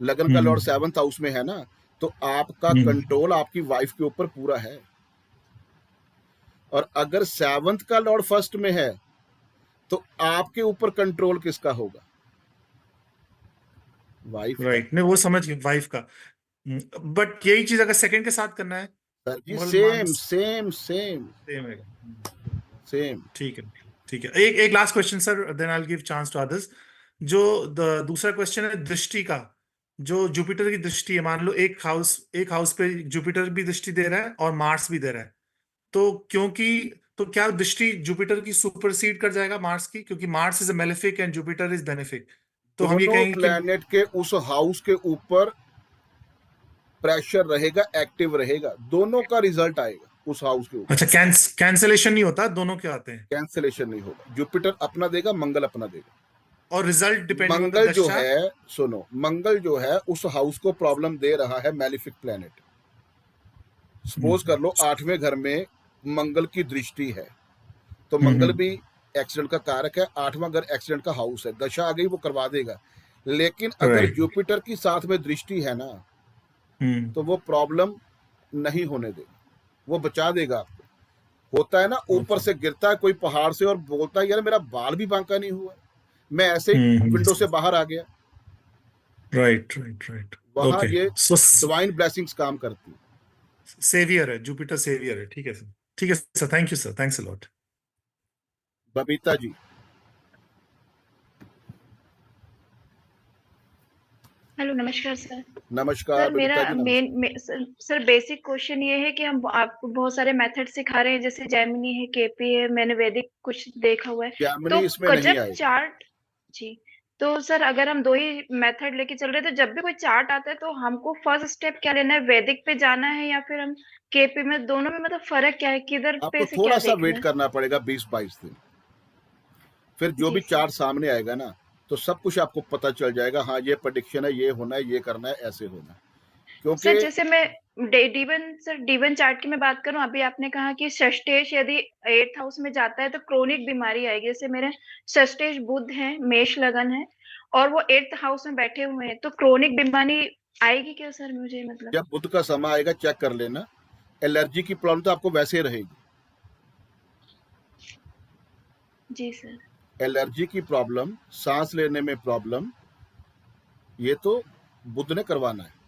लगन का लॉर्ड 7th हाउस में है ना, तो आपका कंट्रोल आपकी वाइफ के ऊपर पूरा है। और अगर 7th का लॉर्ड फर्स्ट में है तो आपके ऊपर कंट्रोल किसका होगा? वाइफ का। राइट, नहीं वो समझ गए, वाइफ का। बट यही चीज अगर सेकंड के साथ करना है, सर जी मंगल सेम मांस सेम सेम सेम है। सेम। ठीक है, ठीक है। एक last question sir, then I will give chance to others. जो दूसरा क्वेश्चन है दृष्टि का, जो जुपिटर की दृष्टि है, मान लो एक हाउस पे जुपिटर भी दृष्टि दे रहा है और मार्स भी दे रहा है, तो तो क्या दृष्टि जुपिटर की सुपरसीड कर जाएगा मार्स की, क्योंकि Mars is a malefic and Jupiter is benefic? तो हम ये दोनों कहेंगे कि प्लैनेट के उस हाउस के ऊपर प्रेशर रहेगा, एक्टिव रहेगा, दोनों का रिजल्ट आएगा उस हाउस के ऊपर। अच्छा, कैंसलेशन नहीं होता, दोनों के आते हैं कैंसलेशन नहीं होगा। जुपिटर अपना देगा, मंगल अपना देगा। और रिजल्ट डिपेंडिंग ऑन द मंगल जो दशा। है, सुनो, मंगल जो है उस हाउस को प्रॉब्लम दे रहा है, मैलिफिक प्लैनेट। सपोज कर लो 8वें घर में मंगल की दृष्टि है, तो मंगल भी एक्सीडेंट का कारक है। 8वां घर एक्सीडेंट का हाउस है, दशा आ गई वो करवा देगा। लेकिन अगर Right. जुपिटर की साथ में दृष्टि है ना, तो वो प्रॉब्लम नहीं होने देगा, वो बचा देगा आपको। होता है ना, ऊपर से गिरता है कोई पहाड़ से और बोलता है यार मेरा बाल भी बांका नहीं हुआ, मैं ऐसे ही विंडो से बाहर आ गया। Right right right. वहां ओके, ये सो डिवाइन ब्लेसिंग्स काम करती है। सेवियर है, जुपिटर सेवियर है। ठीक है सर, ठीक है sir, thank you sir, thanks a lot. Babita ji. Hello, नमस्कार सर। नमस्कार सर मेरा Babita ji. Sir basic question ये है कि हम आपको बहुत सारे मेथड सिखा रहे हैं, जैसे जेमिनी है, केपी है, मैंने वैदिक कुछ देखा हुआ है, जैमिनी तो इसमें नहीं कजक आएगा। चार्ट जी। तो सर अगर हम दो ही मेथड लेके चल रहे हैं तो जब भी कोई चार्ट आता है तो हमको फर्स्ट स्टेप क्या लेना है, वैदिक पे जाना है या फिर हम केपी में? दोनों में मतलब फर्क क्या है, किधर आपको पे से थोड़ा क्या सा देखना वेट है? करना पड़ेगा 20-22 दिन, फिर जो जी भी सर। चार्ट सामने आएगा ना तो सब कुछ आपको पता चल जाएगा। हाँ ये प्रेडिक्शन है, ये होना है, ये करना है, ऐसे होना है। सर क्योंकि जैसे मैं D1 चार्ट की मैं बात करूं, अभी आपने कहा कि षष्ठेश यदि 8th हाउस में जाता है तो क्रोनिक बीमारी आएगी। जैसे मेरे षष्ठेश बुध है, मेष लगन है और वो 8th हाउस में बैठे हुए हैं, तो क्रोनिक बीमारी आएगी क्या सर मुझे मतलब? जब बुध का समय आएगा चेक कर लेना। एलर्जी की प्रॉब्लम तो आपको वैसे ही रहेगी। जी सर। एलर्जी की प्रॉब्लम, सांस लेने में प्रॉब्लम, ये तो बुध ने करवाना है।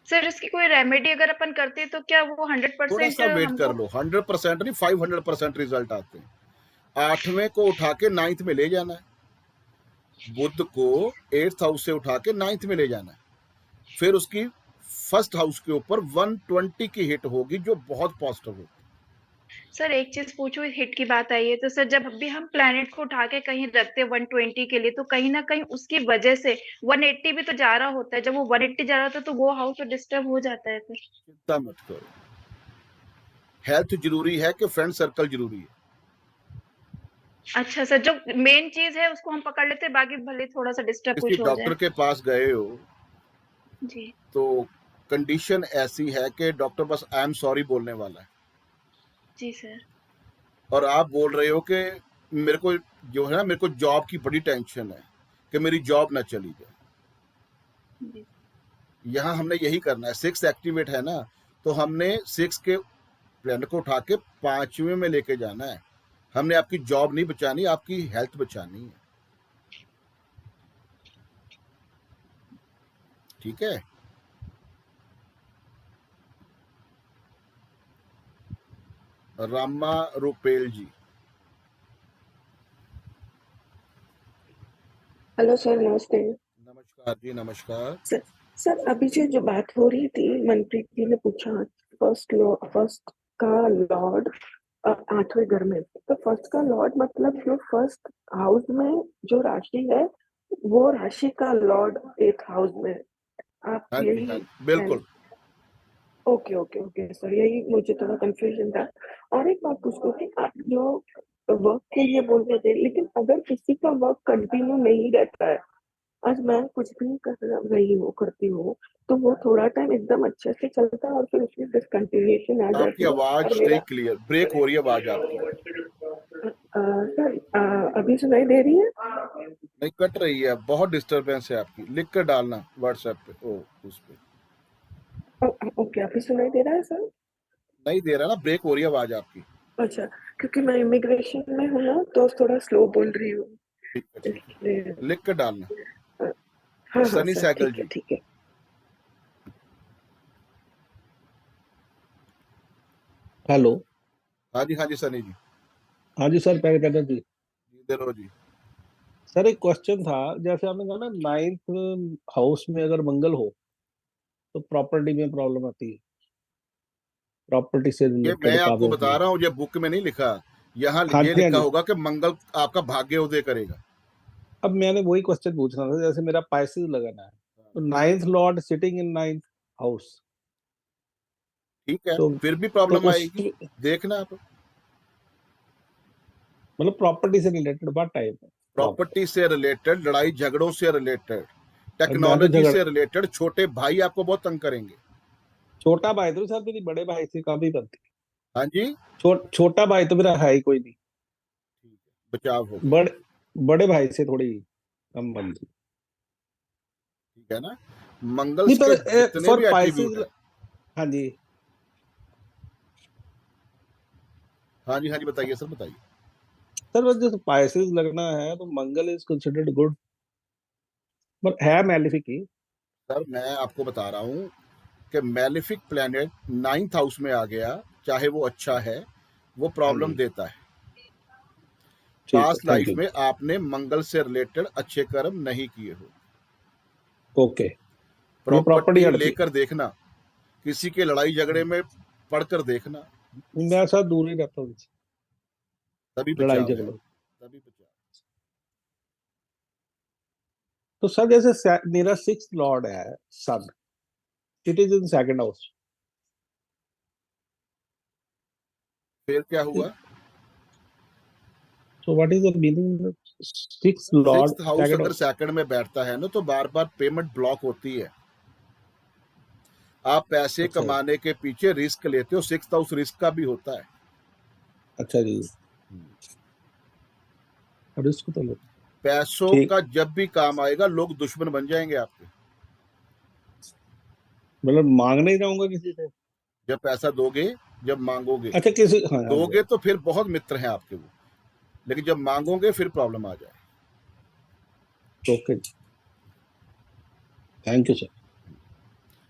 सर इसकी कोई रेमेडी अगर अपन करते तो क्या वो थोड़ा 100% सा वेट कर हमको? लो, 100% नहीं 500% रिजल्ट आते हैं। 8वें को उठा के 9th में ले जाना है, बुध को 8th हाउस से उठा के 9th में ले जाना है, फिर उसकी फर्स्ट हाउस के ऊपर 120 की हिट होगी जो बहुत पॉजिटिव होगी। सर एक चीज पूछो, हिट की बात आई है तो सर जब भी हम प्लैनेट को उठा के कहीं रखते हैं 120 के लिए, तो कहीं ना कहीं उसकी वजह से 180 भी तो जा रहा होता है। जब वो 180 जा रहा होता है तो वो हाउस तो डिस्टर्ब हो जाता है फिर। चिंता मत करो, हेल्थ जरूरी है कि फ्रेंड सर्कल जरूरी है। अच्छा सर, जो मेन चीज है उसको हम पकड़ लेते हैं, बाकी भले थोड़ा सा डिस्टर्ब किसी कुछ हो डॉक्टर जाए। के पास गए हो जी तो कंडीशन ऐसी है कि डॉक्टर बस आई एम सॉरी बोलने वाला है, जी सर। और आप बोल रहे हो कि मेरे को जो है ना, मेरे को जॉब की बड़ी टेंशन है कि मेरी जॉब ना चली जाए। जी यहाँ हमने यही करना है, 6 एक्टिवेट है ना, तो हमने 6 के प्लैनेट को उठा के 5वें में लेके जाना है। हमने आपकी जॉब नहीं बचानी, आपकी हेल्थ बचानी है। ठीक है, रामा रुपेल जी। हेलो सर, नमस्ते। नमस्कार जी, नमस्कार। सर अभी जो बात हो रही थी, मनप्रीत जी ने पूछा फर्स्ट का लॉर्ड 8वें घर में, तो फर्स्ट का लॉर्ड मतलब जो फर्स्ट हाउस में जो राशि है वो राशि का लॉर्ड 8th हाउस में। आप हाँ जी, यही हाँ, बिल्कुल। ओके ओके ओके सर, यही मुझे थोड़ा कंफ्यूजन था। और एक बात पूछनी थी, आप जो वर्क के लिए बोल रहे थे, लेकिन अगर किसी का वर्क कंटिन्यू नहीं रहता है, आज मैं कुछ भी कर रही हूँ करती हूँ, तो वो थोड़ा टाइम एकदम अच्छे से चलता है और फिर उसमें डिसकंटिन्यूएशन आ आपकी जाती है आवाज और नहीं मेरा क्लियर, ब्रेक हो रही है आवाज आपकी। सर अभी सुनाई दे रही है? नहीं, कट रही है, बहुत डिस्टरबेंस है आपकी। लिख कर डालना व्हाट्सएप पे, उस पे। ओके, अभी सुनाई दे रहा है सर? नहीं दे रहा ना, ब्रेक हो रही है आवाज आपकी। अच्छा, क्योंकि मैं इमिग्रेशन में हूँ ना, तो थोड़ा स्लो बोल रही हूँ, ठीक है, ठीक है, इसलिए। लिख कर डालना। हाँ सनी सर, सहगल ठीक है जी। ठीक है। हेलो। हाँ जी सनी जी। हाँ जी सर, पहले कहते जी। इधर हो जी। सर एक क्वेश्चन था, जैसे आपने कहा ना 9th हाउस में अगर मंगल हो तो प्रॉपर्टी में प्रॉब्लम आती है, प्रॉपर्टी से ये रिलेटेड मैं आपको कामों बता में। रहा हूँ, ये बुक में नहीं लिखा, यहाँ हाँ ये जी, हाँ लिखा जी। होगा कि मंगल आपका भाग्योदय करेगा। अब मैंने वही क्वेश्चन पूछना था, जैसे मेरा पाइसेस लगाना है तो 9th Lord sitting in 9th house, ठीक है, तो फिर भी तो प्रॉब्लम उस आएगी, देखना आप। मतलब प्रॉपर्टी से रिलेटेड बात टाइप है प्रॉब्लम। प्रॉपर्टी से रिलेटेड, लड़ाई झगड़ों से रिलेटेड, और मैं तो टेक्नोलॉजी झगड़ से रिलेटेड, छोटे भाई आपको बहुत तंग करेंगे। छोटा भाई तो सर मेरी बड़े भाई से काफी बनती है। हाँ जी, छोटा भाई तो मेरा है ही कोई नहीं, बचाव हो गया। बड़े बड़े भाई से थोड़ी कम बनती। ठीक है ना, मंगल नहीं के पर जितने फॉर भी एट्रीब्यूट पाइसेस। है। हाँ जी। हाँ जी बताइए सर, बताइए। सर बस जैसे पाइसेस लगना है तो मंगल इज कंसिडर्ड गुड, पर है मैलिफिक ही। सर मैं आपको बता रहा हूँ कि मैलिफिक प्लैनेट 9th हाउस में आ गया, चाहे वो अच्छा है, वो हाँ प्रॉब्लम जी, देता है। ठीक है, पास्ट थैंक लाइफ यू। में आपने मंगल से रिलेटेड अच्छे कर्म नहीं किए हो। ओके, ये प्रॉपर्टी प्रॉपर्टी हटती है। लेकर देखना, किसी के लड़ाई झगड़े में पढ़कर देखना, मैं साथ दूर ही रहता हूँ इनसे, तभी लड़ाई बचाव है, झगड़ों। तभी बचाव। तो सर जैसे मेरा 6th लॉर्ड है sun, it is in 2nd house, फिर क्या हुआ? So what is the meaning 6th lord 6th house 2nd अगर हाउस? सेकंड में बैठता है ना, तो बार बार पेमेंट ब्लॉक होती है। आप पैसे अच्छा कमाने के पीछे रिस्क लेते हो, 6th हाउस रिस्क का भी होता है। अच्छा जी, और इसको तो लो। पैसों ठीक। का जब भी काम आएगा, लोग दुश्मन बन जाएंगे आपके। मतलब मांग नहीं जाऊंगा किसी से? जब पैसा दोगे, जब मांगोगे, अच्छा किसी, हाँ हाँ दोगे तो फिर बहुत मित्र हैं आपके वो, लेकिन जब मांगोगे फिर प्रॉब्लम आ जाए। Okay, thank you sir.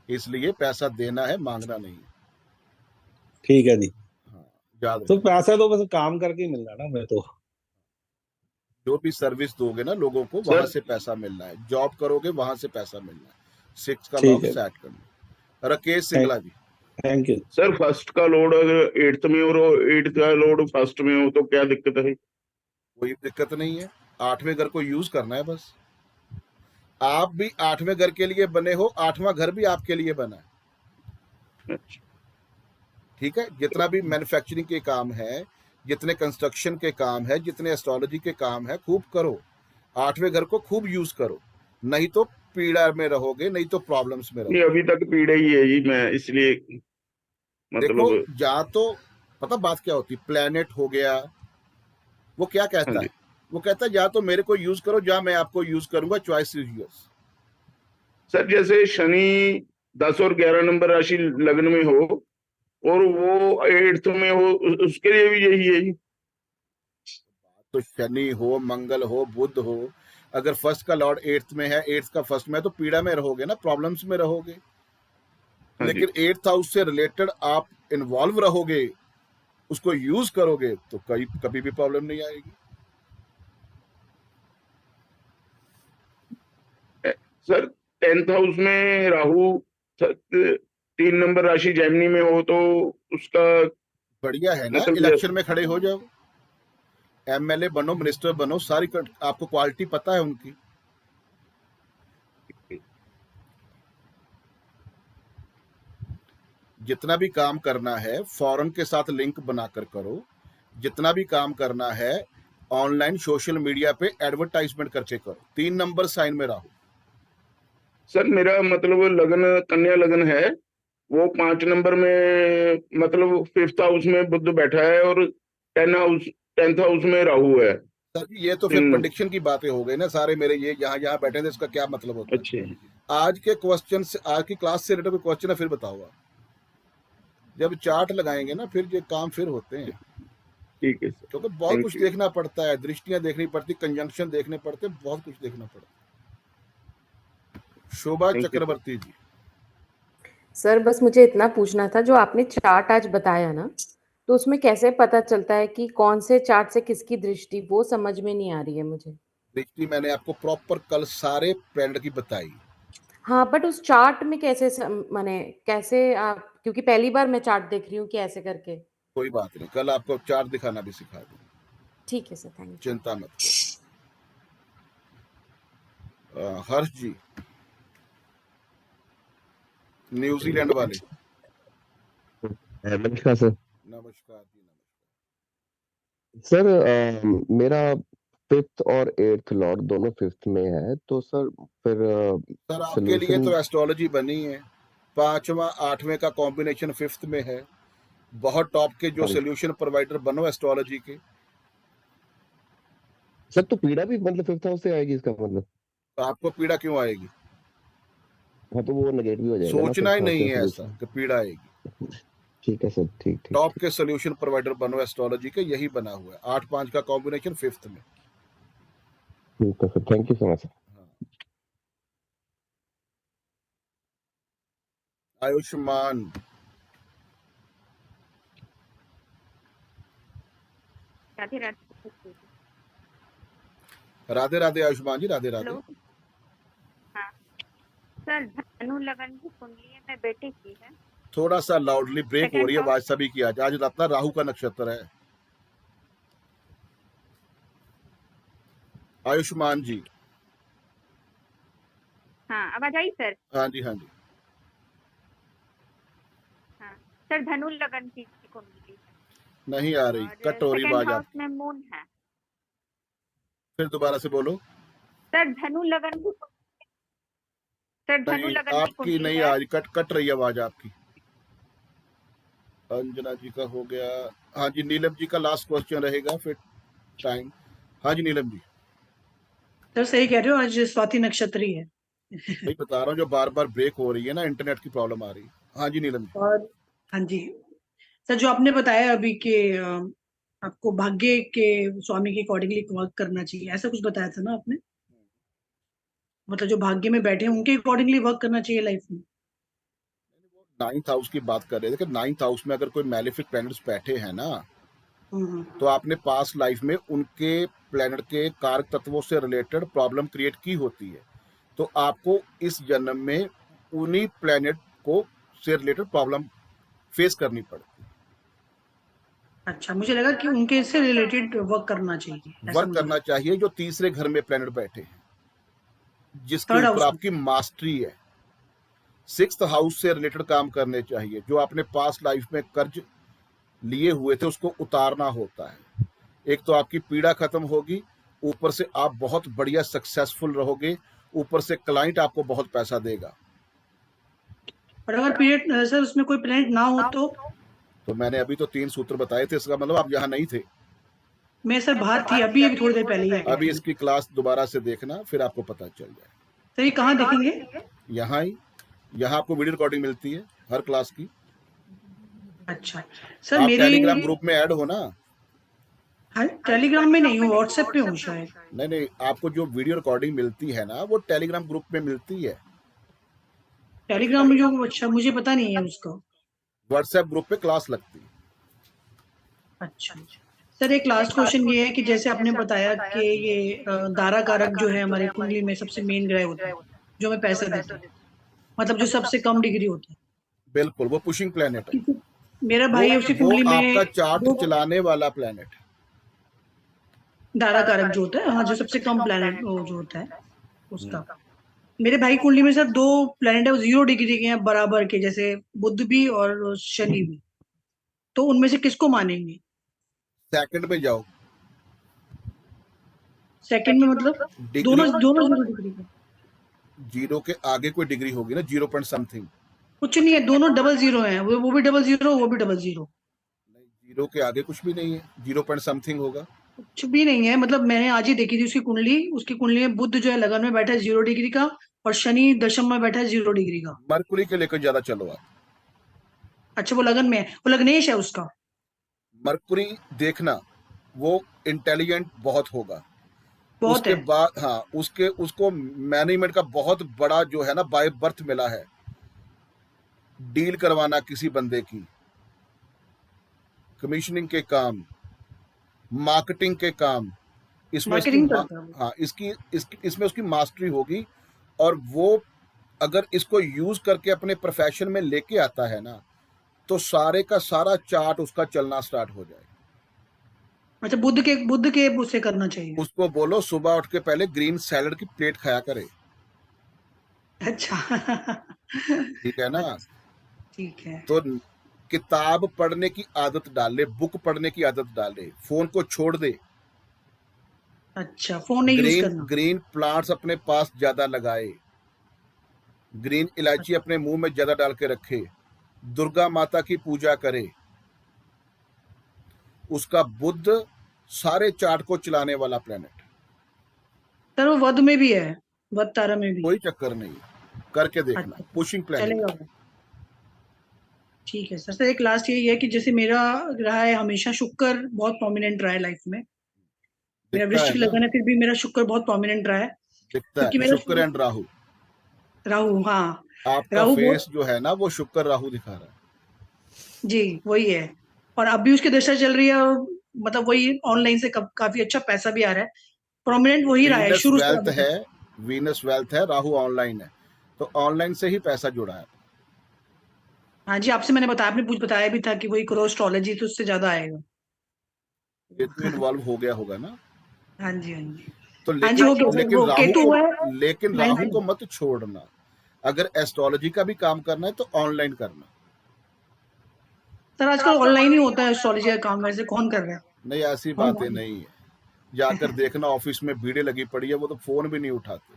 इसलिए पैसा देना है, मांगना नहीं है। ठीक है जी। हाँ, याद तो रखना। पैसा तो बस काम करके ही मिलना ना, मैं तो। जो भी सर्विस दोगे ना लोगों को, वहां से पैसा मिलना है। जॉब करोगे, वहां से पैसा मिलना है। 6 का ठीक लॉक है, सेट करना। Rakesh Singla ji. Thank you. Sir first का लोड अगर 8th में हो और 8th का लोड फर्स्ट में हो तो क्या दिक्कत है? कोई दिक्कत नहीं है, 8वें घर को यूज करना है बस। आप भी 8वें घर के लिए बने हो, 8वां घर भी आपके लिए बना है। ठीक है, जितना भी मैन्युफैक्चरिंग के काम है, जितने कंस्ट्रक्शन के काम है, जितने एस्ट्रोलॉजी के काम है, खूब करो। 8वें घर को खूब यूज करो, नहीं तो पीड़ा में रहोगे, नहीं तो प्रॉब्लम्स में नहीं, रहोगे। अभी तक पीड़ा ही है जी, मैं इसलिए देखो, मतलब या तो पता बात क्या होती, प्लेनेट हो गया, वो क्या कहता है, वो कहता है या तो मेरे को यूज करो, या मैं आपको यूज करूंगा, चॉइस इज योर्स। सर जैसे शनि 10 और 11 नंबर राशि लग्न में हो और वो 8th में हो, उसके लिए भी यही है जी। तो शनि हो, मंगल हो, बुध हो, अगर फर्स्ट का लॉर्ड 8th में है, 8th का फर्स्ट में है, तो पीड़ा में रहोगे ना, प्रॉब्लम्स में रहोगे। लेकिन 8th हाउस से रिलेटेड आप इन्वॉल्व रहोगे, उसको यूज करोगे, तो कभी भी प्रॉब्लम नहीं आएगी। सर 10th हाउस में राहु 3 नंबर राशि जेमिनी में हो तो उसका बढ़िया है ना, मतलब इलेक्शन में खड़े हो जाओ, एमएलए बनो, मिनिस्टर बनो, सारी आपको क्वालिटी पता है उनकी। जितना भी काम करना है फॉरेन के साथ लिंक बनाकर करो, जितना भी काम करना है ऑनलाइन सोशल मीडिया पे एडवर्टाइजमेंट करके करो। 3 नंबर साइन में राहु। सर मेरा मतलब लगन कन्या लगन है, वो 5 नंबर में मतलब 5th हाउस में बुध बैठा है और 10th हाउस में राहु है। सर ये तो फिर प्रेडिक्शन की बातें हो गई ना, सारे मेरे ये यहाँ बैठे थे, इसका क्या मतलब होता है? अच्छा, आज के क्वेश्चन से, आज की क्लास से रिलेटेड क्वेश्चन है, फिर बताओ आप। जब चार्ट लगाएंगे ना, फिर ये काम फिर होते हैं। ठीक है सर, क्योंकि बहुत कुछ देखना पड़ता है, दृष्टियां देखनी पड़ती, कंजंक्शन देखने पड़ते, बहुत कुछ देखना पड़ता है। शोभा चक्रवर्ती जी। सर बस मुझे इतना पूछना था, जो आपने चार्ट आज बताया ना, तो उसमें कैसे पता चलता है कि कौन से चार्ट से किसकी दृष्टि, वो समझ में नहीं आ रही है मुझे। दृष्टि मैंने आपको प्रॉपर कल सारे प्लैनेट की बताई। हाँ, बट उस चार्ट में कैसे माने कैसे आप, क्योंकि पहली बार मैं चार्ट देख रही हूँ कि ऐसे करके। कोई बात नहीं, कल आपको चार्ट दिखाना भी सिखा दूंगा। ठीक है सर, थैंक यू। चिंता मत करो। हर्ष जी, न्यूजीलैंड वाले। नमस्कार सर। नमस्कार जी, नमस्कार सर मेरा 5th और 8th लॉर्ड दोनों 5th में है, तो सर फिर सर आपके लिए तो एस्ट्रोलॉजी बनी है। 5वां 8वें का कॉम्बिनेशन 5th में है। बहुत टॉप के जो सोल्यूशन प्रोवाइडर बनो एस्ट्रोलॉजी के। सर तो पीड़ा भी मतलब 5th हाउस से आएगी, इसका मतलब? तो आपको पीड़ा क्यों आएगी? हाँ तो वो नेगेटिव हो जाएगा ना, सोचना ही नहीं है ऐसा कि पीड़ा आएगी। ठीक है सर, ठीक ठीक। टॉप के सोल्यूशन प्रोवाइडर बनो एस्ट्रोलॉजी के, यही बना हुआ है। 8-5 का कॉम्बिनेशन 5th में। ठीक है sir, thank you so much. Ayushman, Radhe Radhe. Radhe Radhe Ayushman ji, Radhe Radhe. Hello, हाँ सर, धनु लगन की कुंडली में बेटे की है। थोड़ा सा लाउडली ब्रेक हो रही है आवाज सभी की। आज रत्ना राहु का नक्षत्र है। आयुष्मान जी। हाँ, आवाज आई सर? हाँ जी, हाँ जी। हाँ सर, धनु लगन की कुंडली नहीं आ रही, कट हो रही आवाज हाउस आपकी। में मून है। फिर दोबारा से बोलो। सर धनु लगन की, सर धनु नहीं, लगन की आपकी कुंडली नहीं है। आ रही, कट रही आवाज आपकी। अंजना जी का हो गया। हाँ जी, नीलम जी का लास्ट क्वेश्चन रहेगा फिर टाइम। हाँ जी नीलम जी। सर सही कह रहे हो, आज स्वाति नक्षत्र ही है। वही बता रहा हूँ, जो बार बार ब्रेक हो रही है ना, इंटरनेट की प्रॉब्लम आ रही है। हाँ जी नीलम जी। और हाँ जी सर, जो आपने बताया अभी कि आपको भाग्य के स्वामी के अकॉर्डिंगली वर्क करना चाहिए, ऐसा कुछ बताया था ना आपने? मतलब जो भाग्य में बैठे हैं उनके अकॉर्डिंगली वर्क करना चाहिए लाइफ में। 9th हाउस की बात कर रहे थे कि 9th हाउस में अगर कोई मैलिफिक प्लैनेट्स बैठे हैं ना, तो आपने पास्ट लाइफ में उनके प्लैनेट के कारक तत्वों से रिलेटेड प्रॉब्लम क्रिएट की होती है, तो आपको इस जन्म में उन्हीं प्लैनेट को से रिलेटेड प्रॉब्लम फेस करनी पड़ती है। अच्छा, मुझे लगा कि उनके से रिलेटेड वर्क करना चाहिए, ऐसा वर्क मुझे करना चाहिए जो तीसरे घर में प्लैनेट बैठे हैं, जिसके थर्ड ऊपर हाउस में। आपकी मास्टरी है। 6th हाउस से रिलेटेड काम करने चाहिए। जो आपने पास्ट लाइफ में कर्ज लिए हुए थे उसको उतारना होता है। एक तो आपकी पीड़ा खत्म होगी, ऊपर से आप बहुत बढ़िया सक्सेसफुल रहोगे, ऊपर से क्लाइंट आपको बहुत पैसा देगा। और अगर पीरियड सर उसमें कोई प्लैनेट ना हो तो मैंने अभी तो 3 सूत्र बताए थे, इसका मतलब आप यहाँ नहीं थे। मैं सर बाहर थी, अभी अभी थोड़ी देर पहले ही आई अभी थी। इसकी क्लास दोबारा से देखना, फिर आपको पता चल जाए। सर ये कहाँ देखेंगे? यहाँ ही, यहाँ आपको वीडियो रिकॉर्डिंग मिलती है हर क्लास की। अच्छा सर, आप मेरी टेलीग्राम ग्रुप में ऐड हो ना? हाँ, टेलीग्राम में नहीं हूँ, व्हाट्सएप पे हूँ शायद। नहीं, आपको जो वीडियो रिकॉर्डिंग मिलती है ना, वो टेलीग्राम ग्रुप में मिलती है। टेलीग्राम में जो, अच्छा मुझे पता नहीं है उसका। व्हाट्सएप ग्रुप पे क्लास लगती है। अच्छा सर, एक लास्ट क्वेश्चन ये है कि जैसे आपने बताया कि ये दारा कारक जो है हमारे कुंडली में सबसे मेन ग्रह होता है, जो हमें पैसा देता है, मतलब जो सबसे कम डिग्री होता है। बिल्कुल, वो पुशिंग प्लैनेट है। मेरा भाई है, उसकी कुंडली वो में आपका चार्ट दो चलाने वाला प्लैनेट है। दारा कारक जो होता है, हाँ, जो सबसे कम प्लैनेट जो होता है उसका। मेरे भाई कुंडली में सर 2 प्लैनेट है, वो 0 डिग्री के हैं बराबर के, जैसे बुध भी और शनि भी। तो उनमें से किसको मानेंगे? सेकंड में जाओ। सेकंड में मतलब डिग्री दोनों 0 डिग्री के। जीरो के आगे कोई डिग्री होगी ना, 0 पॉइंट समथिंग। कुछ नहीं है, दोनों डबल 0 हैं, वो भी डबल 0, वो भी डबल 0। जीरो के आगे कुछ भी नहीं है, 0 पॉइंट समथिंग होगा। कुछ भी नहीं है, मतलब मैंने आज ही देखी थी उसकी कुंडली में बुध जो है लगन में बैठा है 0 डिग्री का, और शनि दशम में बैठा है 0 डिग्री का। मरकुरी के लेकर ज्यादा चलो आप। अच्छा, वो लगन में है, वो लग्नेश है उसका। मरकुरी देखना, वो इंटेलिजेंट बहुत होगा। बहुत उसके है। बाद हाँ, उसको मैनेजमेंट का बहुत बड़ा जो है ना बाय बर्थ मिला है। डील करवाना किसी बंदे की, कमीशनिंग के काम, मार्केटिंग के काम, इसमें मार्केटिंग करता है वो। हाँ, इसमें उसकी मास्टरी होगी। और वो अगर इसको यूज करके अपने प्रोफेशन में लेके आता है ना, तो सारे का सारा चार्ट उसका चलना स्टार्ट हो जाएगा। अच्छा, बुध के उसे करना चाहिए। उसको बोलो सुबह उठ के पहले ग्रीन सैलड की प्लेट खाया करे। अच्छा ठीक है ना? ठीक है। तो किताब पढ़ने की आदत डाले, बुक पढ़ने की आदत डाले, फोन को छोड़ दे। अच्छा, फोन नहीं यूज करना। ग्रीन प्लांट्स अपने पास ज्यादा लगाए, ग्रीन इलायची अपने मुंह में ज्यादा डाल के रखे, दुर्गा माता की पूजा करे। उसका बुध सारे चार्ट को चलाने वाला प्लेनेट। सर वो वध में भी है, वध तारा में भी। कोई चक्कर नहीं, करके देखना। अच्छा, पुशिंग प्लेनेट। चलेगा वो। ठीक है सर। सर एक लास्ट यही है कि जैसे मेरा रहा है हमेशा शुक्र बहुत प्रोमिनेंट रहा है लाइफ में। मेरा दिखता है वृश्चिक ना, लगन है, फिर भी मेरा शुक्र बहुत प्रोमिनेंट रहा है, दिखता क्योंकि है। मेरा शुक्र एंड राहु, राहु, हाँ आपका राहु फेस बहुत, जो है ना वो शुक्र राहु दिखा रहा है। जी वही है। और अब भी उसकी दशा चल रही है, और मतलब वही ऑनलाइन से काफी अच्छा पैसा भी आ रहा है। प्रोमिनेंट वही रहा है वीनस शुरू से वेल्थ अभी तक। है, वीनस वेल्थ है, राहु ऑनलाइन है, तो ऑनलाइन से ही पैसा जुड़ा है। हाँ जी, आपसे मैंने बताया, आपने बताया भी था कि वही करो एस्ट्रोलॉजी, तो उससे ज्यादा आएगा। ये तो इन्वॉल्व हो गया होगा ना। हाँ जी, हाँ जी। तो हाँ जी, हो गया सर, लेकिन वो राहु केतु को, है लेकिन 9th राहु में। को मत छोड़ना। अगर एस्ट्रोलॉजी का भी काम करना है तो ऑनलाइन करना। सर आजकल ऑनलाइन ही होता है एस्ट्रोलॉजी का काम, वैसे कौन कर रहा है? नहीं, ऐसी बातें नहीं है। जाकर देखना, ऑफिस में भीड़ें लगी पड़ी है, वो तो फोन भी नहीं उठाते।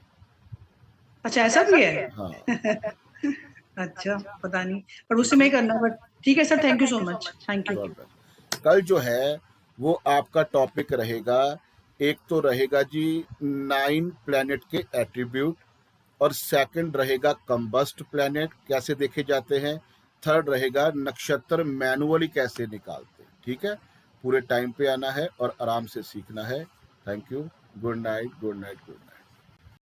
अच्छा, ऐसा भी है? हाँ। अच्छा, पता नहीं, पर उससे नहीं करना। बट ठीक है sir, thank you so much, thank you. कल जो है वो आपका टॉपिक रहेगा, एक तो रहेगा जी 9 प्लैनेट के एट्रीब्यूट, और सेकंड रहेगा कंबस्ट प्लैनेट कैसे देखे जाते हैं, थर्ड रहेगा नक्षत्र मैनुअली कैसे निकालते हैं। ठीक है, पूरे टाइम पे आना है और आराम से सीखना है। Thank you, good night, good night, good night.